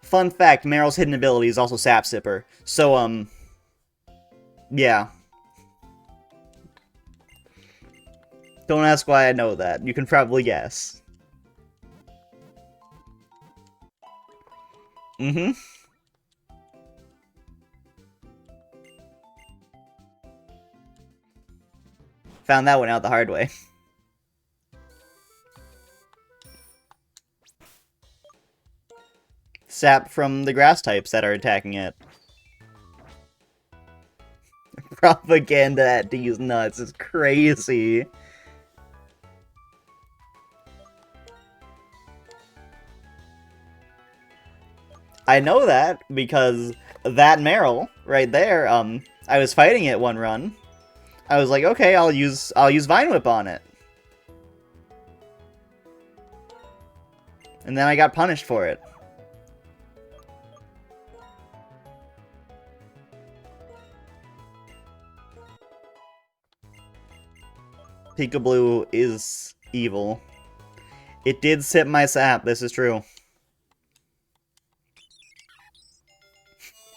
Fun fact, Mariel's hidden ability is also Sap Sipper. So, yeah. Don't ask why I know that. You can probably guess. Mm-hmm. Found that one out the hard way. Sap from the grass types that are attacking it. Propaganda at these nuts is crazy. I know that because that Meryl right there, I was fighting it one run. I was like, okay, I'll use Vine Whip on it. And then I got punished for it. Peekaboo is evil. It did sip my sap, this is true.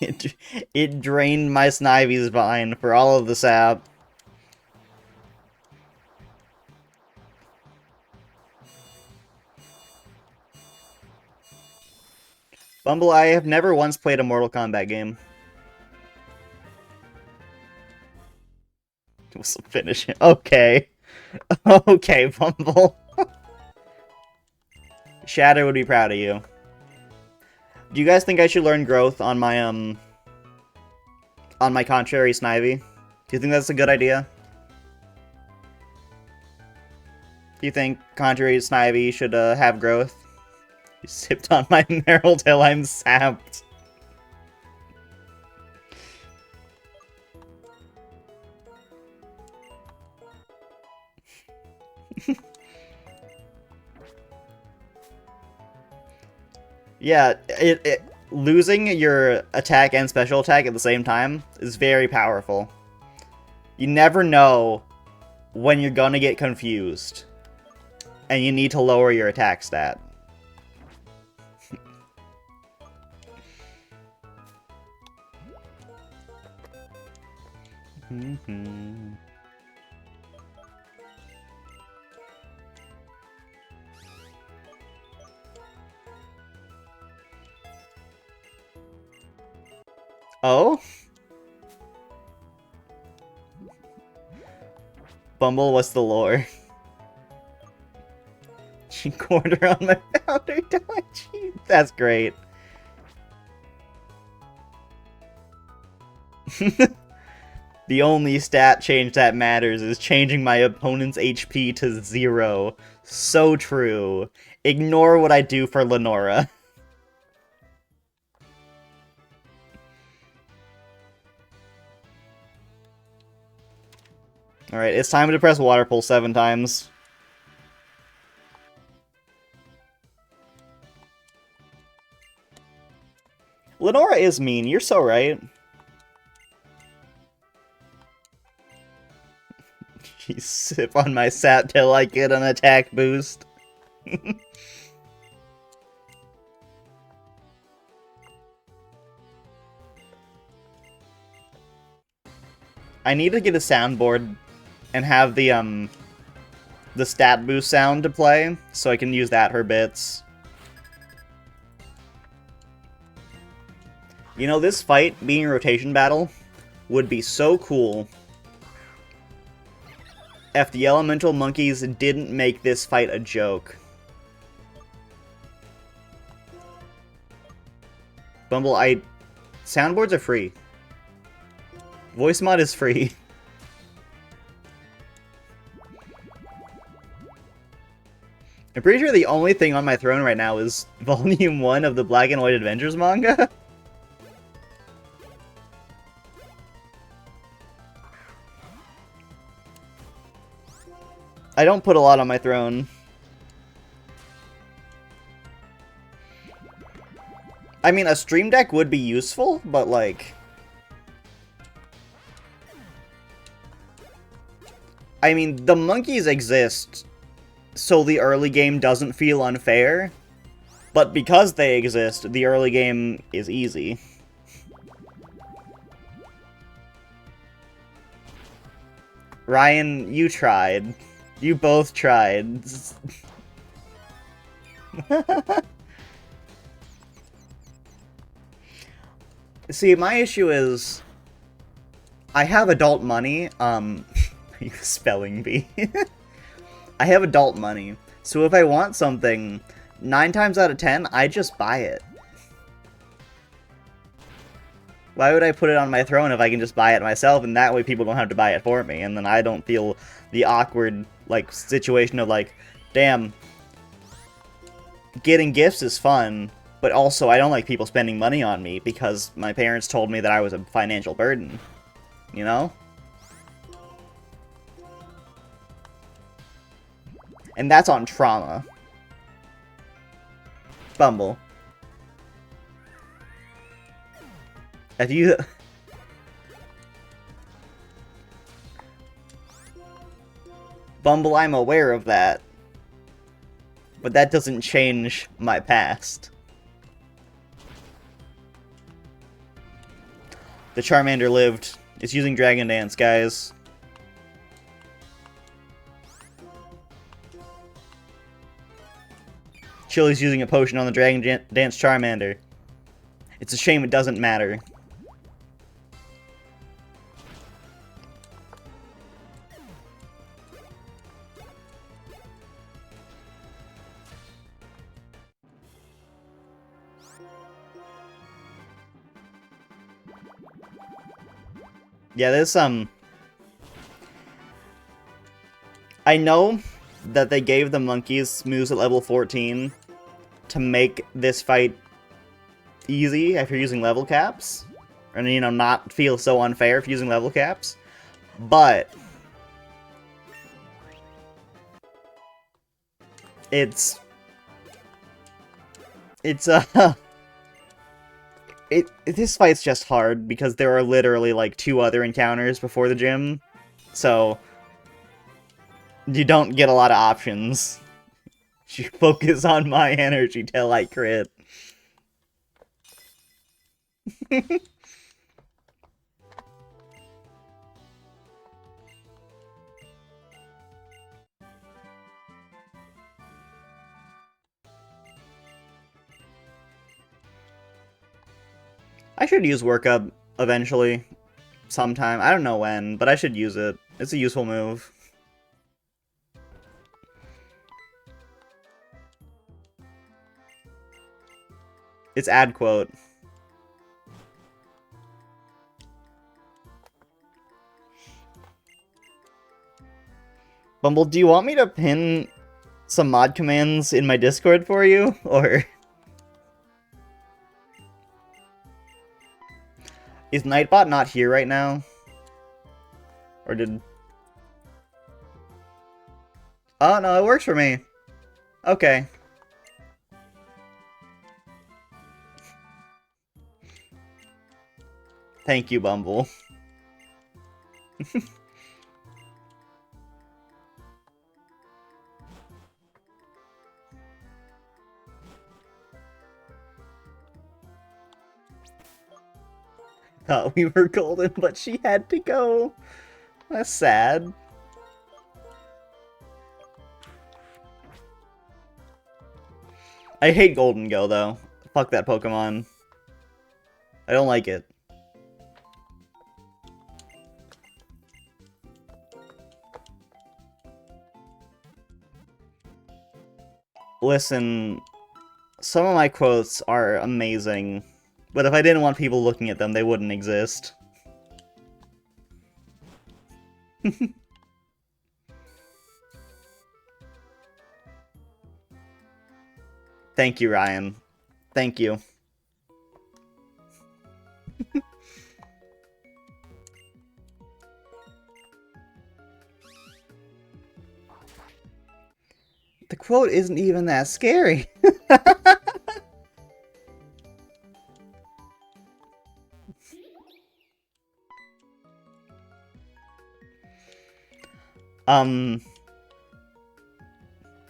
It drained my Snivy's vine for all of the sap. Bumble, I have never once played a Mortal Kombat game. We'll finish it. Okay. Okay, Bumble. Shatter would be proud of you. Do you guys think I should learn growth on my contrary Snivy? Do you think that's a good idea? Do you think contrary Snivy should have growth? You sipped on my Meryl till I'm sapped. Yeah, losing your attack and special attack at the same time is very powerful. You never know when you're gonna get confused. And you need to lower your attack stat. Oh? Bumble, what's the lore? Quarter on my founder dodge. That's great. The only stat change that matters is changing my opponent's HP to 0. So true. Ignore what I do for Lenora. Alright, it's time to press Water Pulse 7 times. Lenora is mean, you're so right. You sip on my sap till I get an attack boost. I need to get a soundboard and have the stat boost sound to play, so I can use that for bits. You know, this fight, being a rotation battle, would be so cool if the elemental monkeys didn't make this fight a joke. Bumble, soundboards are free. Voice mod is free. I'm pretty sure the only thing on my throne right now is Volume 1 of the Black and White Adventures manga. I don't put a lot on my throne. I mean, a stream deck would be useful, but like... I mean, the monkeys exist so the early game doesn't feel unfair, but because they exist, the early game is easy. Ryan, you tried. You both tried. See, my issue is I have adult money, spelling bee. I have adult money, so if I want something, 9 times out of 10, I just buy it. Why would I put it on my throne if I can just buy it myself, and that way people don't have to buy it for me, and then I don't feel the awkward, like, situation of, like, damn, getting gifts is fun, but also I don't like people spending money on me because my parents told me that I was a financial burden, you know? And that's on trauma. Bumble. If you... Bumble, I'm aware of that. But that doesn't change my past. The Charmander lived. It's using Dragon Dance, guys. Chili's using a potion on the Dragon Dance Charmander. It's a shame it doesn't matter. Yeah, there's I know that they gave the monkeys moves at level 14 to make this fight easy if you're using level caps. And, you know, not feel so unfair if using level caps. But this fight's just hard because there are literally like 2 other encounters before the gym. So you don't get a lot of options. You focus on my energy till I crit. I should use Workup eventually. Sometime. I don't know when, but I should use it. It's a useful move. It's ad quote. Bumble, do you want me to pin some mod commands in my Discord for you? Or... Is Nightbot not here right now? Or did... Oh, no, it works for me. Okay. Thank you, Bumble. Thought we were golden, but she had to go. That's sad. I hate Golden Go, though. Fuck that Pokemon. I don't like it. Listen, some of my quotes are amazing, but if I didn't want people looking at them, they wouldn't exist. Thank you, Ryan. Thank you. The quote isn't even that scary.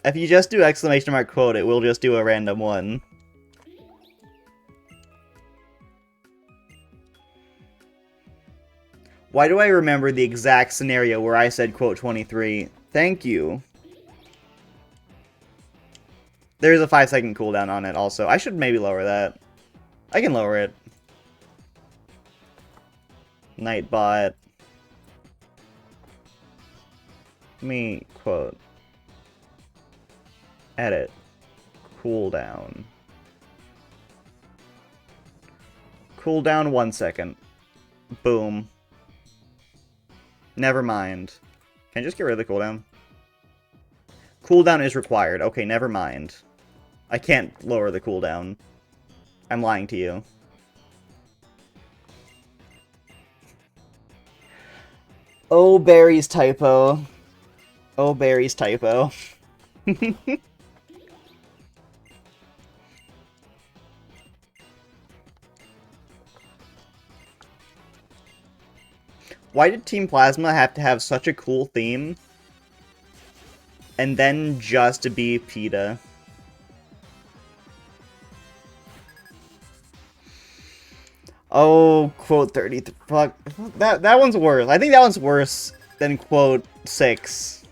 If you just do exclamation mark quote, it will just do a random one. Why do I remember the exact scenario where I said quote 23? Thank you. There's a 5-second cooldown on it also. I should maybe lower that. I can lower it. Nightbot. Me quote. Edit. Cooldown. Cooldown 1 second. Boom. Never mind. Can I just get rid of the cooldown? Cooldown is required. Okay, never mind. I can't lower the cooldown. I'm lying to you. Oh, Barry's typo. Oh, Barry's typo. Why did Team Plasma have to have such a cool theme? And then just to be PETA? Oh, quote 30. Fuck. That one's worse. I think that one's worse than quote 6.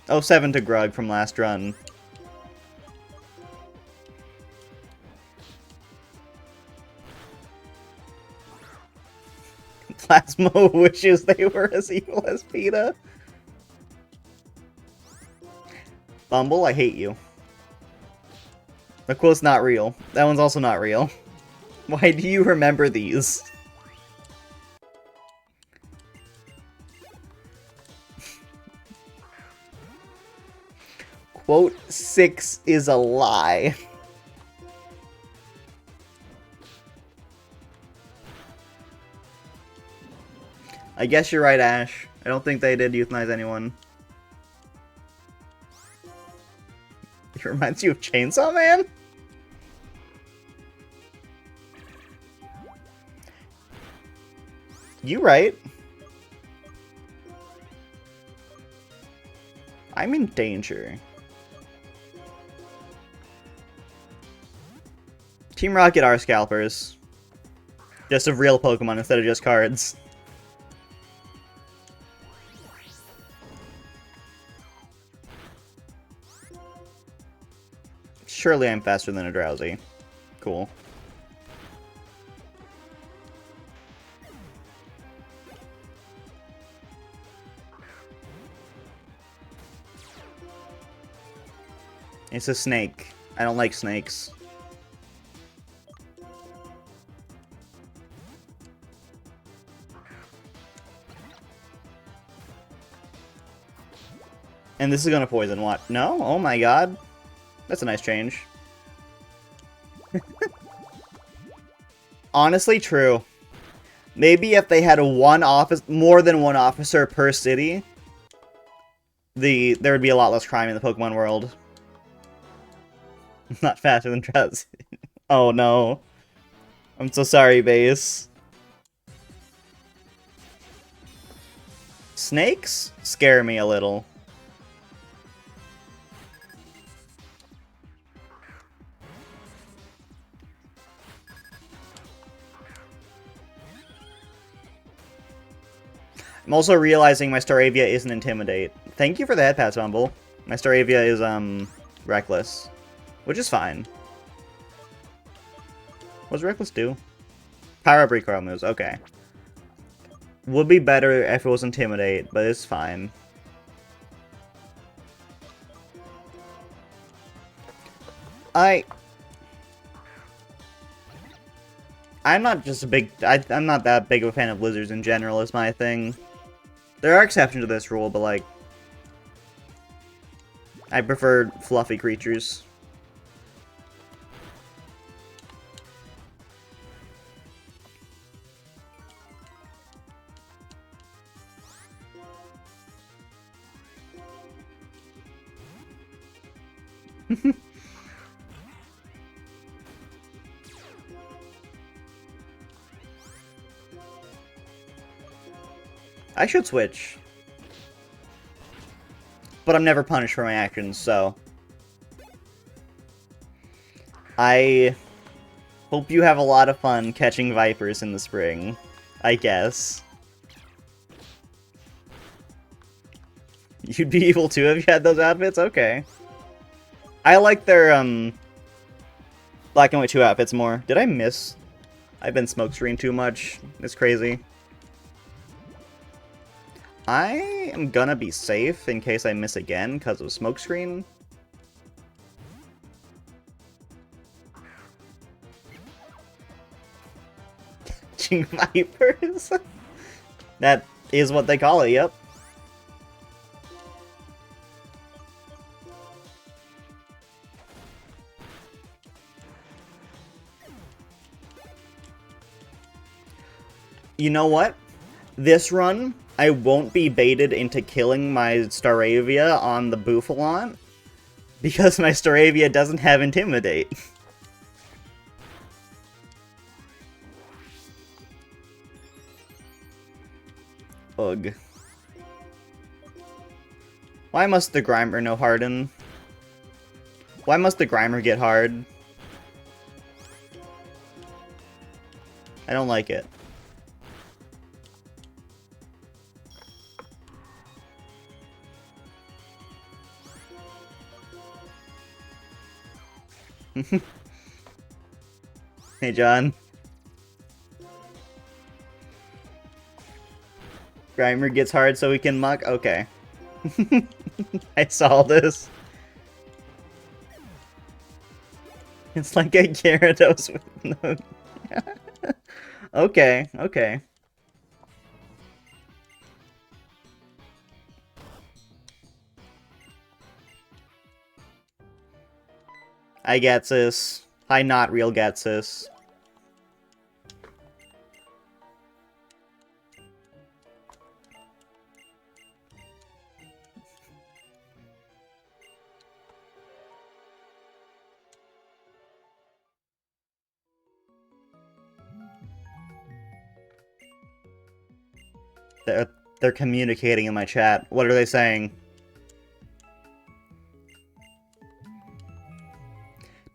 Oh, 7 to Grug from last run. Plasma wishes they were as evil as PETA. Bumble, I hate you. The quote's not real. That one's also not real. Why do you remember these? Quote 6 is a lie. I guess you're right, Ash. I don't think they did euthanize anyone. It reminds you of Chainsaw Man? You right. I'm in danger. Team Rocket are scalpers. Just of real Pokemon instead of just cards. Surely I'm faster than a Drowsy. Cool. It's a snake. I don't like snakes. And this is gonna poison what? No? Oh my god. That's a nice change. Honestly, true. Maybe if they had more than one officer per city, there would be a lot less crime in the Pokemon world. Not faster than Drowsy. Oh no. I'm so sorry, Base. Snakes scare me a little. I'm also realizing my Staravia isn't Intimidate. Thank you for the head pass, Bumble. My Staravia is, Reckless. Which is fine. What does Reckless do? Power up recoil moves, okay. Would be better if it was Intimidate, but it's fine. I'm not just a big... I'm not that big of a fan of lizards in general, is my thing. There are exceptions to this rule, but, like... I prefer fluffy creatures. I should switch. but I'm never punished for my actions, so... I hope you have a lot of fun catching vipers in the spring, I guess. You'd be evil too if you had those outfits? Okay. I like their, Black and White 2 outfits more. Did I miss? I've been smokescreen too much. It's crazy. I am gonna be safe in case I miss again because of smokescreen. Catching vipers? That is what they call it, yep. You know what? This run, I won't be baited into killing my Staravia on the Bouffalant, because my Staravia doesn't have Intimidate. Ugh. Why must the Grimer know Harden? Why must the Grimer get hard? I don't like it. Hey, John. Grimer gets hard so we can muck? Okay. I saw this. It's like a Gyarados with no... Okay, okay. I get this. I not real gets this. They're communicating in my chat. What are they saying?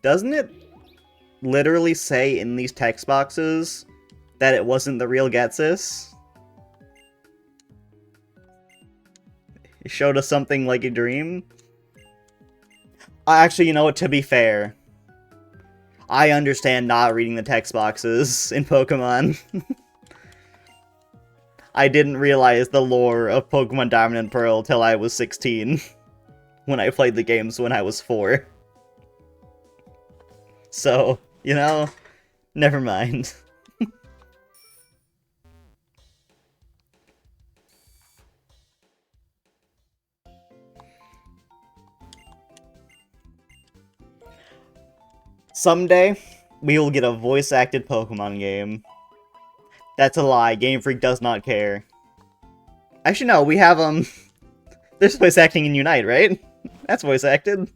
Doesn't it literally say in these text boxes that it wasn't the real Getsis? It showed us something like a dream? Actually, you know what, to be fair, I understand not reading the text boxes in Pokemon. I didn't realize the lore of Pokemon Diamond and Pearl till I was 16, when I played the games when I was 4. So, you know, never mind. Someday, we will get a voice-acted Pokemon game. That's a lie. Game Freak does not care. Actually, no, we have, there's voice acting in Unite, right? That's voice acted.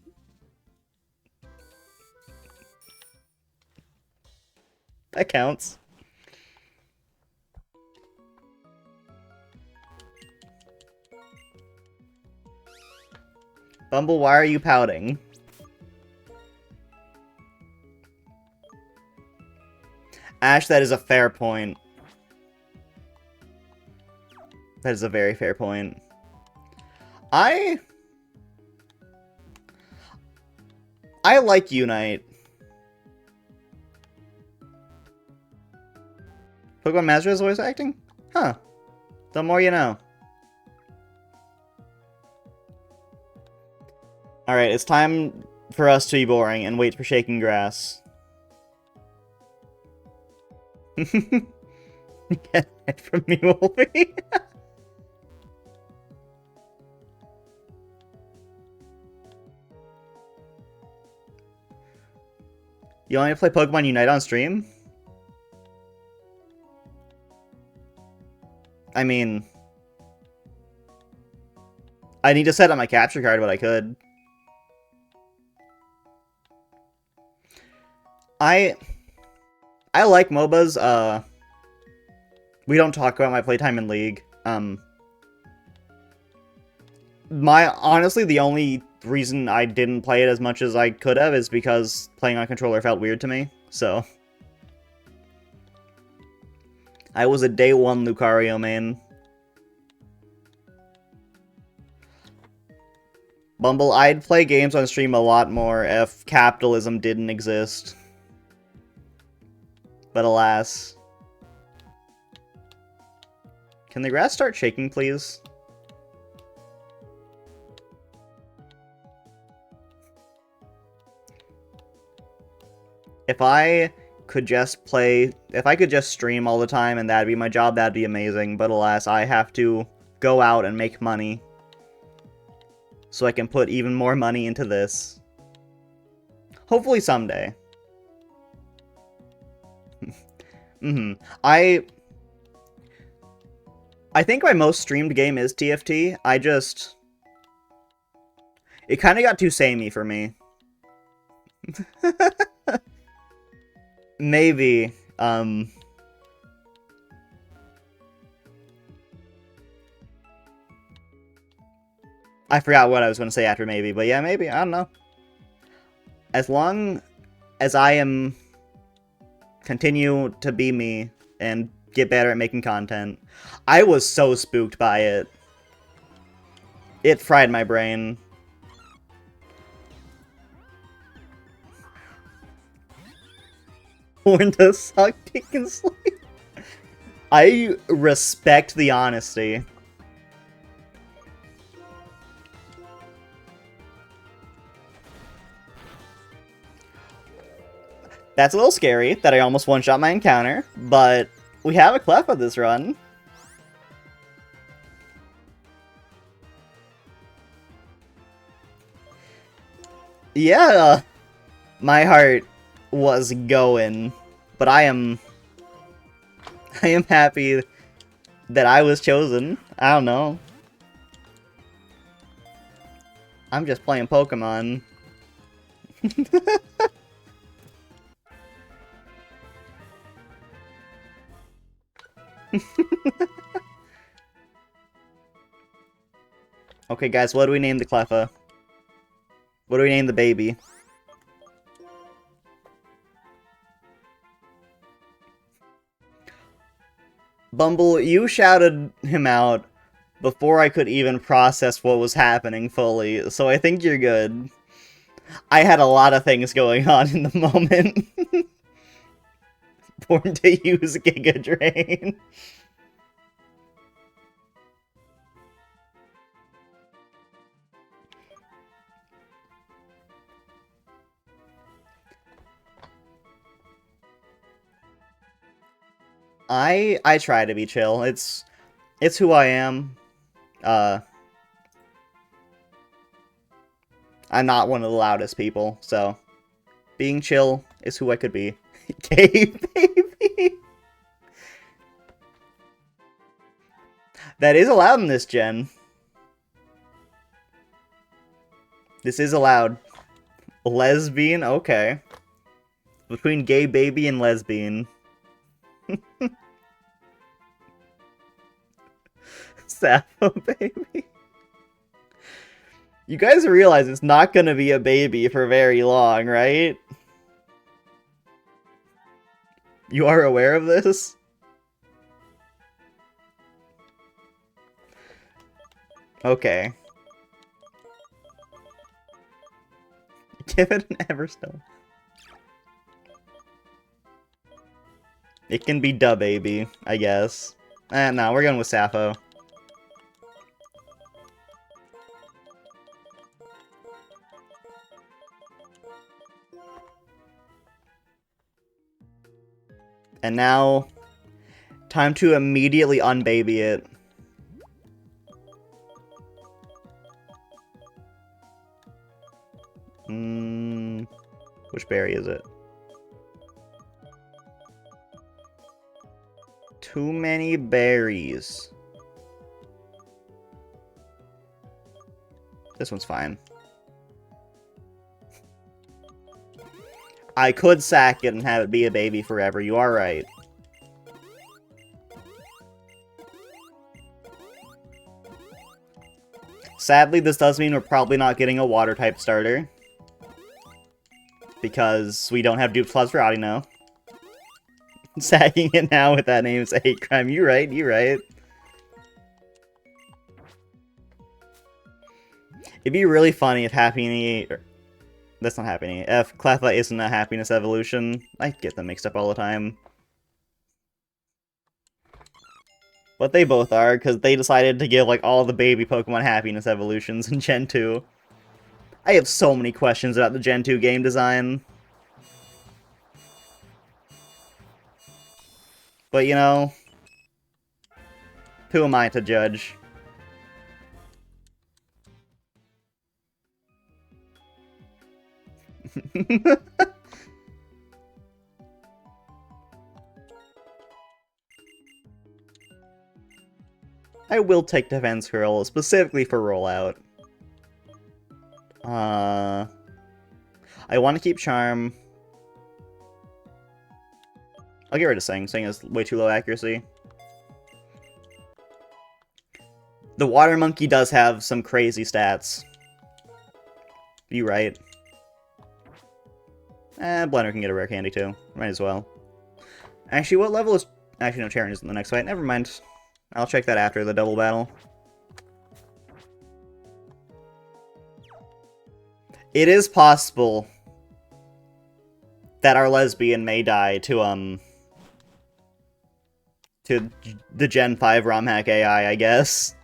That counts. Bumble, why are you pouting? Ash, that is a fair point. That is a very fair point. I like Unite. Pokemon Master is voice acting? Huh. The more you know. Alright, it's time for us to be boring and wait for Shaking Grass. Get it from me, Wolfie. You want me to play Pokemon Unite on stream? I mean... I need to set up my capture card, but I could. I like MOBAs, we don't talk about my playtime in League. Honestly, the only reason I didn't play it as much as I could have is because playing on controller felt weird to me, so. I was a day one Lucario main. Bumble, I'd play games on stream a lot more if capitalism didn't exist. But alas. Can the grass start shaking, please? If I could just stream all the time and that'd be my job, that'd be amazing. But alas, I have to go out and make money. So I can put even more money into this. Hopefully someday. I think my most streamed game is TFT. It kind of got too samey for me. Maybe. I forgot what I was going to say after maybe, but yeah, maybe. I don't know. As long as I continue to be me and get better at making content. I was so spooked by it. It fried my brain. Born to suck dick and sleep. I respect the honesty. That's a little scary that I almost one-shot my encounter, but we have a Cleffa this run. Yeah, my heart was going, but I am happy that I was chosen. I don't know. I'm just playing Pokemon. Okay, guys, what do we name the Cleffa? What do we name the baby? Bumble, you shouted him out before I could even process what was happening fully, so I think you're good. I had a lot of things going on in the moment. Born to use Giga Drain. I try to be chill. It's who I am. I'm not one of the loudest people, so being chill is who I could be. Gay baby. That is allowed in this gen. This is allowed. Lesbian? Okay. Between gay baby and lesbian. Sappho baby. You guys realize it's not gonna be a baby for very long, right? You are aware of this? Okay. Give it an Everstone. It can be Da Baby, I guess. No, we're going with Sappho. And now, time to immediately unbaby it. Which berry is it? Too many berries. This one's fine. I could sack it and have it be a baby forever. You are right. Sadly, this does mean we're probably not getting a water-type starter. Because we don't have dupe slots for Audino. Sagging it now with that name is a hate crime. You're right, you're right. It'd be really funny if that's not Happiny. If Cleffa isn't a happiness evolution. I get them mixed up all the time. But they both are, because they decided to give, like, all the baby Pokemon happiness evolutions in Gen 2. I have so many questions about the Gen 2 game design. But, you know, who am I to judge? I will take Defense Curl, specifically for rollout. I want to keep Charm. I'll get rid of Sing. Sing has way too low accuracy. The Water Monkey does have some crazy stats. You right. Blender can get a rare candy too. Might as well. Actually, what level is... Actually, no, Charon is in the next fight. Never mind. I'll check that after the double battle. It is possible that our lesbian may die to the Gen 5 ROM hack AI, I guess.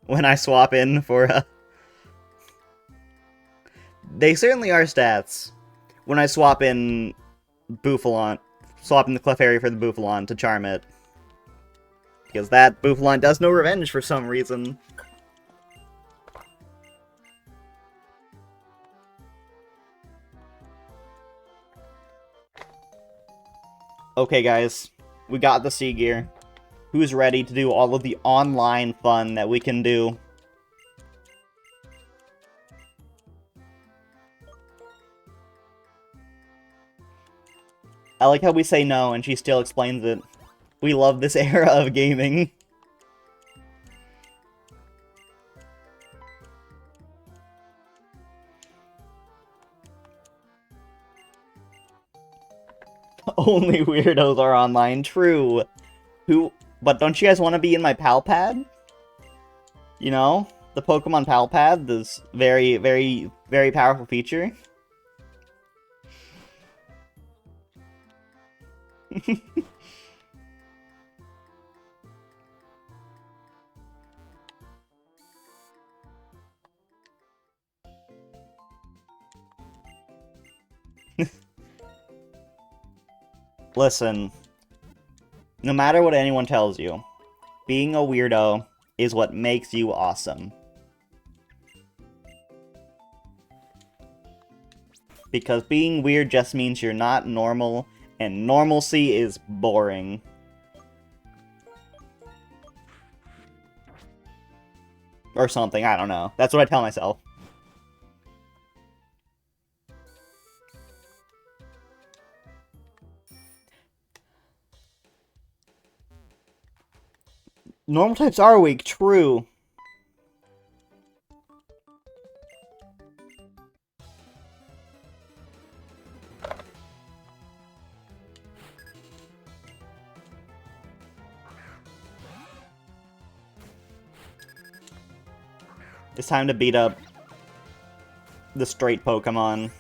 When I swap in for, They certainly are stats. When I swap in Bouffalon, swap in the Clefairy for the Bouffalon to charm it. Because that Bouffalon does no revenge for some reason. Okay, guys. We got the Sea Gear. Who's ready to do all of the online fun that we can do? I like how we say no and she still explains it. We love this era of gaming. Only weirdos are online, true. But don't you guys want to be in my Pal Pad? You know? The Pokemon Pal Pad, this very, very, very powerful feature. Listen, no matter what anyone tells you, being a weirdo is what makes you awesome. Because being weird just means you're not normal, and normalcy is boring. Or something, I don't know. That's what I tell myself. Normal types are weak, true. It's time to beat up the straight Pokemon.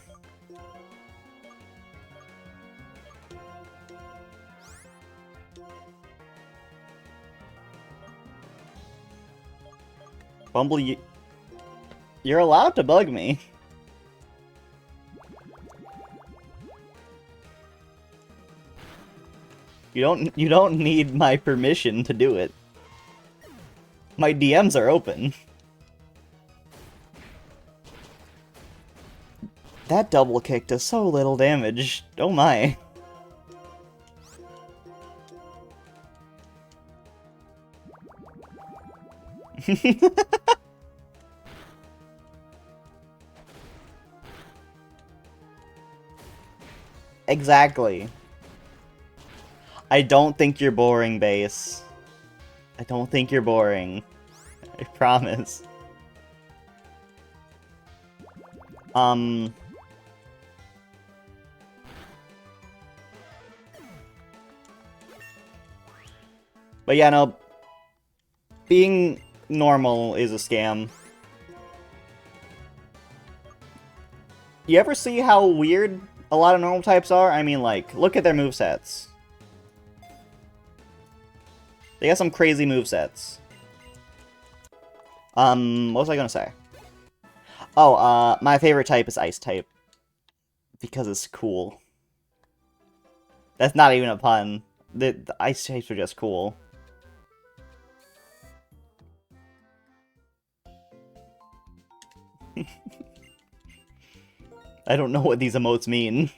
Bumble, you're allowed to bug me. You don't need my permission to do it. My DMs are open. That double kick does so little damage. Oh my. Exactly. I don't think you're boring, Base. I don't think you're boring. I promise. Um... But yeah, no, being normal is a scam. You ever see how weird a lot of normal types are? I mean, like, look at their movesets. They got some crazy movesets. What was I gonna say? Oh, my favorite type is Ice type. Because it's cool. That's not even a pun. The Ice types are just cool. I don't know what these emotes mean.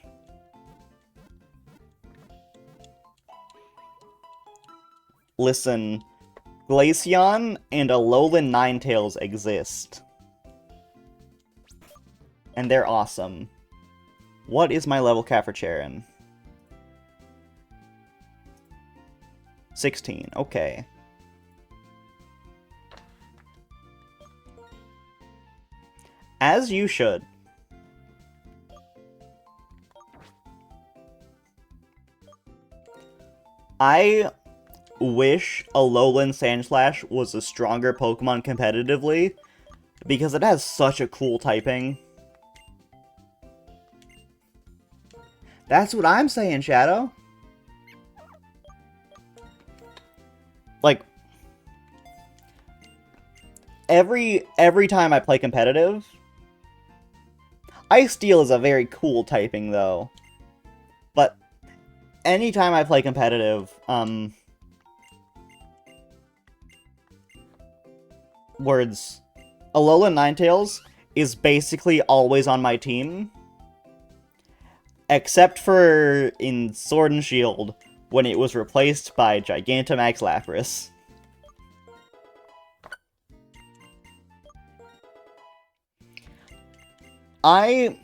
Listen, Glaceon and Alolan Ninetales exist. And they're awesome. What is my level cap for Charon? 16, okay. As you should. I wish Alolan Sandslash was a stronger Pokemon competitively, because it has such a cool typing. That's what I'm saying, Shadow. Like, every time I play competitive, Ice Steel is a very cool typing, though. But anytime I play competitive, Alolan Ninetales is basically always on my team. Except for in Sword and Shield, when it was replaced by Gigantamax Lapras. I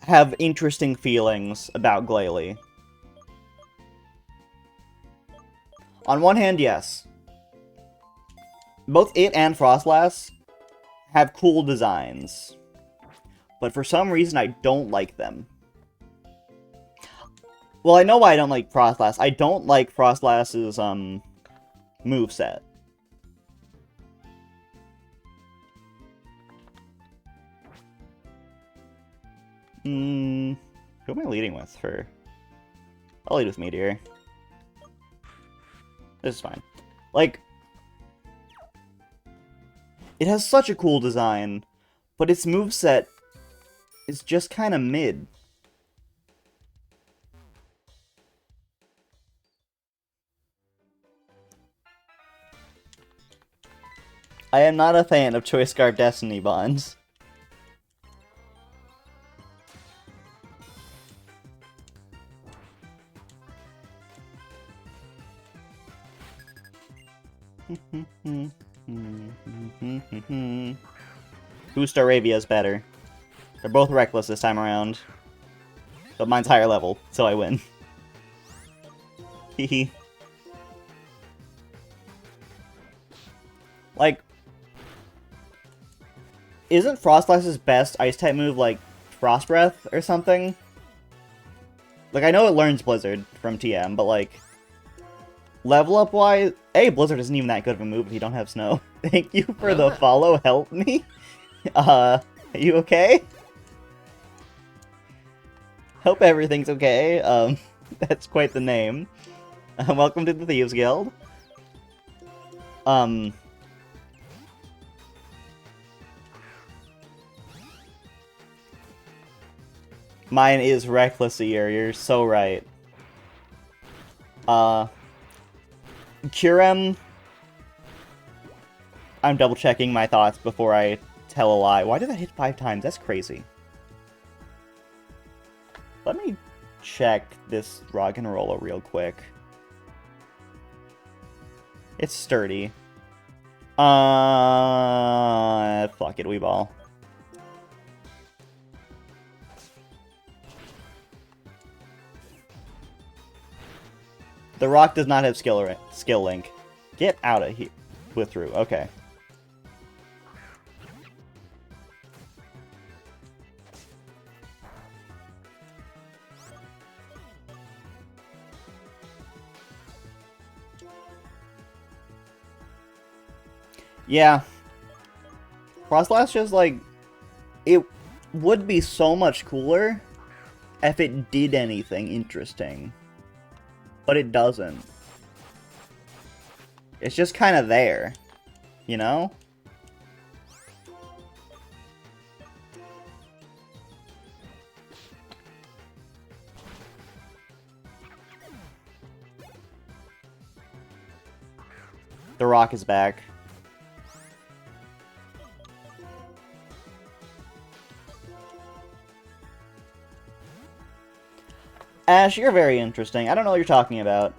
have interesting feelings about Glalie. On one hand, yes. Both it and Frostlass have cool designs. But for some reason, I don't like them. Well, I know why I don't like Frostlass. I don't like Frostlass's, moveset. Who am I leading with for... I'll lead with Meteor. This is fine. Like, it has such a cool design, but its moveset is just kind of mid. I am not a fan of Choice Scarf Destiny Bonds. Whose Staravia is better? They're both reckless this time around. But mine's higher level, so I win. Hehe. Like, isn't Frostlass's best Ice-type move, like, Frost Breath or something? Like, I know it learns Blizzard from TM, but, like, level up-wise... Hey, Blizzard isn't even that good of a move if you don't have Snow. Thank you for the follow, help me. Are you okay? Hope everything's okay. That's quite the name. Welcome to the Thieves Guild. Mine is Reckless-ier, you're so right. Curem... I'm double-checking my thoughts before I tell a lie. Why did that hit 5 times? That's crazy. Let me check this Rock and Roller real quick. It's sturdy. Fuck it, Weeball. The rock does not have skill link. Get out of here. Withdrew. Okay. Yeah. Frostblast just, like, it would be so much cooler if it did anything interesting. But it doesn't. It's just kind of there, you know? The rock is back. Ash, you're very interesting. I don't know what you're talking about.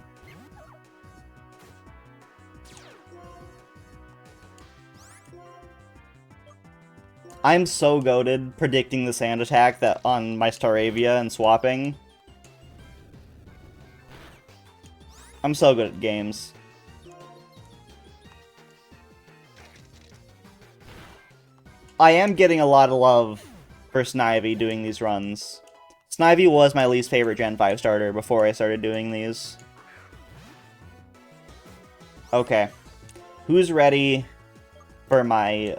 I'm so goated predicting the sand attack that on my Staravia and swapping. I'm so good at games. I am getting a lot of love for Snivy doing these runs. Snivy was my least favorite Gen 5 starter before I started doing these. Okay. Who's ready for my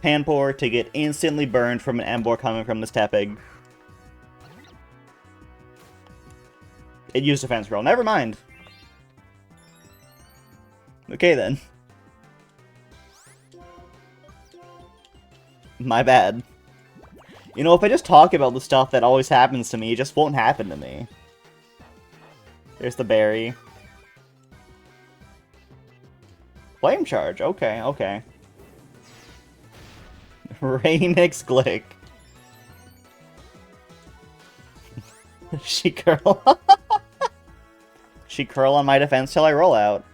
Panpour to get instantly burned from an Emboar coming from this Tepig? It used Defense Curl. Never mind. Okay, then. My bad. You know, if I just talk about the stuff that always happens to me, it just won't happen to me. There's the berry. Flame Charge. Okay, okay. Rainix Glick. She curl. She curl on my defense till I roll out.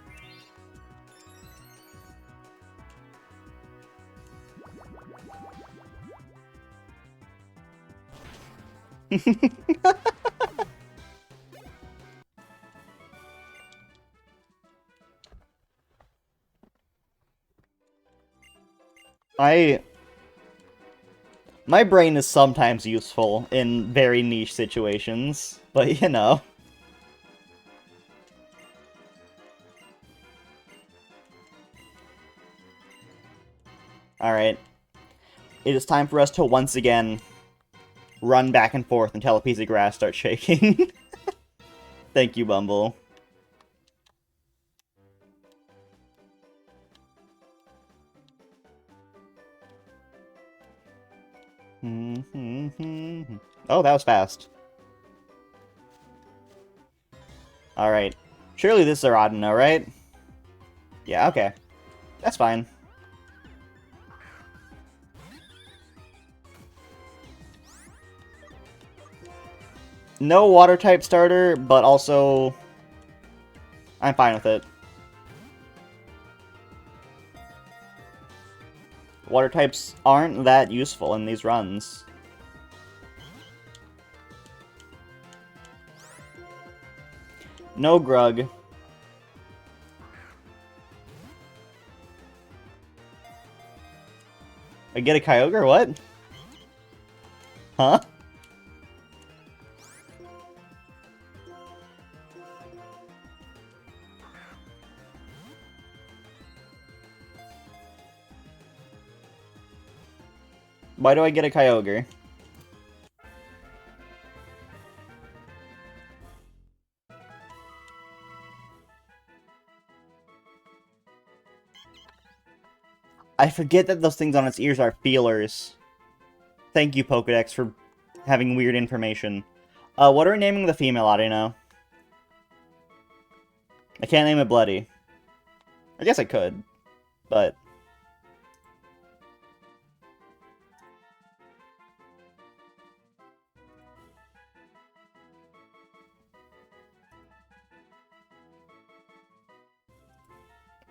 My brain is sometimes useful in very niche situations, but you know. Alright. It is time for us to once again run back and forth until a piece of grass starts shaking. Thank you, Bumble. Oh, that was fast. Alright. Surely this is a Rodino, right? Yeah, okay. That's fine. No water-type starter, but also I'm fine with it. Water types aren't that useful in these runs. No Grug. I get a Kyogre? What? Huh? Why do I get a Kyogre? I forget that those things on its ears are feelers. Thank you, Pokedex, for having weird information. What are we naming the female Audino? I can't name it Bloody. I guess I could, but...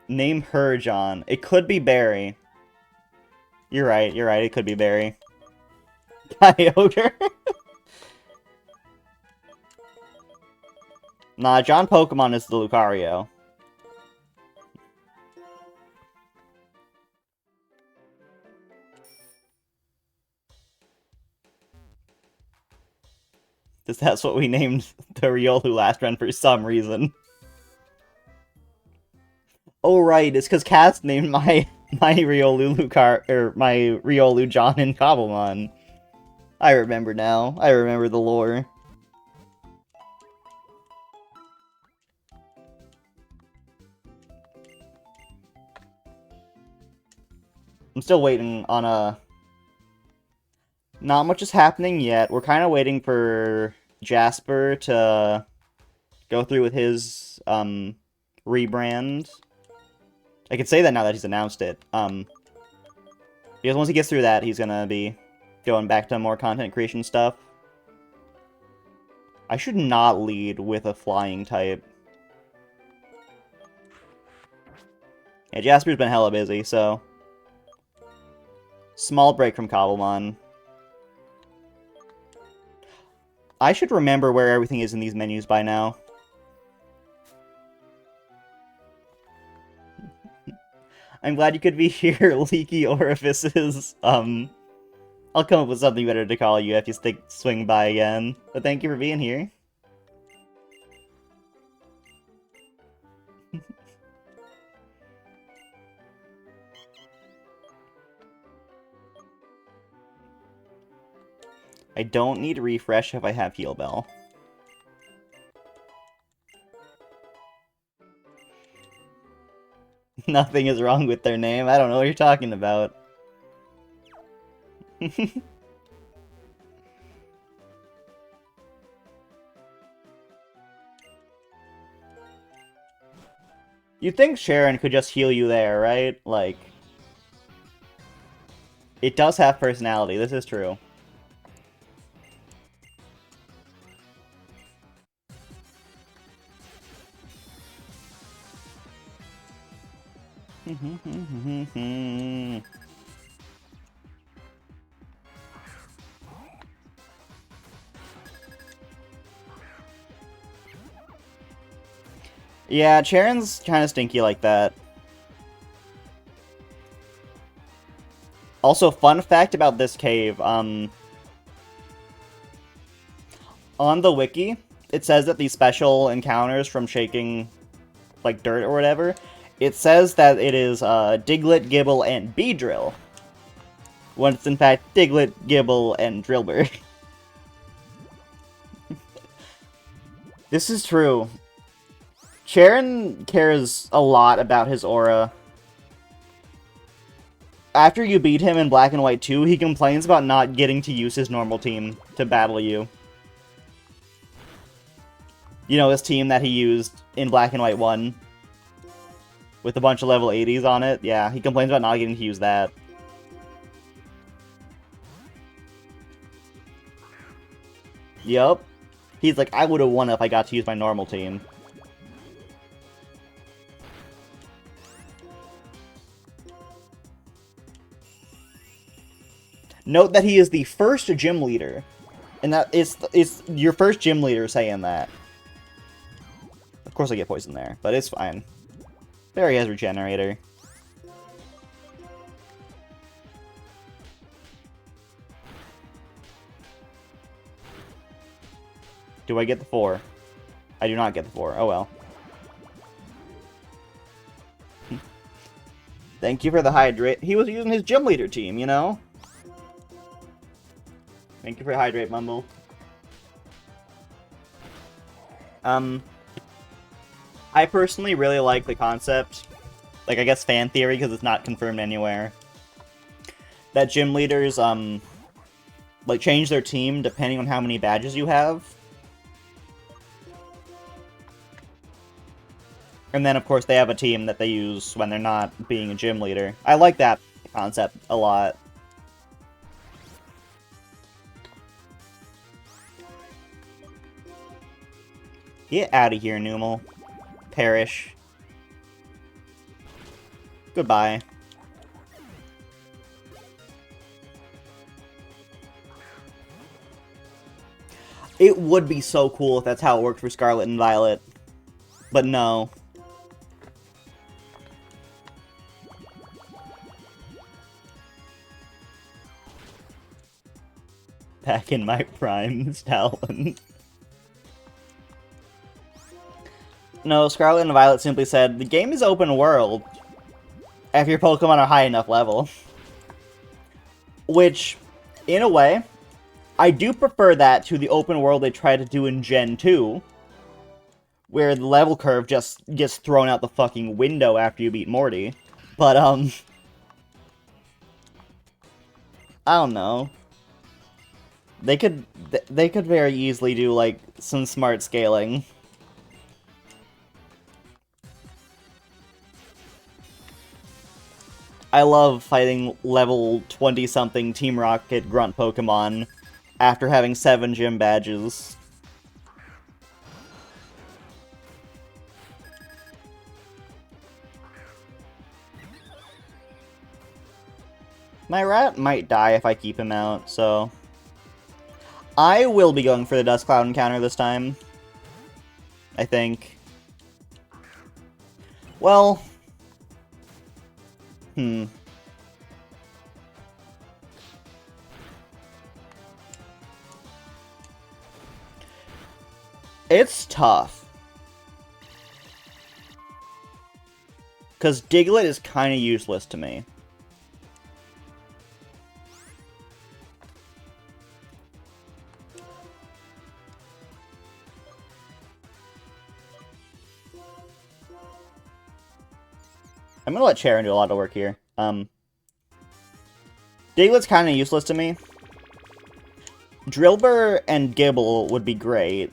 Name her John. It could be Barry. You're right, it could be Barry. Kyogre? Nah, John Pokemon is the Lucario. Because that's what we named the Riolu last run for some reason. Oh right, it's because Cass named my My Riolu John in Cobblemon. I remember now. I remember the lore. I'm still waiting on a... Not much is happening yet. We're kind of waiting for Jasper to go through with his, rebrand. I can say that now that he's announced it. Because once he gets through that, he's gonna be going back to more content creation stuff. I should not lead with a flying type. Yeah, Jasper's been hella busy, so... Small break from Cobblemon. I should remember where everything is in these menus by now. I'm glad you could be here, Leaky Orifices. I'll come up with something better to call you if you swing by again. But thank you for being here. I don't need refresh if I have Heal Bell. Nothing is wrong with their name. I don't know what you're talking about. You'd think Sharon could just heal you there, right? Like... It does have personality, this is true. Yeah, Charon's kind of stinky like that. Also, fun fact about this cave, on the wiki, it says that these special encounters from shaking, like, dirt or whatever, it says that it is, Diglett, Gibble, and Beedrill. When it's in fact Diglett, Gibble, and Drillbur. This is true. Charon cares a lot about his aura. After you beat him in Black and White 2, he complains about not getting to use his normal team to battle you. You know, his team that he used in Black and White 1? With a bunch of level 80s on it? Yeah, he complains about not getting to use that. Yup. He's like, I would have won if I got to use my normal team. Note that he is the first gym leader. And that it's your first gym leader saying that. Of course I get poisoned there, but it's fine. There he has Regenerator. Do I get the 4? I do not get the 4. Oh well. Thank you for the hydrate. He was using his gym leader team, you know? Thank you for the hydrate, Mumble. I personally really like the concept. Like, I guess fan theory, because it's not confirmed anywhere. That gym leaders, like, change their team depending on how many badges you have. And then, of course, they have a team that they use when they're not being a gym leader. I like that concept a lot. Get out of here, Numel. Perish. Goodbye. It would be so cool if that's how it worked for Scarlet and Violet. But no. Back in my prime, Stalin. No, Scarlet and Violet simply said, the game is open world. if your Pokemon are high enough level. Which, in a way, I do prefer that to the open world they try to do in Gen 2, where the level curve just gets thrown out the fucking window after you beat Morty. But, I don't know. They could very easily do, like, some smart scaling. I love fighting level 20-something Team Rocket grunt Pokemon after having 7 gym badges. My rat might die if I keep him out, so... I will be going for the Dust Cloud encounter this time. I think. Well... It's tough. Because Diglett is kind of useless to me. I'm gonna let Charon do a lot of work here. Diglett's kind of useless to me. Drillbur and Gibble would be great.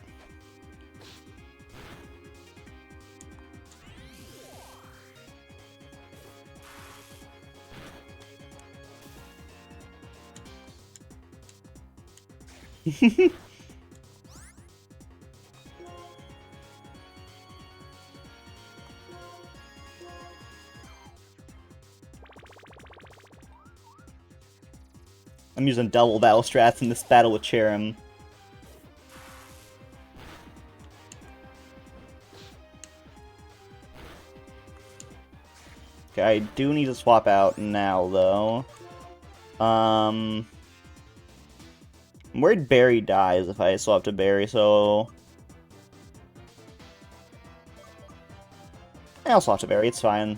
I'm using double battle strats in this battle with Cherim. Okay, I do need to swap out now, though. I'm worried Barry dies if I swap to Barry, so... I'll swap to Barry, it's fine.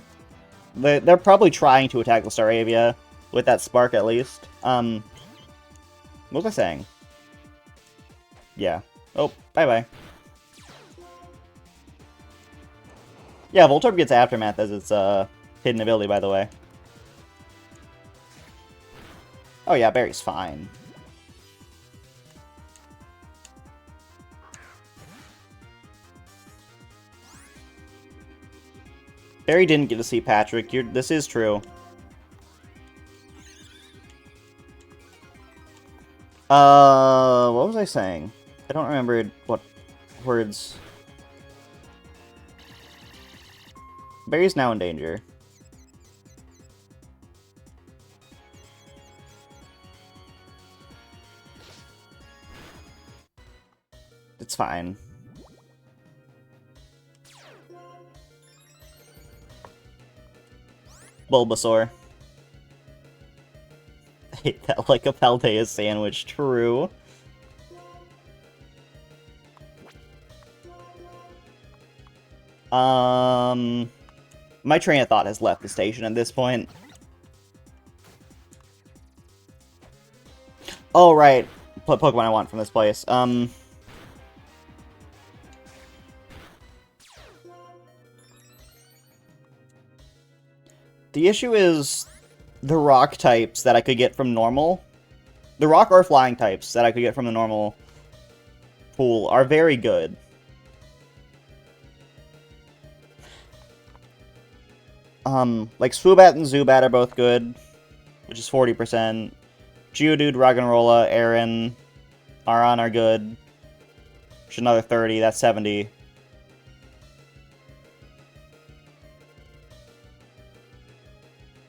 They're probably trying to attack the Staravia, with that Spark at least. What was I saying? Yeah. Oh, bye-bye. Yeah, Voltorb gets Aftermath as its, hidden ability, by the way. Oh yeah, Barry's fine. Barry didn't get to see Patrick. This is true. What was I saying? I don't remember what words. Barry's now in danger. It's fine. Bulbasaur. I hate that like a Paldea sandwich, true. My train of thought has left the station at this point. Oh, right. What Pokemon I want from this place. The issue is the rock types that I could get from normal. The rock or flying types that I could get from the normal pool are very good. Like Swoobat and Zubat are both good, which is 40%. Geodude, Roggenrola, Aaron, Aron are good, which is another 30, that's 70.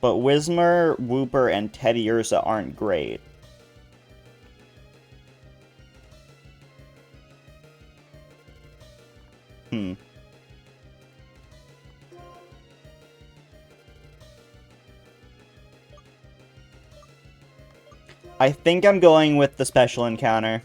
But Whismur, Wooper, and Teddiursa aren't great. I think I'm going with the special encounter.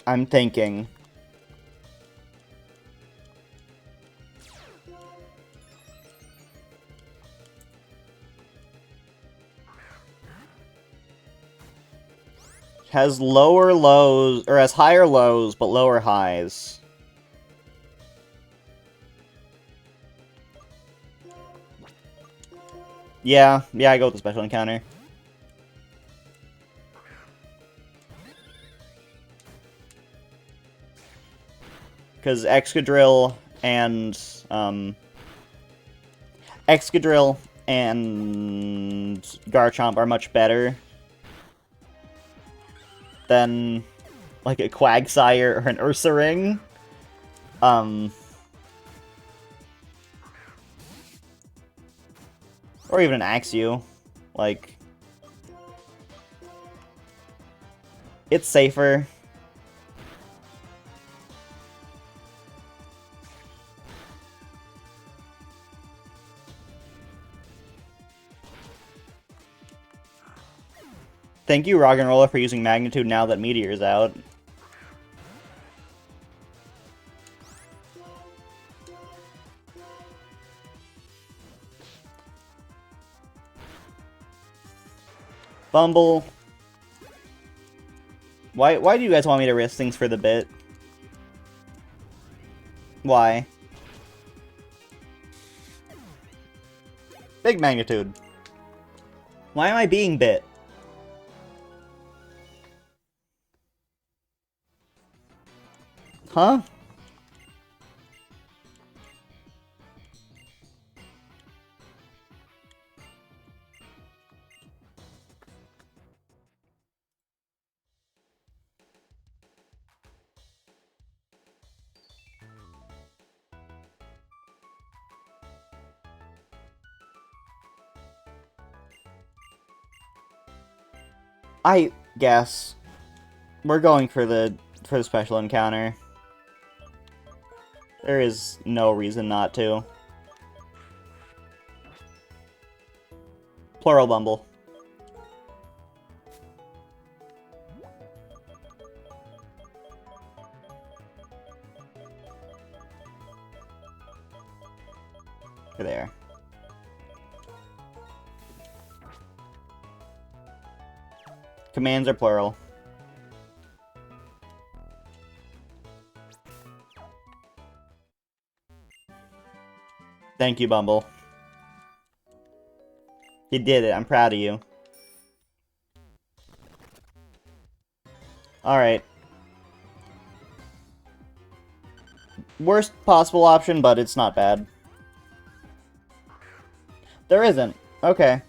I'm thinking. Has lower lows, or has higher lows, but lower highs. Yeah, I go with the special encounter. Because Excadrill and Garchomp are much better than like a Quagsire or an Ursaring. Or even an Axew. Like, it's safer. Thank you, Roggenrola, for using Magnitude now that Meteor's out. Bumble. Why do you guys want me to risk things for the bit? Why? Big Magnitude. Why am I being bit? Huh? I guess we're going for the special encounter. There is no reason not to. Plural Bumble. There. Commands are plural. Thank you, Bumble. You did it. I'm proud of you. Alright. Worst possible option, but it's not bad. There isn't. Okay.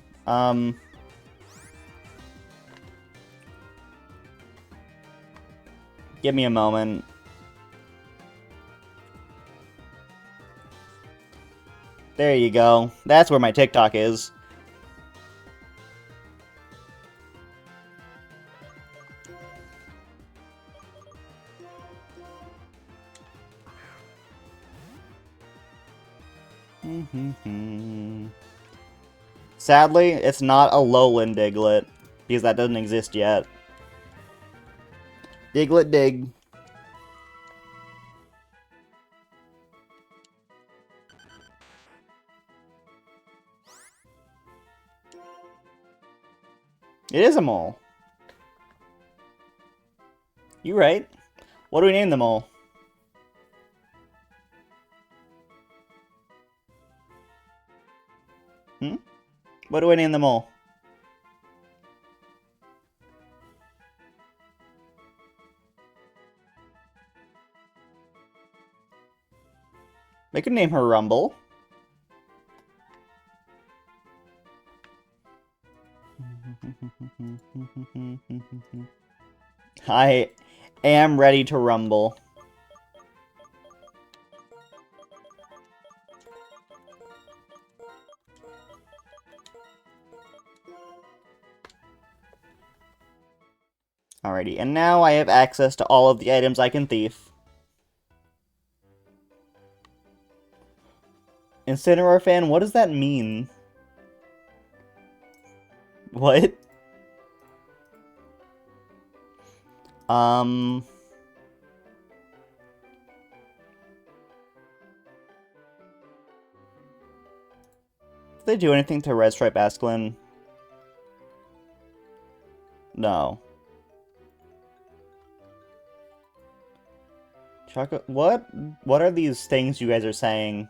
Give me a moment. There you go. That's where my TikTok is. Sadly, it's not a Lowland Diglett, because that doesn't exist yet. Diglett dig. It is a mole. You right. What do we name the mole? What do I name the mole? They could name her Rumble. I am ready to rumble. Alrighty, and now I have access to all of the items I can thief. Incineroar fan, what does that mean? What? Did they do anything to Red Stripe Asklin? No. Chocolate? What? What are these things you guys are saying?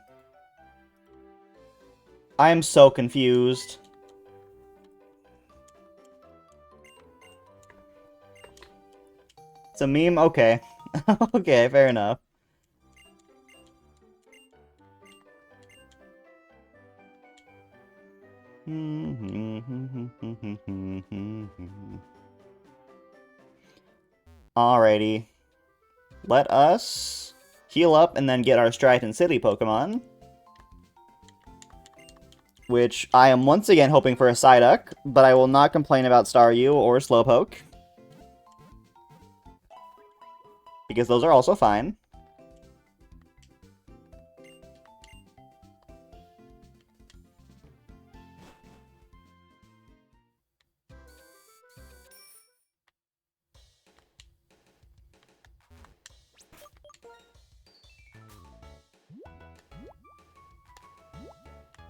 I am so confused. It's a meme? Okay. Okay, fair enough. Alrighty. Let us heal up and then get our Stratton City Pokemon. Which I am once again hoping for a Psyduck, but I will not complain about Staryu or Slowpoke. Because those are also fine.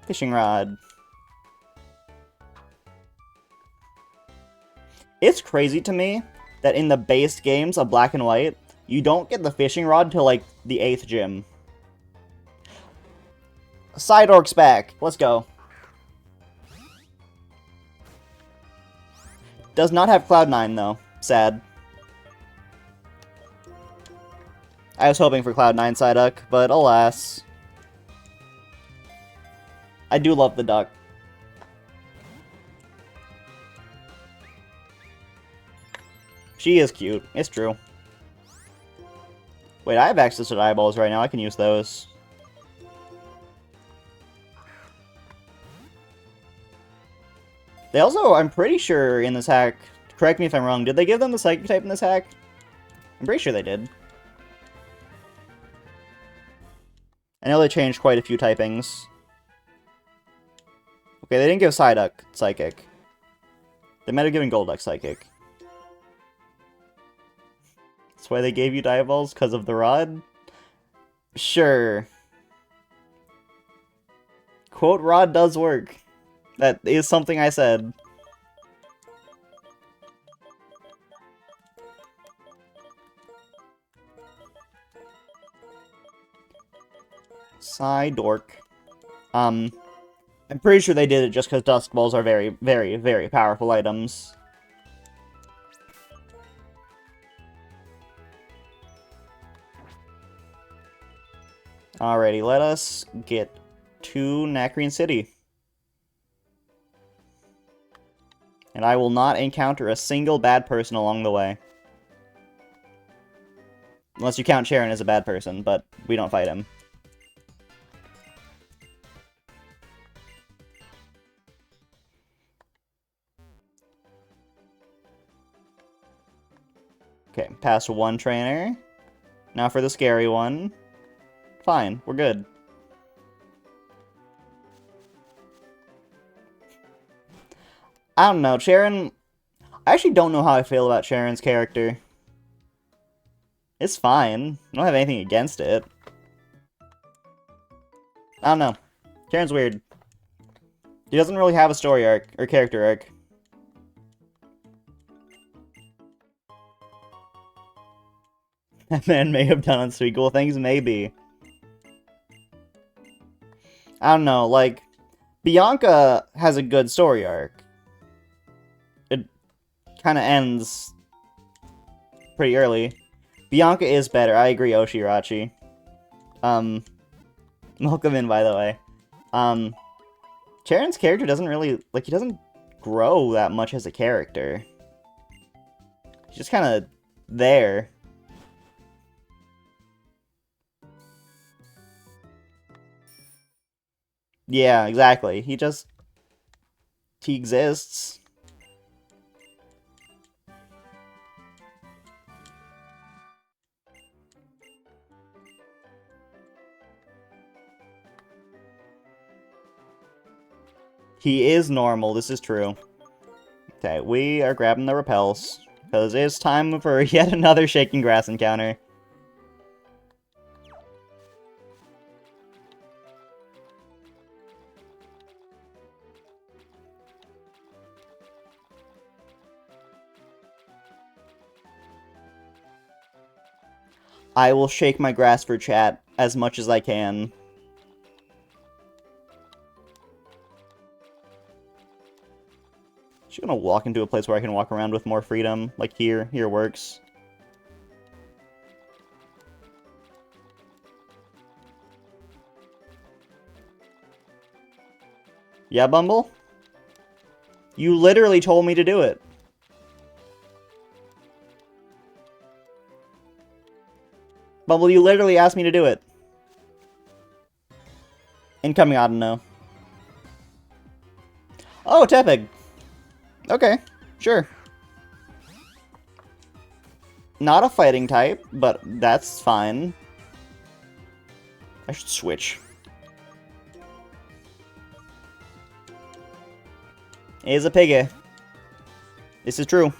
Fishing Rod. It's crazy to me that in the base games of Black and White, you don't get the Fishing Rod till, like, the 8th gym. Psydork's back. Let's go. Does not have Cloud9, though. Sad. I was hoping for Cloud9 Psyduck, but alas. I do love the duck. She is cute. It's true. Wait, I have access to eyeballs right now. I can use those. They also, I'm pretty sure in this hack, correct me if I'm wrong, did they give them the Psychic type in this hack? I'm pretty sure they did. I know they changed quite a few typings. Okay, they didn't give Psyduck Psychic. They might have given Golduck Psychic. That's why they gave you Diaballs, because of the rod? Sure. Quote rod does work. That is something I said. Psydork. I'm pretty sure they did it just because Dusk Balls are very, very, very powerful items. Alrighty, let us get to Nacrene City. And I will not encounter a single bad person along the way. Unless you count Sharon as a bad person, but we don't fight him. Okay, past one trainer. Now for the scary one. Fine, we're good. I don't know, Sharon... I actually don't know how I feel about Sharon's character. It's fine. I don't have anything against it. I don't know. Sharon's weird. He doesn't really have a story arc, or character arc. That man may have done unspeakable things, maybe. I don't know, like, Bianca has a good story arc. It kind of ends pretty early. Bianca is better, I agree, Oshirachi. Welcome in, by the way. Charon's character doesn't really, like, he doesn't grow that much as a character. He's just kind of there. Yeah, exactly. He exists. He is normal, this is true. Okay, we are grabbing the repels, because it's time for yet another Shaking Grass encounter. I will shake my grass for chat as much as I can. Just gonna walk into a place where I can walk around with more freedom. Like here. Here works. Yeah, Bumble? You literally told me to do it. Bumble, you literally asked me to do it. Incoming Audino. Oh, Tepig. Okay, sure. Not a fighting type, but that's fine. I should switch. He's a piggy. This is true.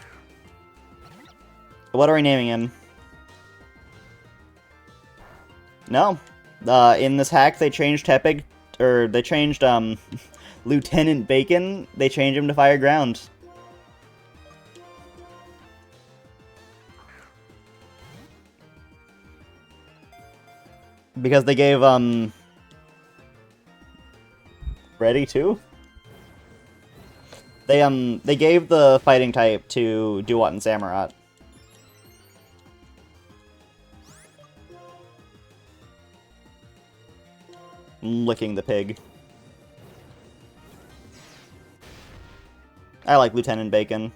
What are we naming him? No. In this hack, they changed Tepig, or they changed, Lieutenant Bacon. They changed him to Fire Ground. Because they gave, Ready too? They gave the fighting type to Duat and Samurott. Licking the pig. I like Lieutenant Bacon.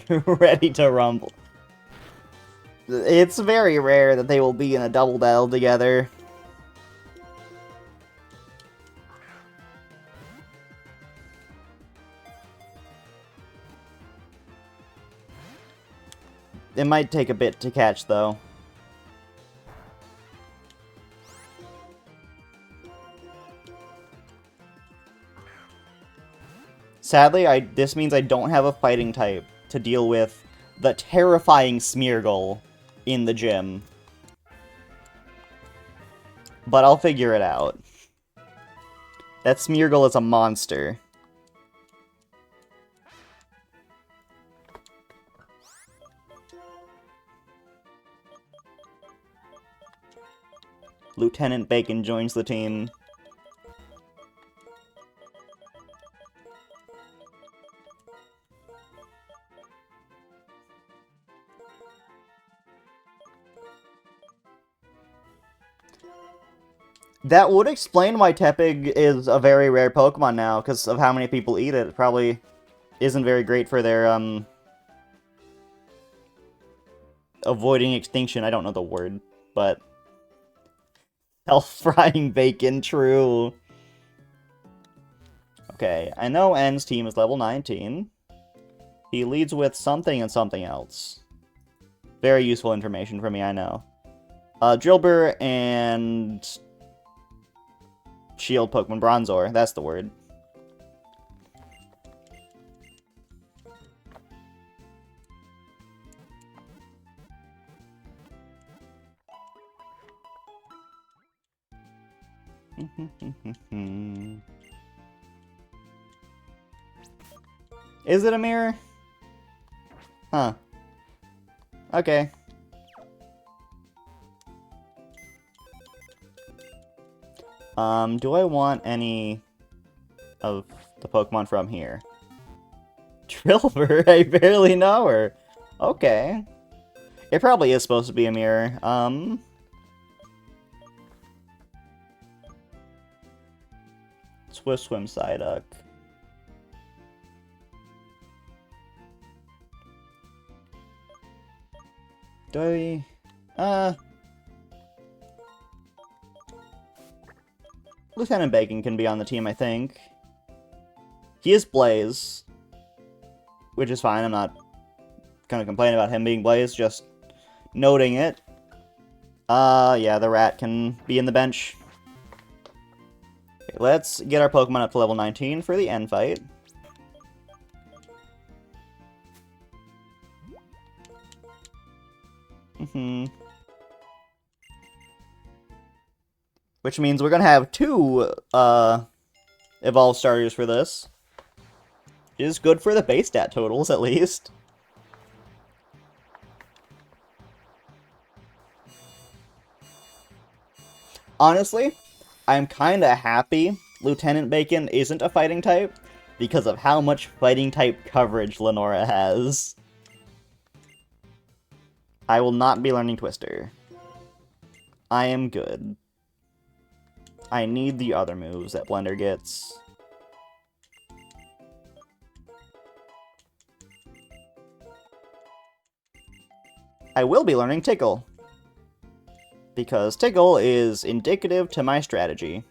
Ready to rumble. It's very rare that they will be in a double battle together. It might take a bit to catch, though. Sadly, this means I don't have a fighting type to deal with the terrifying Smeargle in the gym. But I'll figure it out. That Smeargle is a monster. Lieutenant Bacon joins the team. That would explain why Tepig is a very rare Pokemon now, because of how many people eat it. It probably isn't very great for their, avoiding extinction. I don't know the word, but... Self-frying bacon, true. Okay, I know N's team is level 19. He leads with something and something else. Very useful information for me, I know. Drillbur and... Shield Pokemon Bronzor, that's the word. Is it a mirror? Huh. Okay. Do I want any of the Pokemon from here? Drillbur? I barely know her. Okay. It probably is supposed to be a mirror. Swift Swim Psyduck. Do I... Lieutenant Bacon can be on the team, I think. He is Blaze. Which is fine, I'm not gonna complain about him being Blaze, just noting it. Yeah, the rat can be in the bench. Okay, let's get our Pokemon up to level 19 for the end fight. Which means we're gonna have 2 Evolve starters for this. It is good for the base stat totals, at least. Honestly, I'm kinda happy Lieutenant Bacon isn't a fighting type, because of how much fighting type coverage Lenora has. I will not be learning Twister. I am good. I need the other moves that Blender gets. I will be learning Tickle, because Tickle is indicative to my strategy.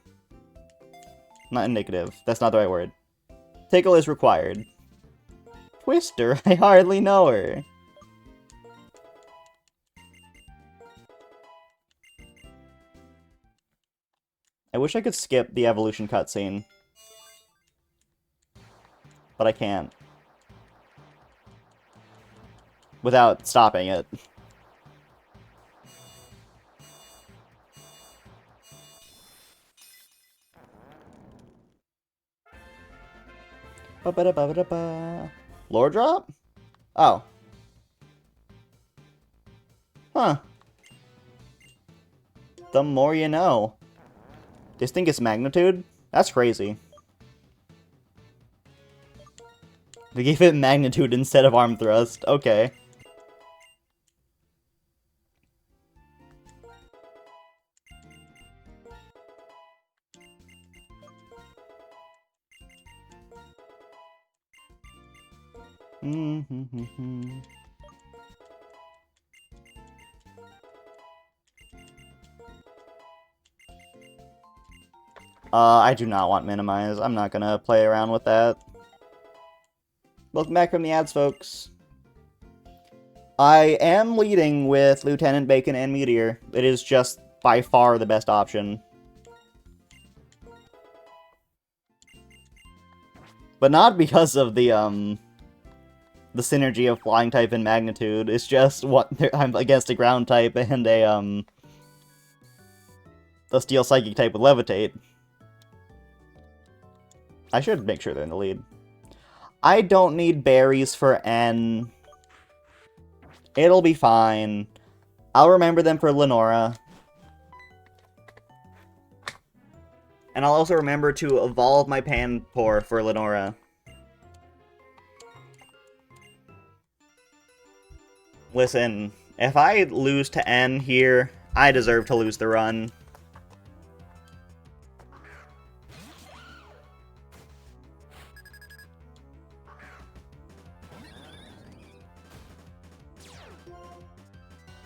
Not indicative, that's not the right word. Tickle is required. Twister, I hardly know her. I wish I could skip the evolution cutscene. But I can't. Without stopping it. Ba-ba-da-ba-ba-da-ba. Lore drop? Oh. Huh. The more you know. This thing is magnitude? That's crazy. They gave it magnitude instead of arm thrust. Okay. I do not want minimize. I'm not gonna play around with that. Welcome back from the ads, folks. I am leading with Lieutenant Bacon and Meteor. It is just by far the best option. But not because of the synergy of flying type and magnitude. It's just what I'm against a ground type and a steel psychic type with levitate. I should make sure they're in the lead. I don't need berries for N. It'll be fine. I'll remember them for Lenora. And I'll also remember to evolve my Panpour for Lenora. Listen, if I lose to N here, I deserve to lose the run.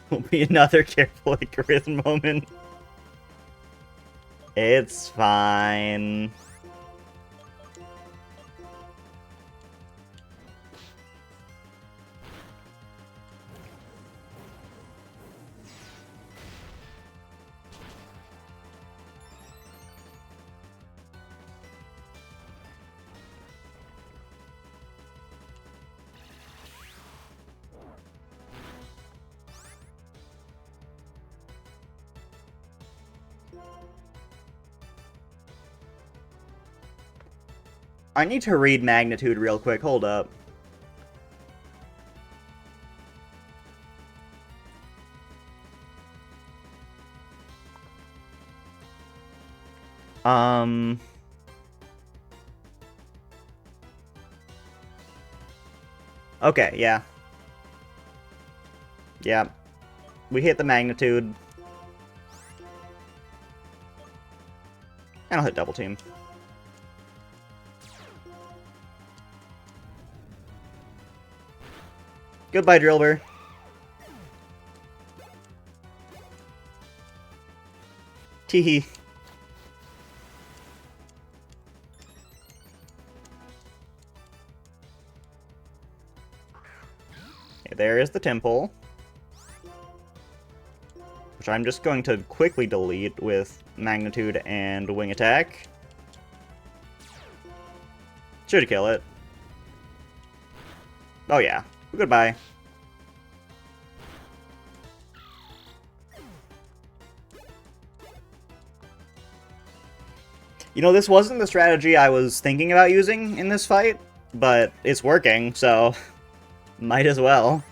Will be another carefully Grizz moment. It's fine. I need to read Magnitude real quick, hold up. Okay, yeah. Yeah. We hit the Magnitude. And I'll hit Double Team. Goodbye, Drillbur. Teehee. Okay, there is the temple. Which I'm just going to quickly delete with Magnitude and Wing Attack. Should kill it. Oh yeah. Goodbye. You know, this wasn't the strategy I was thinking about using in this fight, but it's working, so might as well.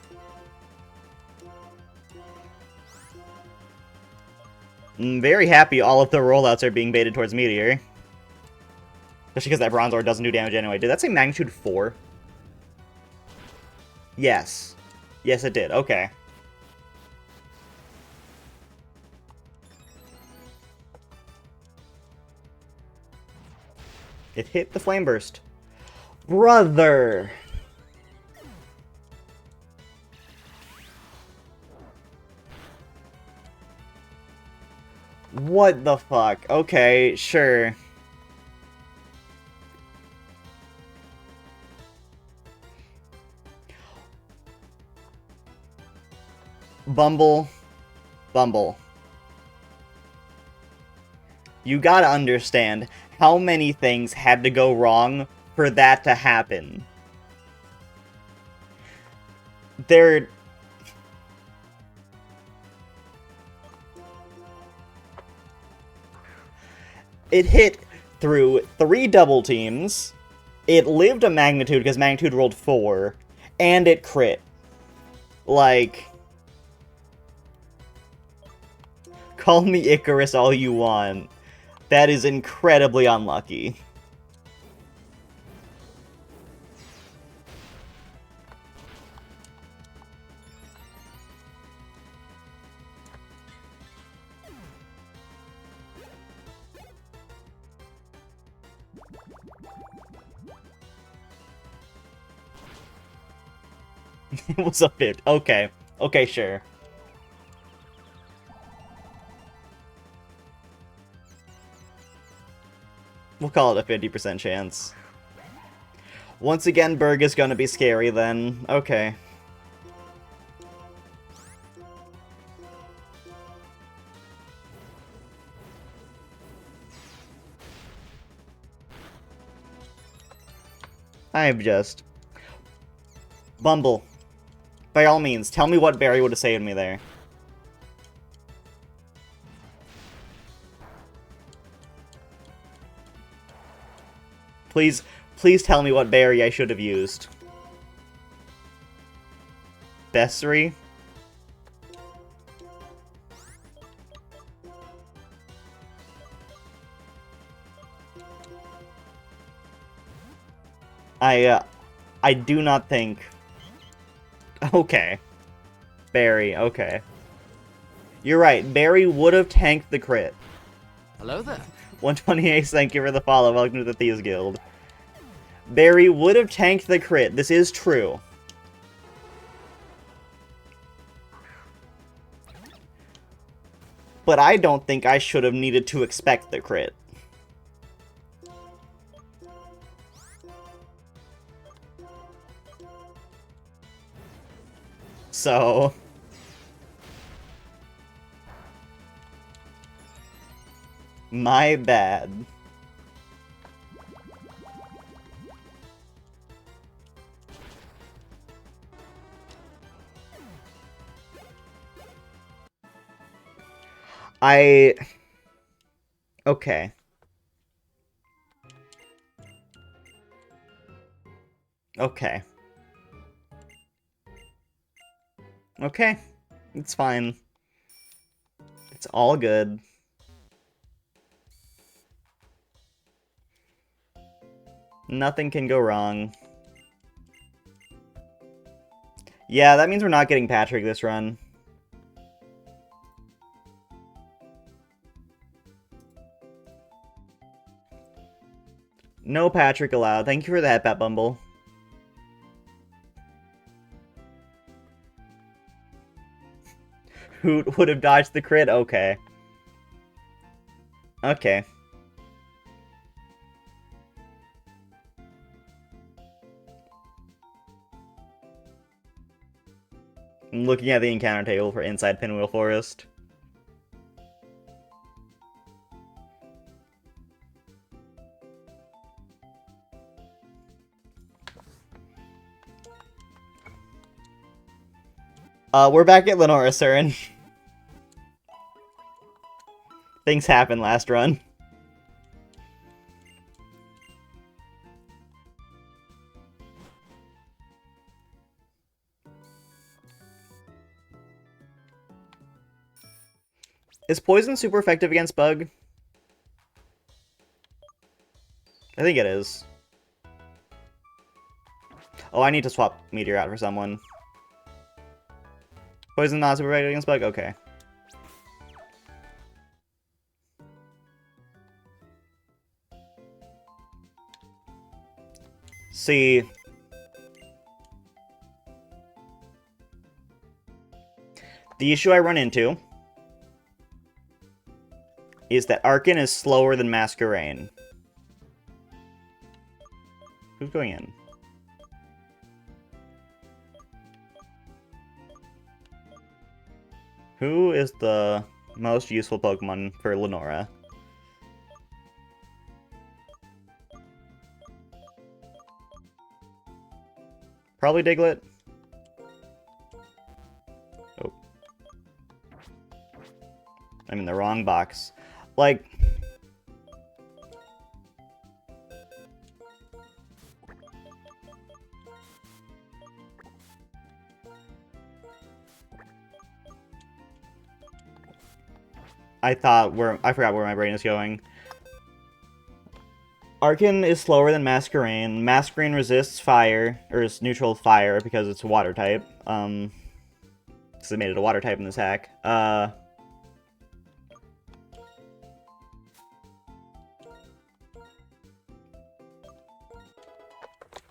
I'm very happy all of the rollouts are being baited towards Meteor. Especially because that Bronzor doesn't do damage anyway. Did that say magnitude 4? Yes. Yes, it did. Okay. It hit the Flame Burst. Brother! What the fuck? Okay, sure. Bumble. Bumble. You gotta understand how many things had to go wrong for that to happen. There... It hit through 3 double teams, it lived a Magnitude because Magnitude rolled 4, and it crit. Like... Call me Icarus all you want. That is incredibly unlucky. It was a bit. Okay. Okay, sure. We'll call it a 50% chance. Once again, Berg is gonna be scary then. Okay. I'm just... Bumble. By all means, tell me what Barry would have saved me there. Please, please tell me what berry I should have used. Bessery? I do not think... Okay. Barry, okay. You're right, Barry would have tanked the crit. Hello there. 128, thank you for the follow. Welcome to the Thieves Guild. Barry would have tanked the crit. This is true. But I don't think I should have needed to expect the crit. So... My bad. Okay. Okay. Okay. It's fine. It's all good. Nothing can go wrong. Yeah, that means we're not getting Patrick this run. No Patrick allowed. Thank you for that, Pat Bumble. Who would have dodged the crit? Okay. Okay. I'm looking at the encounter table for Inside Pinwheel Forest. We're back at Lenora, Surin. Things happened last run. Is poison super effective against bug? I think it is. Oh, I need to swap Meteor out for someone. Poison not super effective against bug? Okay. See. The issue I run into is that Arcan is slower than Masquerain. Who's going in? Who is the most useful Pokemon for Lenora? Probably Diglett. Oh. I'm in the wrong box. Like... I forgot where my brain is going. Arcan is slower than Masquerain. Masquerain resists fire, or is neutral fire because it's a water type. Because they made it a water type in this hack.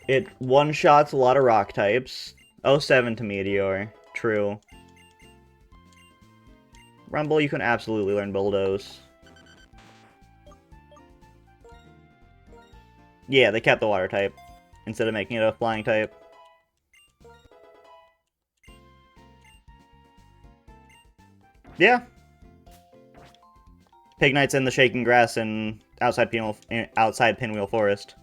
It one-shots a lot of rock types. 07 to Meteor. True. Rumble, you can absolutely learn Bulldoze. Yeah, they kept the water type instead of making it a flying type. Yeah. Pignite's in the Shaking Grass and outside Pinwheel Forest.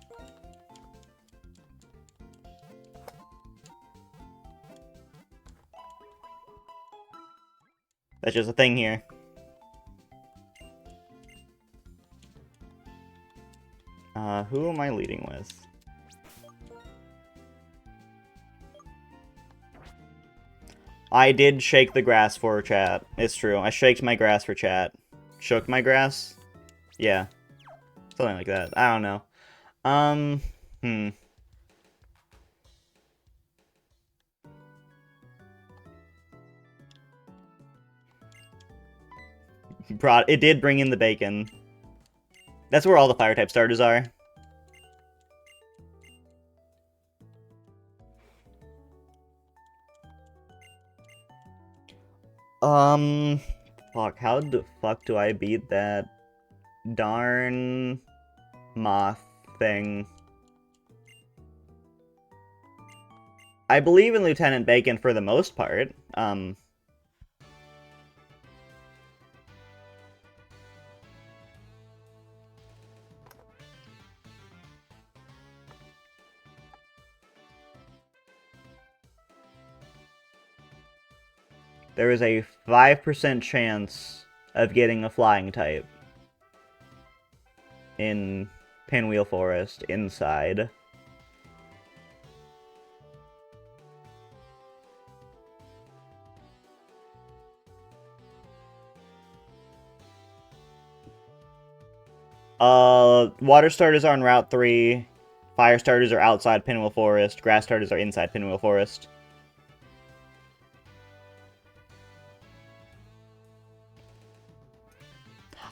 That's just a thing here. Who am I leading with? I did shake the grass for chat. It's true. I shaked my grass for chat. Shook my grass? Yeah. Something like that. I don't know. It did bring in the bacon. That's where all the fire type starters are. Fuck, how the fuck do I beat that darn moth thing? I believe in Lieutenant Bacon for the most part. There is a 5% chance of getting a flying type in Pinwheel Forest inside. Water starters are on Route 3. Fire starters are outside Pinwheel Forest. Grass starters are inside Pinwheel Forest.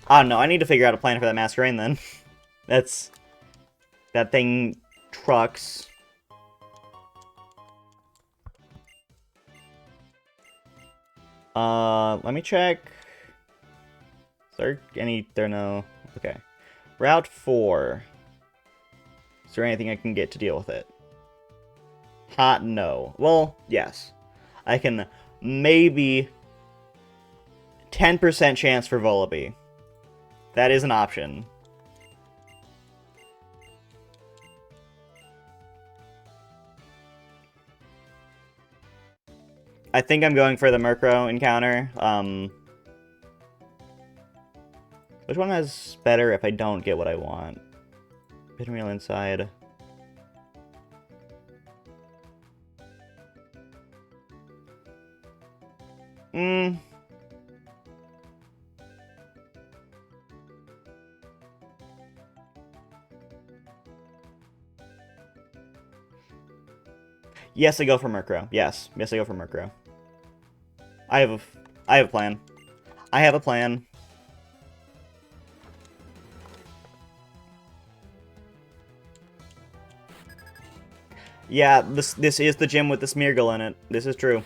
I don't know. I need to figure out a plan for that Masquerain then. That thing trucks. Let me check. Is there no... Okay. Route 4. Is there anything I can get to deal with it? Hot no. Well, yes. I can maybe 10% chance for Volibee. That is an option. I think I'm going for the Murkrow encounter. Which one has better if I don't get what I want? Pinwheel inside. Yes, I go for Murkrow. Yes, I go for Murkrow. I have a plan. I have a plan. Yeah, this is the gym with the Smeargle in it. This is true.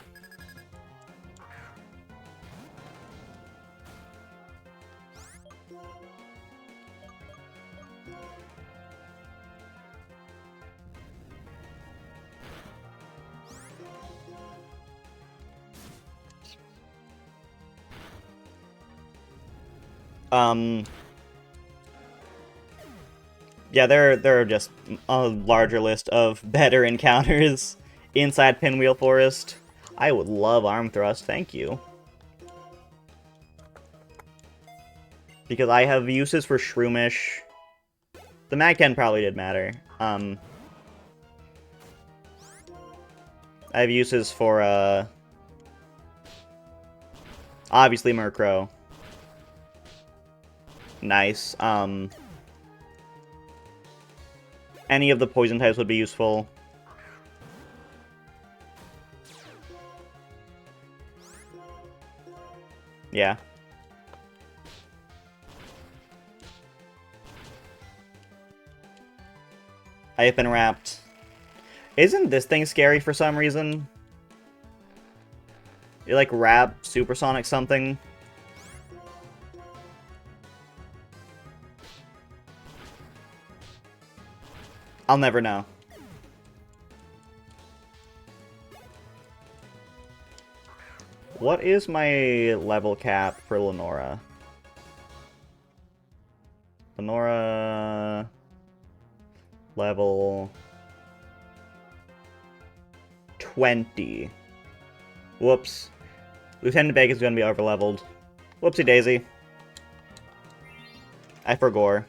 Yeah, there are just a larger list of better encounters inside Pinwheel Forest. I would love Arm Thrust, thank you. Because I have uses for Shroomish. The Magcan probably did matter. I have uses for, obviously Murkrow. Nice. Any of the poison types would be useful. Yeah. I have been wrapped. Isn't this thing scary for some reason? You like wrap Supersonic something? I'll never know. What is my level cap for Lenora? Lenora... Level... 20. Whoops. Lieutenant Bacon's gonna be overleveled. Whoopsie daisy. I forgore.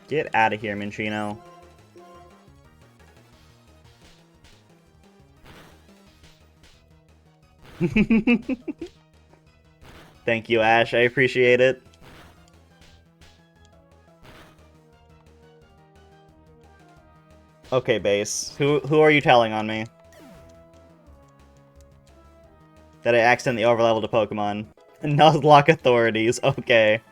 Get out of here, Minchino. Thank you, Ash. I appreciate it. Okay, base. Who are you telling on me? That I accidentally overleveled a Pokemon. Nuzlocke authorities. Okay.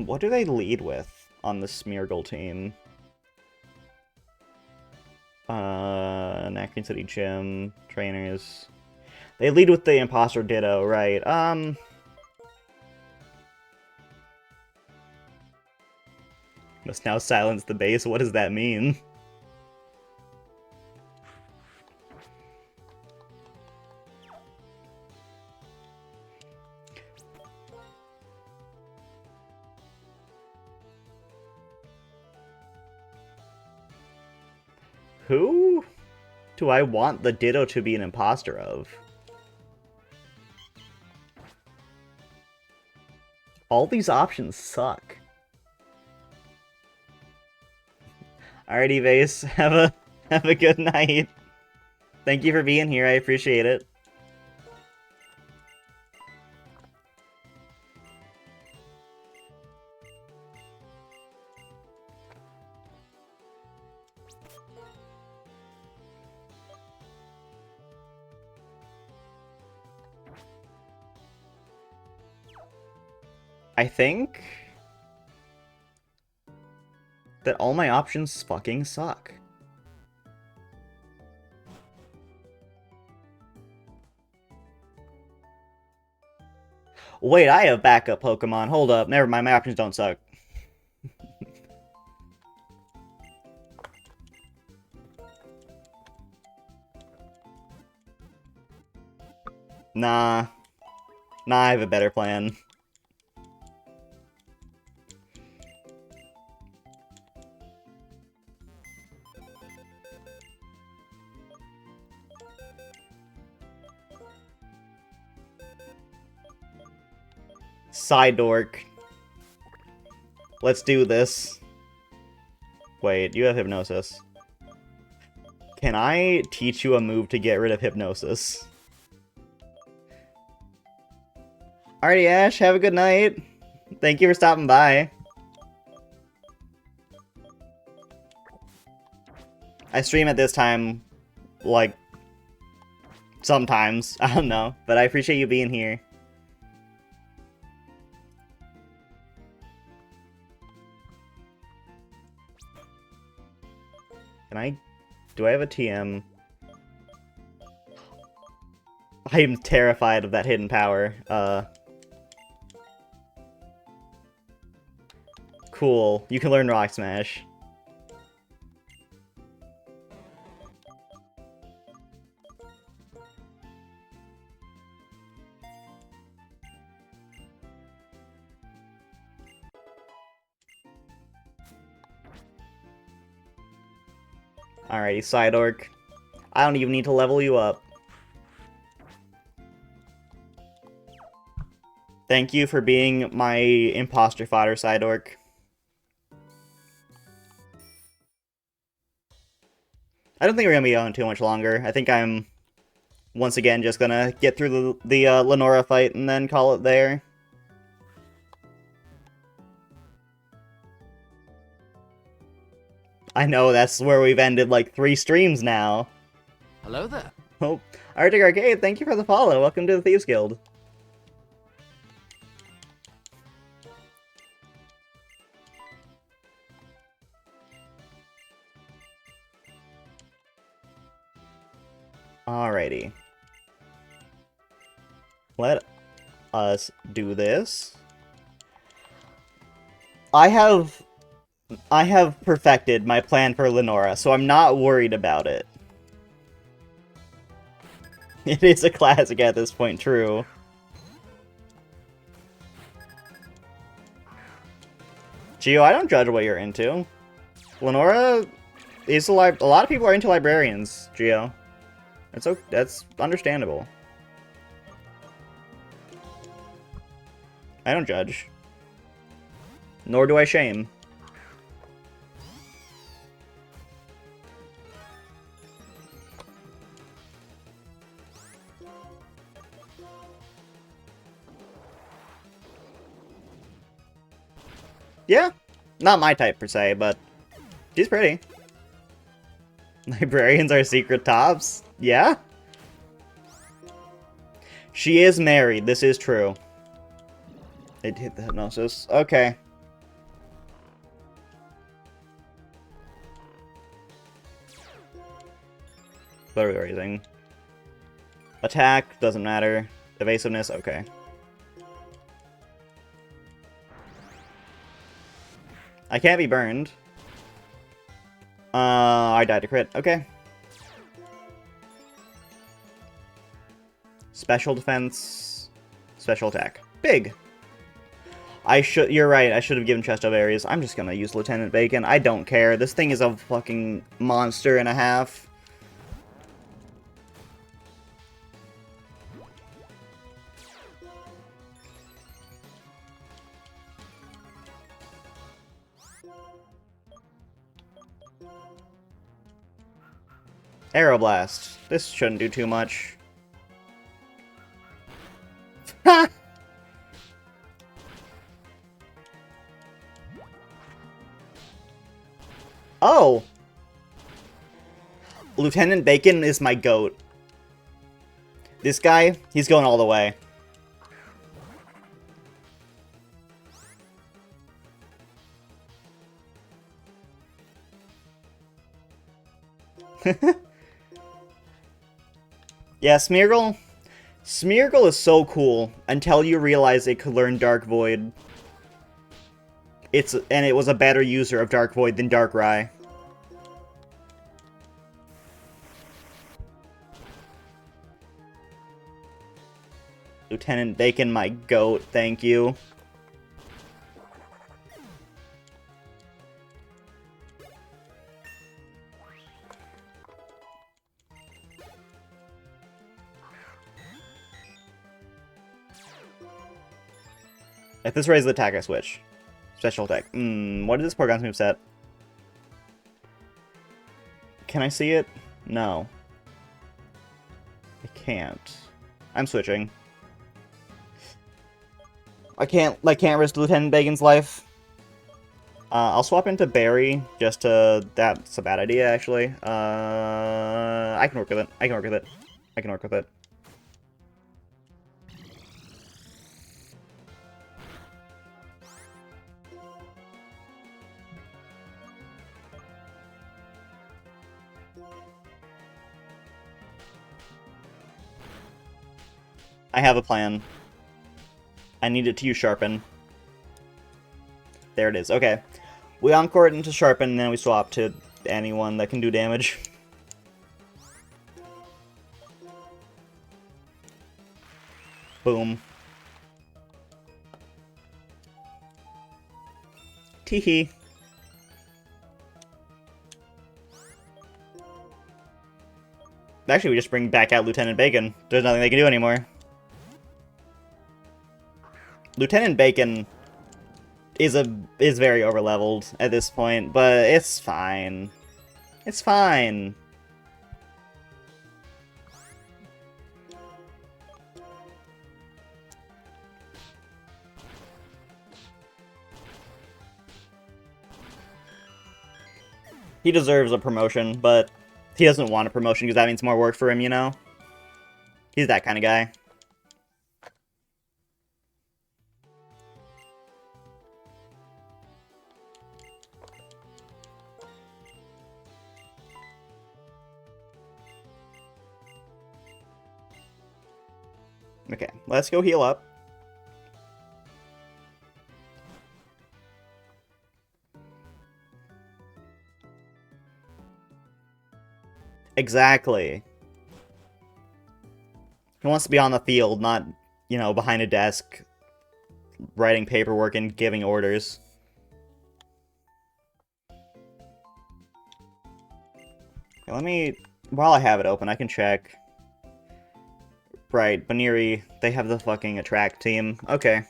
What do they lead with on the Smeargle team? Nacron City Gym, trainers. They lead with the Imposter Ditto, right. Must now silence the base, what does that mean? Who do I want the Ditto to be an imposter of? All these options suck. Alrighty, Vase. Have a good night. Thank you for being here. I appreciate it. I think that all my options fucking suck. Wait, I have backup Pokemon. Hold up. Never mind, my options don't suck. Nah. Nah, I have a better plan. Psydork. Let's do this. Wait, you have Hypnosis. Can I teach you a move to get rid of hypnosis? Alrighty, Ash, have a good night. Thank you for stopping by. I stream at this time, like, sometimes. I don't know, but I appreciate you being here. Do I have a TM? I am terrified of that hidden power. Cool. You can learn Rock Smash. Alrighty, Side Orc. I don't even need to level you up. Thank you for being my imposter fodder, Side Orc. I don't think we're gonna be going too much longer. I think I'm, once again, just gonna get through the Lenora fight and then call it there. I know, that's where we've ended like 3 streams now. Hello there. Oh, Arctic Arcade, thank you for the follow. Welcome to the Thieves Guild. Alrighty. Let us do this. I have perfected my plan for Lenora, so I'm not worried about it. It is a classic at this point, true. Gio, I don't judge what you're into. Lenora is a lot of people are into librarians, Gio. That's understandable. I don't judge. Nor do I shame. Yeah, not my type per se, but she's pretty. Librarians are secret tops? Yeah? She is married, this is true. It hit the hypnosis. Okay. What are we raising? Attack, doesn't matter. Evasiveness, okay. I can't be burned. I died to crit. Okay. Special defense. Special attack. Big. You're right, I should have given Chest of Ares. I'm just gonna use Lieutenant Bacon. I don't care. This thing is a fucking monster and a half. Aeroblast. This shouldn't do too much. Ha! Oh! Lieutenant Bacon is my goat. This guy, he's going all the way. Yeah, Smeargle. Smeargle is so cool until you realize it could learn Dark Void. And it was a better user of Dark Void than Darkrai. Lieutenant Bacon, my goat, thank you. If this raises the attack, I switch. Special attack. What is this Porygon's moveset? Can I see it? No. I can't. I'm switching. I can't risk Lieutenant Bacon's life. I'll swap into Barry, just to... That's a bad idea, actually. I can work with it. I can work with it. I can work with it. I have a plan. I need it to use Sharpen. There it is. Okay. We encore it into Sharpen, and then we swap to anyone that can do damage. Boom. Teehee. Actually, we just bring back out Lieutenant Bacon. There's nothing they can do anymore. Lieutenant Bacon is very overleveled at this point, but it's fine. It's fine. He deserves a promotion, but he doesn't want a promotion because that means more work for him, you know? He's that kind of guy. Okay, let's go heal up. Exactly. He wants to be on the field, not, you know, behind a desk, writing paperwork and giving orders. Okay, let me... While I have it open, I can check. Right, Baniri, they have the fucking attract team. Okay.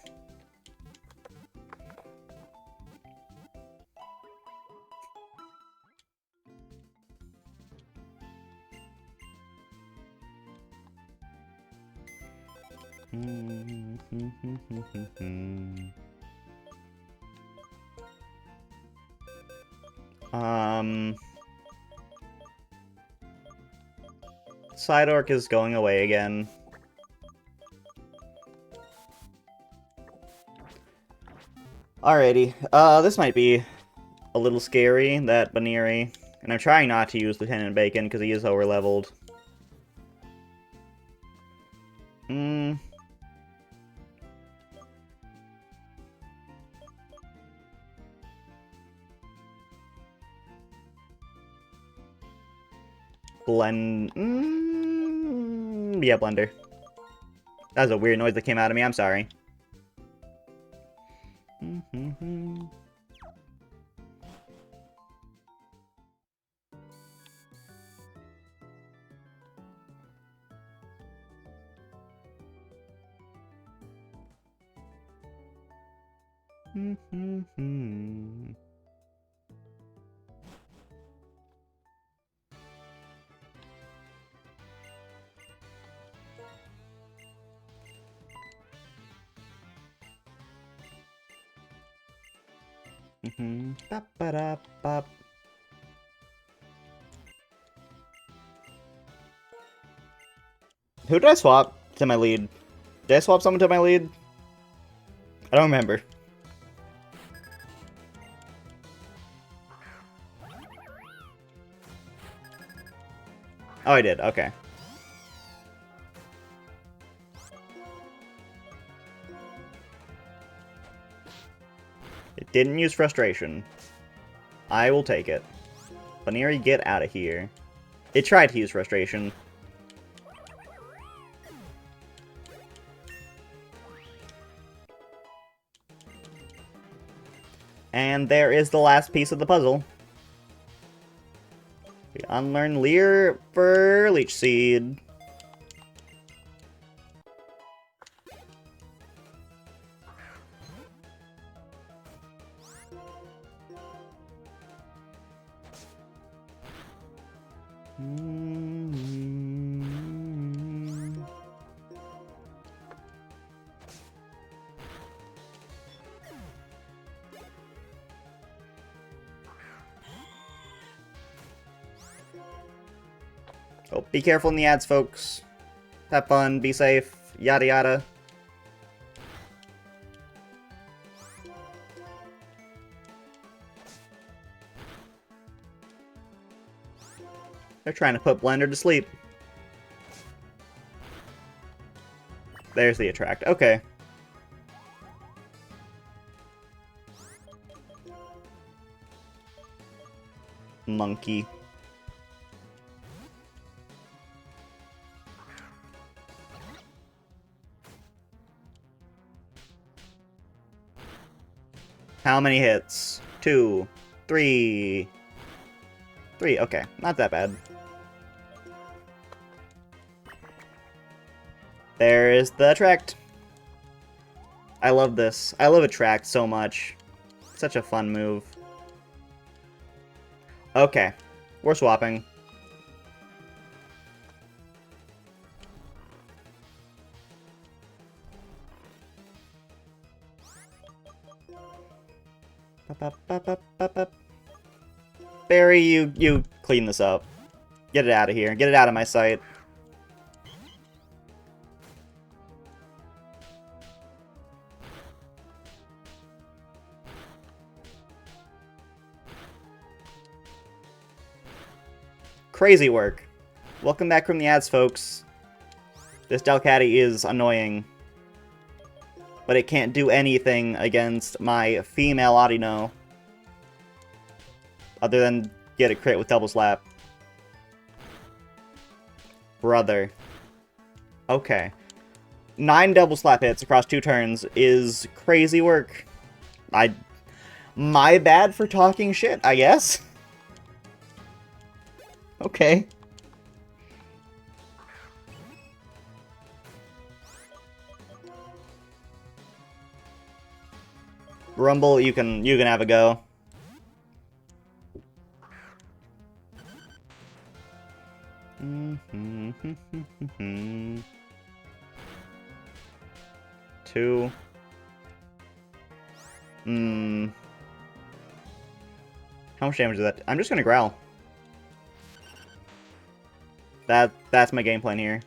Side Orc is going away again. Alrighty, this might be a little scary, that Baniri. And I'm trying not to use Lieutenant Bacon, because he is overleveled. Yeah, Blender. That was a weird noise that came out of me, I'm sorry. Bop. Who did I swap to my lead? Did I swap someone to my lead? I don't remember. Oh, I did. Okay. It didn't use frustration. I will take it. Baniri, get out of here. It tried to use frustration. And there is the last piece of the puzzle. We unlearn Leer for Leech Seed. Oh, be careful in the ads, folks. Have fun, be safe, yada yada. They're trying to put Blender to sleep. There's the attract. Okay. Monkey. How many hits? 2, 3. 3, okay. Not that bad. There is the attract. I love this. I love attract so much. Such a fun move. Okay. We're swapping. Barry, you clean this up. Get it out of here. Get it out of my sight. Crazy work. Welcome back from the ads, folks. This Delcatty is annoying. But it can't do anything against my female Audino. Other than get a crit with double slap. Brother. Okay. 9 double slap hits across 2 turns is crazy work. My bad for talking shit, I guess. Okay. Rumble, you can have a go. Two. How much damage is that? I'm just gonna growl. That's my game plan here.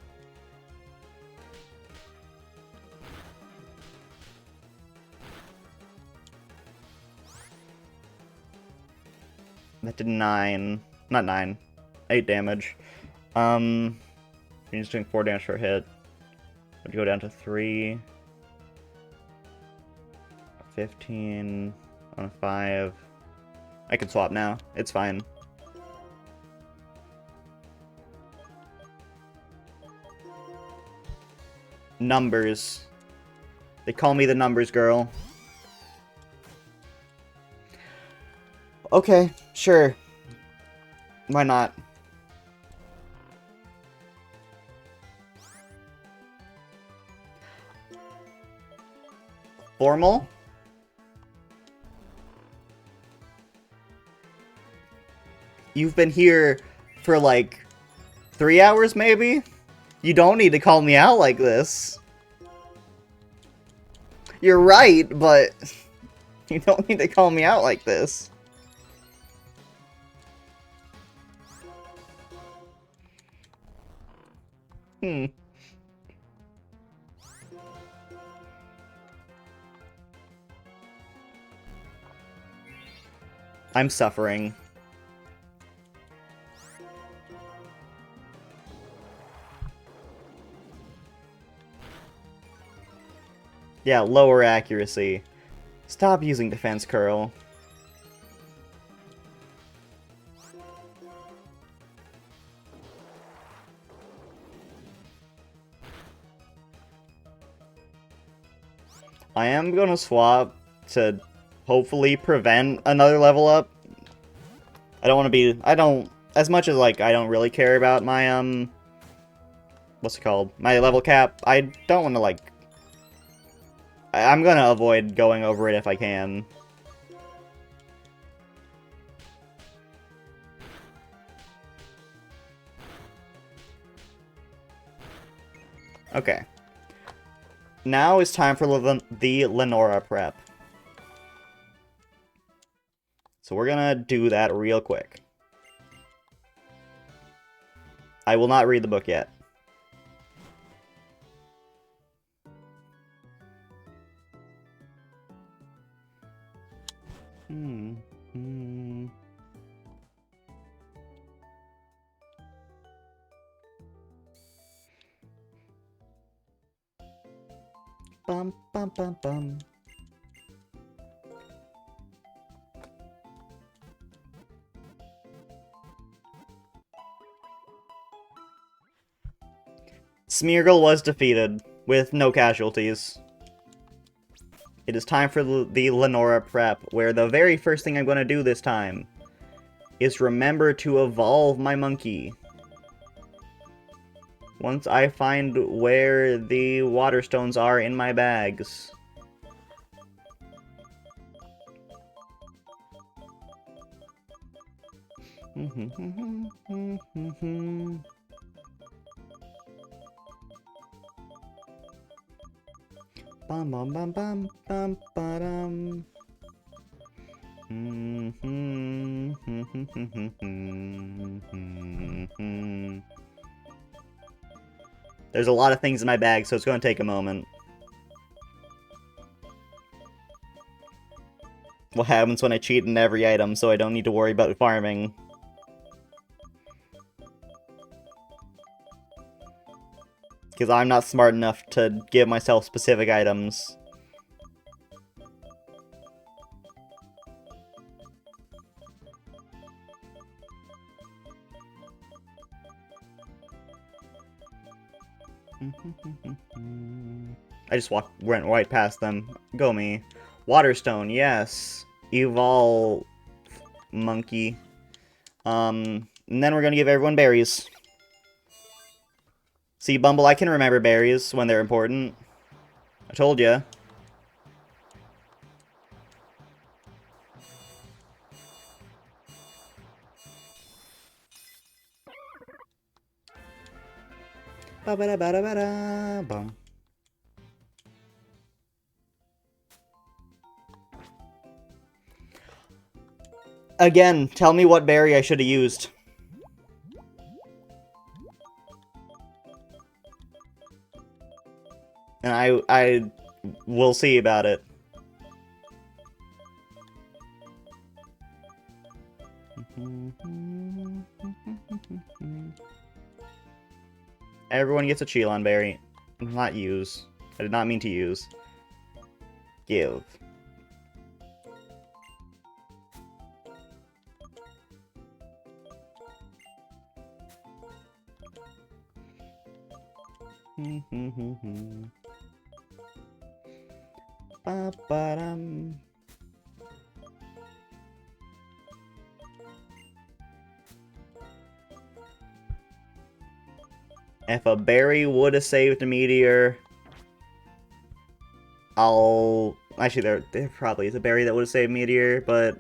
That did 9. Not 9. 8 damage. He's doing 4 damage per hit. Would go down to 3. 15. On a 5. I can swap now. It's fine. Numbers. They call me the numbers girl. Okay, sure. Why not? Formal? You've been here for like 3 hours, maybe? You don't need to call me out like this. You're right, but you don't need to call me out like this. I'm suffering. Yeah, lower accuracy. Stop using defense curl. I am gonna swap to hopefully prevent another level up. As much as like I don't really care about my what's it called? My level cap. I don't want to like I'm gonna avoid going over it if I can. Okay. Now it's time for the Lenora prep. So we're gonna do that real quick. I will not read the book yet. Bum, bum, bum, bum. Smeargle was defeated, with no casualties. It is time for the Lenora prep, where the very first thing I'm going to do this time is remember to evolve my monkey. Once I find where the water stones are in my bags. Bum bum bum bum bum ba-dum. There's a lot of things in my bag, so it's going to take a moment. What happens when I cheat in every item, so I don't need to worry about farming? Because I'm not smart enough to give myself specific items. I just went right past them. Go me. Waterstone, yes. Evolve, monkey. And then we're gonna give everyone berries. See, Bumble, I can remember berries when they're important. I told ya. Ba-ba-da-ba-da-ba-da-bum. Again, tell me what berry I should have used. And I will see about it. Everyone gets a Cheelon berry. Not use. I did not mean to use. Give. Ba-ba-dum. If a berry would have saved a meteor, I'll... Actually, there probably is a berry that would have saved meteor, but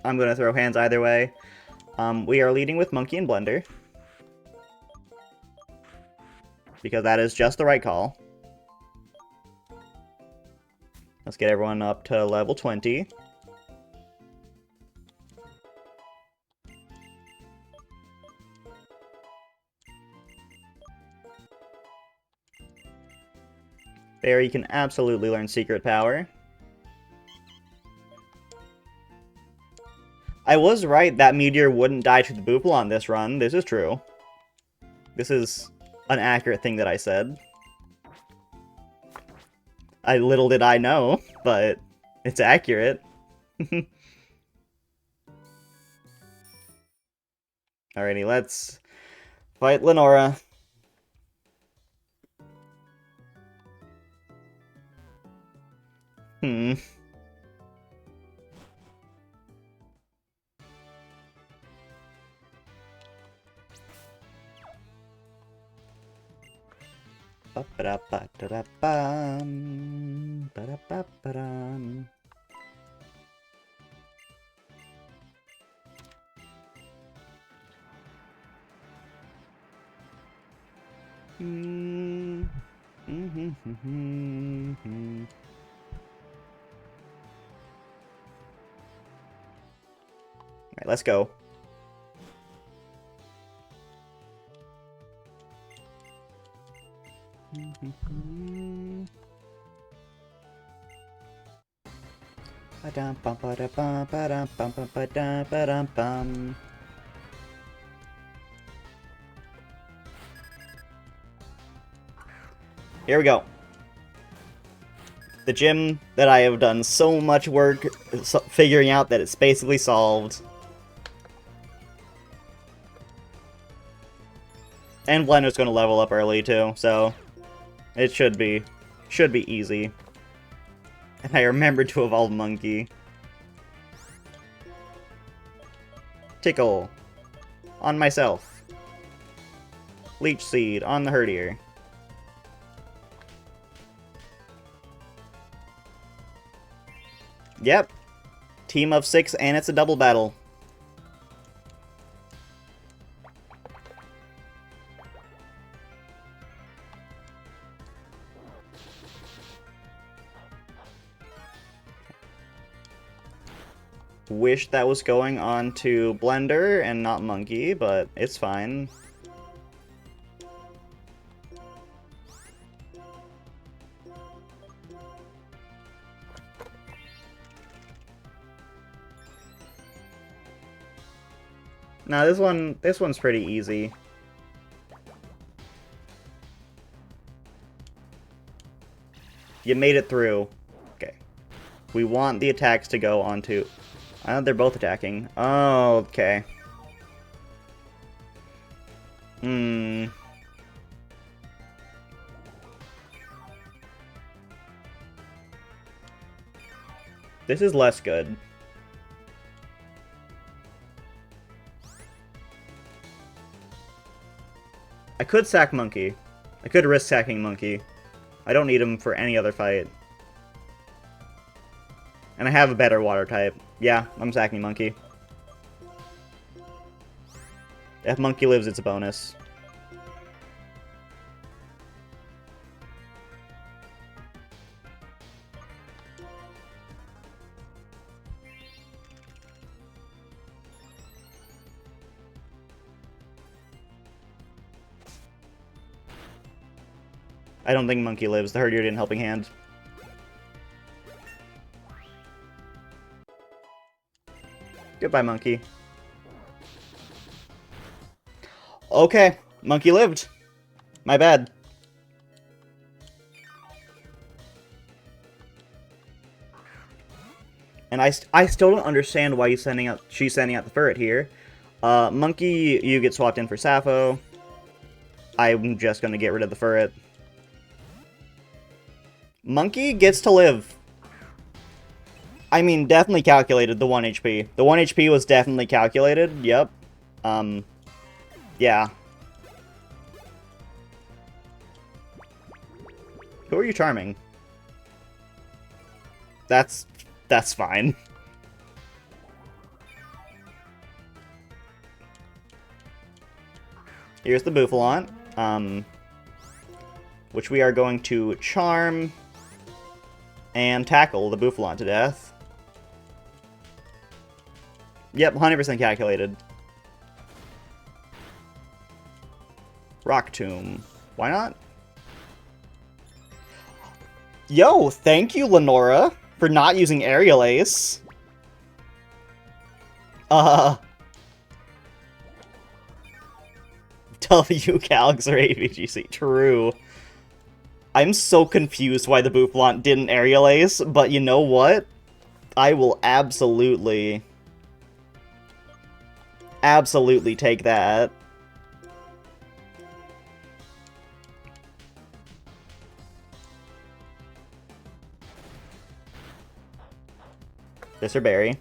I'm going to throw hands either way. We are leading with Monkey and Blender. Because that is just the right call. Let's get everyone up to level 20. There, you can absolutely learn Secret Power. I was right, that meteor wouldn't die to the Boople on this run. This is true. This is an accurate thing that I said. Little did I know, but it's accurate. Alrighty, let's fight Lenora. Ba-ba-da-ba-da-da-bum. Ba-da-ba-ba-dum. Alright, let's go. Here we go. The gym that I have done so much work figuring out that it's basically solved. And Blender's going to level up early too, so it should be easy. And I remembered to evolve Monkey. Tickle. On myself. Leech Seed on the Herdier. Yep. Team of 6 and it's a double battle. Wish that was going on to Blender and not Monkey, but it's fine. Now this one's pretty easy. You made it through. Okay. We want the attacks to go onto... they're both attacking. Oh, okay. This is less good. I could sack Monkey. I could risk sacking Monkey. I don't need him for any other fight. And I have a better water type. Yeah, I'm sacking Monkey. If Monkey lives, it's a bonus. I don't think Monkey lives. The Herdier didn't helping hand. Goodbye, Monkey. Okay, Monkey lived. My bad. And I still don't understand why she's sending out the ferret here. Monkey, you get swapped in for Sappho. I'm just gonna get rid of the ferret. Monkey gets to live. I mean, definitely calculated, the 1 HP. The 1 HP was definitely calculated, yep. Yeah. Who are you charming? That's fine. Here's the Bouffalant, which we are going to charm and tackle the Bouffalant to death. Yep, 100% calculated. Rock Tomb. Why not? Yo, thank you, Lenora, for not using Aerial Ace. W Calx or AVGC. True. I'm so confused why the Bouffalant didn't Aerial Ace, but you know what? I will absolutely take that. This or Berry.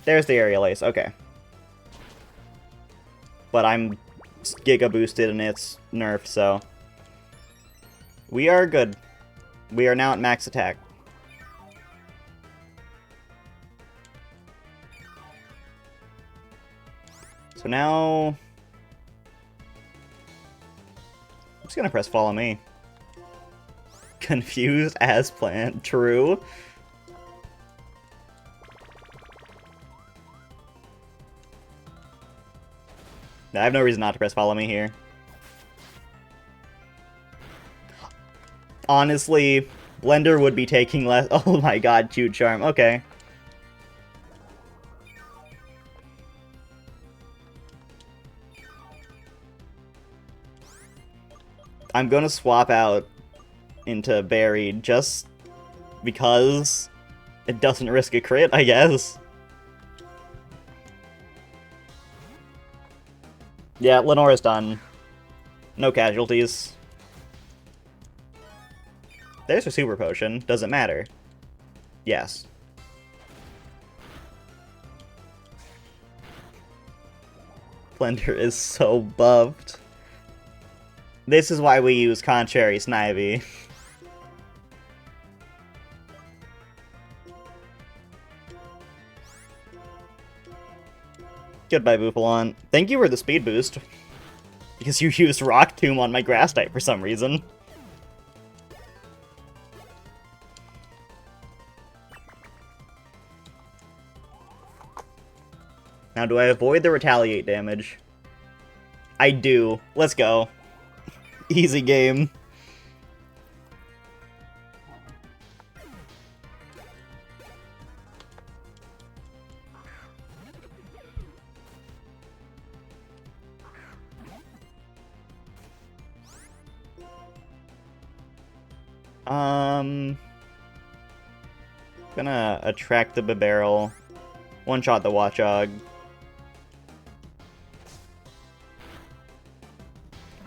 There's the Aerial Ace, okay. But I'm Giga boosted and it's nerfed, so we are good. We are now at max attack. So now I'm just gonna press follow me. Confused as planned. True. I have no reason not to press follow me here. Honestly, Blender would be taking less. Oh my god, cute charm. Okay. I'm gonna swap out into Berry just because it doesn't risk a crit, I guess. Yeah, Lenora's done. No casualties. There's a super potion. Doesn't matter. Yes. Blender is so buffed. This is why we use Contrary Snivy. Goodbye, Bouffalant. Thank you for the speed boost. Because you used Rock Tomb on my grass type for some reason. Now, do I avoid the retaliate damage? I do. Let's go. Easy game. Gonna attract the Barrel. One-shot the Watchog.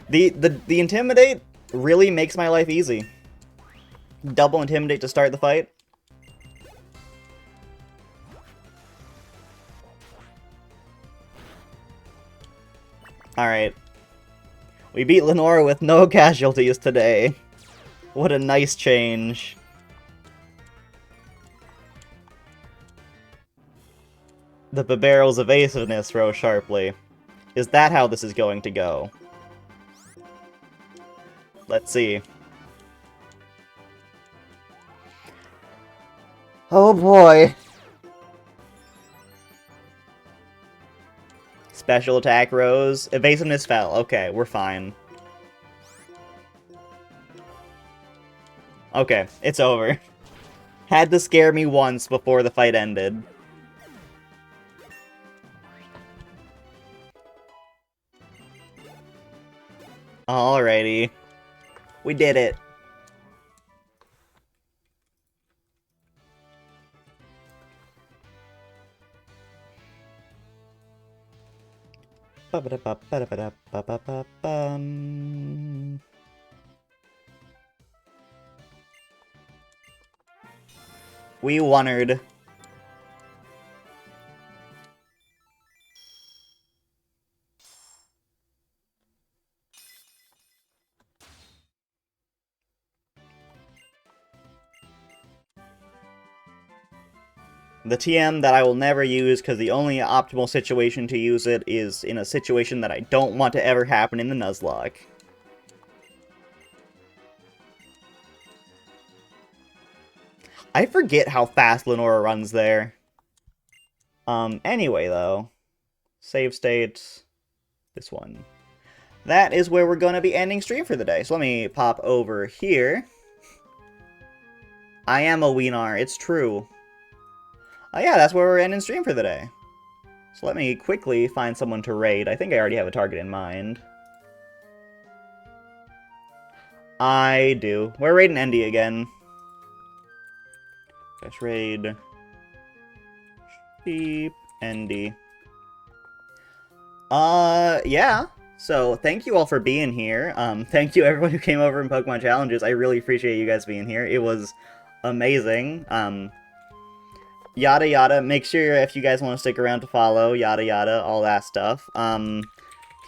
The Intimidate really makes my life easy. Double Intimidate to start the fight. Alright. We beat Lenora with no casualties today. What a nice change. The Barrel's evasiveness rose sharply. Is that how this is going to go? Let's see. Oh boy. Special attack rose. Evasiveness fell. Okay, we're fine. Okay, it's over. Had to scare me once before the fight ended. Alrighty. We did it. We wonnered. The TM that I will never use because the only optimal situation to use it is in a situation that I don't want to ever happen in the Nuzlocke. I forget how fast Lenora runs there. Anyway, though. Save state. This one. That is where we're going to be ending stream for the day. So let me pop over here. I am a Weenar, it's true. Oh yeah, that's where we're ending stream for the day. So let me quickly find someone to raid. I think I already have a target in mind. I do. We're raiding Endy again. Let's raid Sheep Endy. Yeah. So, thank you all for being here. Thank you everyone who came over in Pokemon Challenges. I really appreciate you guys being here. It was amazing. Yada yada. Make sure if you guys want to stick around to follow, yada yada, all that stuff.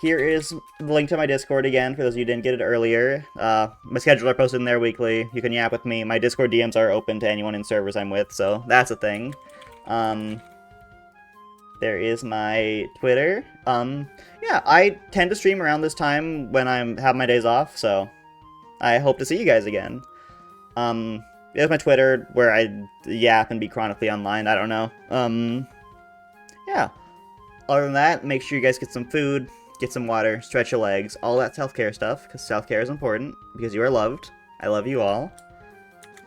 Here is the link to my Discord again, for those of you who didn't get it earlier. My schedules are posted in there weekly. You can yap with me. My Discord DMs are open to anyone in servers I'm with, so that's a thing. There is my Twitter. Yeah, I tend to stream around this time when I have my days off, so I hope to see you guys again. There's my Twitter, where I yap and be chronically online, I don't know. Yeah. Other than that, make sure you guys get some food, get some water, stretch your legs, all that self-care stuff, because self-care is important, because you are loved. I love you all.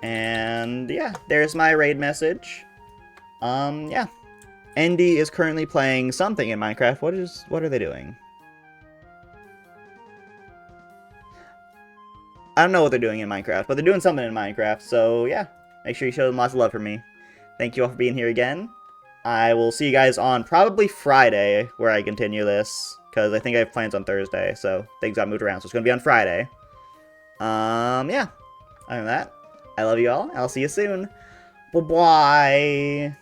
And yeah, there's my raid message. Yeah. Andy is currently playing something in Minecraft. What are they doing? I don't know what they're doing in Minecraft, but they're doing something in Minecraft, so yeah. Make sure you show them lots of love for me. Thank you all for being here again. I will see you guys on probably Friday, where I continue this, because I think I have plans on Thursday, so things got moved around, so it's going to be on Friday. Yeah. Other than that, I love you all, and I'll see you soon. Bye-bye.